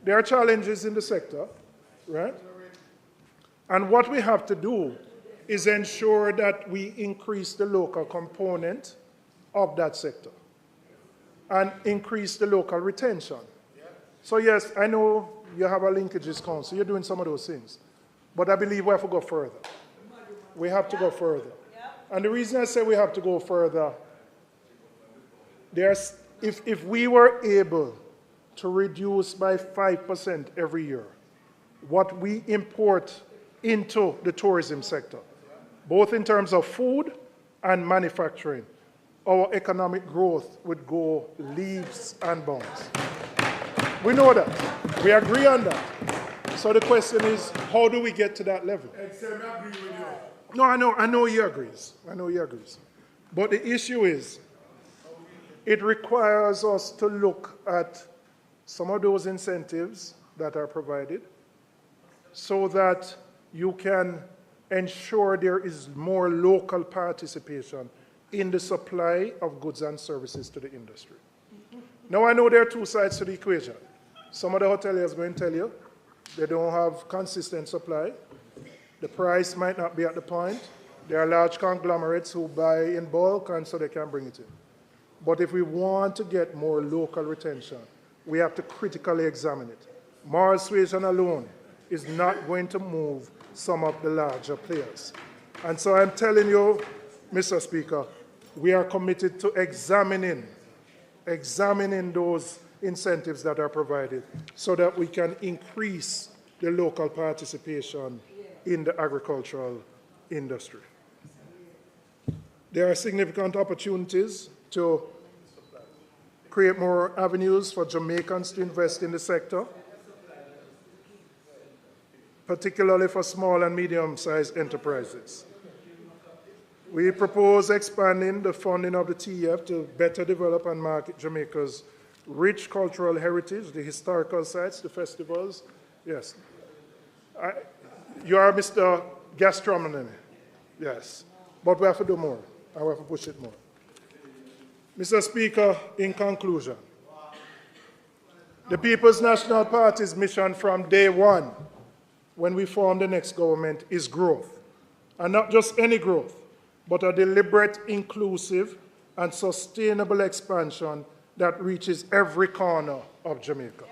There are challenges in the sector, right? And what we have to do is ensure that we increase the local component of that sector and increase the local retention. So yes, I know you have a linkages council, you're doing some of those things, but I believe we have to go further. We have to go further. And the reason I say we have to go further, if we were able to reduce by 5% every year what we import into the tourism sector, both in terms of food and manufacturing, our economic growth would go leaps and bounds. We know that. We agree on that. So the question is, how do we get to that level? No, I know he agrees. I know he agrees. But the issue is, it requires us to look at some of those incentives that are provided so that you can ensure there is more local participation in the supply of goods and services to the industry. Now, I know there are two sides to the equation. Some of the hoteliers are going to tell you they don't have consistent supply. The price might not be at the point. There are large conglomerates who buy in bulk and so they can bring it in. But if we want to get more local retention, we have to critically examine it. Moral suasion alone is not going to move some of the larger players. And so I'm telling you, Mr. Speaker, we are committed to examining those incentives that are provided so that we can increase the local participation in the agricultural industry. There are significant opportunities to create more avenues for Jamaicans to invest in the sector, particularly for small and medium-sized enterprises. We propose expanding the funding of the TEF to better develop and market Jamaica's rich cultural heritage, the historical sites, the festivals. Yes. You are Mr. Gastronomy. Yes. But we have to do more. I have to push it more. Mr. Speaker, in conclusion, the People's National Party's mission from day one, when we form the next government, is growth. And not just any growth, but a deliberate, inclusive, and sustainable expansion that reaches every corner of Jamaica.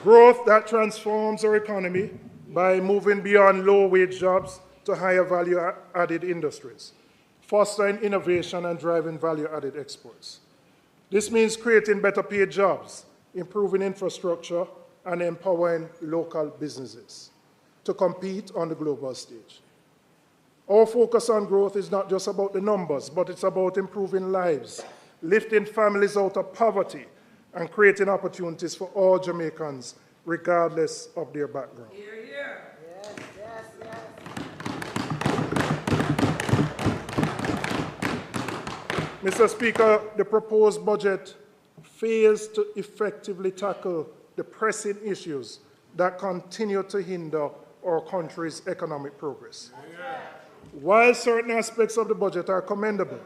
Growth that transforms our economy by moving beyond low-wage jobs to higher value-added industries, fostering innovation and driving value-added exports. This means creating better-paid jobs, improving infrastructure, and empowering local businesses to compete on the global stage. Our focus on growth is not just about the numbers, but it's about improving lives, lifting families out of poverty, and creating opportunities for all Jamaicans, regardless of their background. Hear, hear. Yes, yes, yes. Mr. Speaker, the proposed budget fails to effectively tackle the pressing issues that continue to hinder our country's economic progress. While certain aspects of the budget are commendable,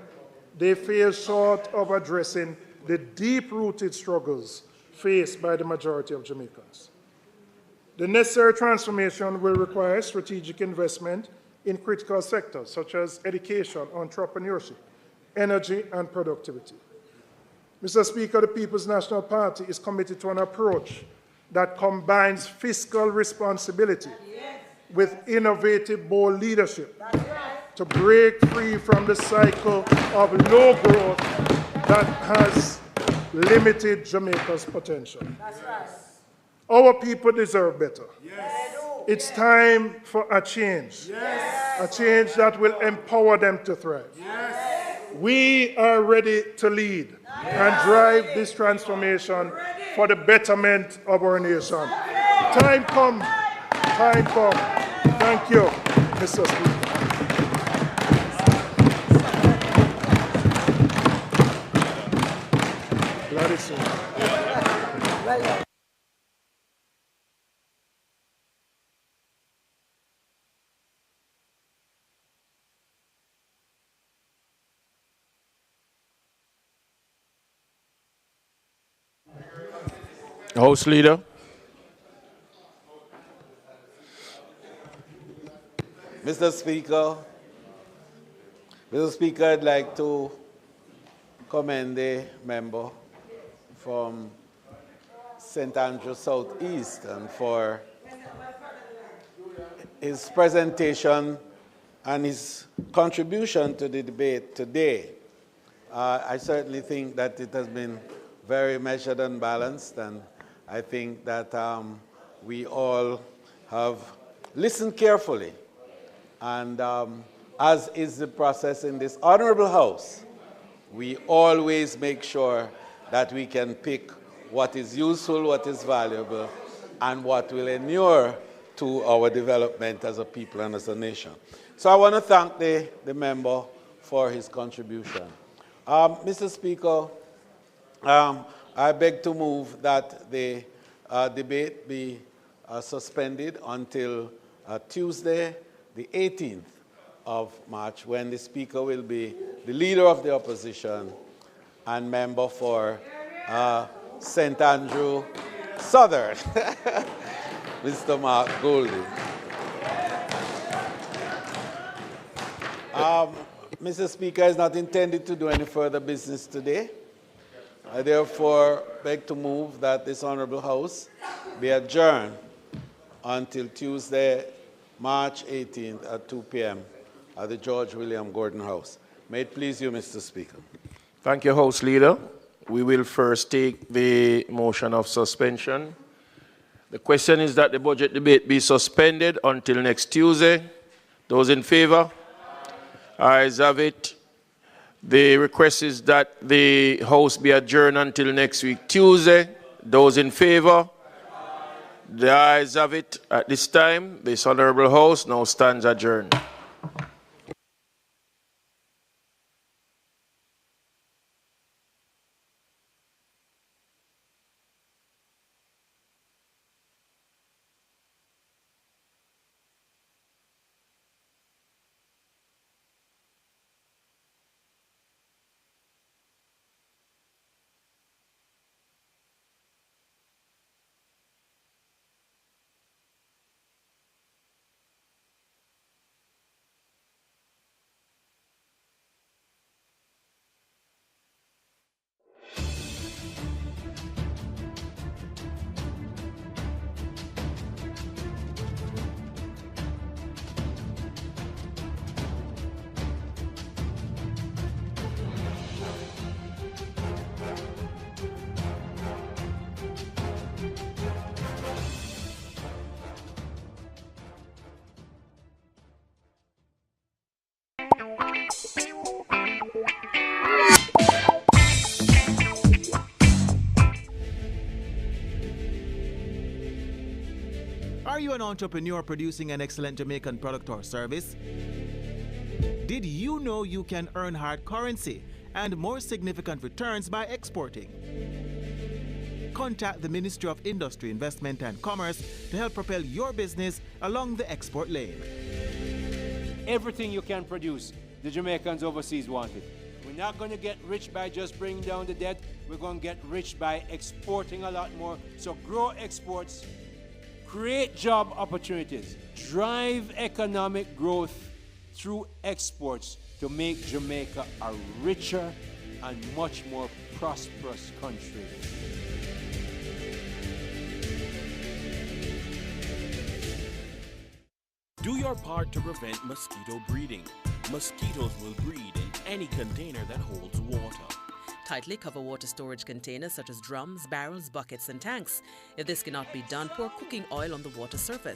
they fall short of addressing the deep-rooted struggles faced by the majority of Jamaicans. The necessary transformation will require strategic investment in critical sectors such as education, entrepreneurship, energy, and productivity. Mr. Speaker, the People's National Party is committed to an approach that combines fiscal responsibility with innovative, bold leadership to break free from the cycle of low growth that has limited Jamaica's potential. Our people deserve better. It's time for a change that will empower them to thrive. We are ready to lead and drive this transformation for the betterment of our nation. Time come. Time come. Thank you, Mr. Speaker. Glad it's so. House Leader. Mr. Speaker, I'd like to commend the member from St. Andrew Southeast and for his presentation and his contribution to the debate today. I certainly think that it has been very measured and balanced, and I think that we all have listened carefully. And as is the process in this honorable House, we always make sure that we can pick what is useful, what is valuable, and what will inure to our development as a people and as a nation. So I want to thank the member for his contribution. Mr. Speaker, I beg to move that the debate be suspended until Tuesday, the 18th of March, when the Speaker will be the Leader of the Opposition and member for St. Andrew Southern, Mr. Mark Goldie. Mr. Speaker, is not intended to do any further business today. I therefore beg to move that this Honourable House be adjourned until Tuesday, March 18th at 2 p.m. at the George William Gordon House. May it please you, Mr. Speaker. Thank you, House Leader. We will first take the motion of suspension. The question is that the budget debate be suspended until next Tuesday. Those in favour? Ayes have it. The request is that the House be adjourned until next week, Tuesday. Those in favour? The ayes have it. At this time, this Honourable House now stands adjourned. Are you an entrepreneur producing an excellent Jamaican product or service? Did you know you can earn hard currency and more significant returns by exporting? Contact the Ministry of Industry, Investment and Commerce to help propel your business along the export lane. Everything you can produce, the Jamaicans overseas want it. We're not going to get rich by just bringing down the debt. We're going to get rich by exporting a lot more. So grow exports, create job opportunities, drive economic growth through exports to make Jamaica a richer and much more prosperous country. Do your part to prevent mosquito breeding. Mosquitoes will breed in any container that holds water. Tightly cover water storage containers such as drums, barrels, buckets and tanks. If this cannot be done, pour cooking oil on the water surface.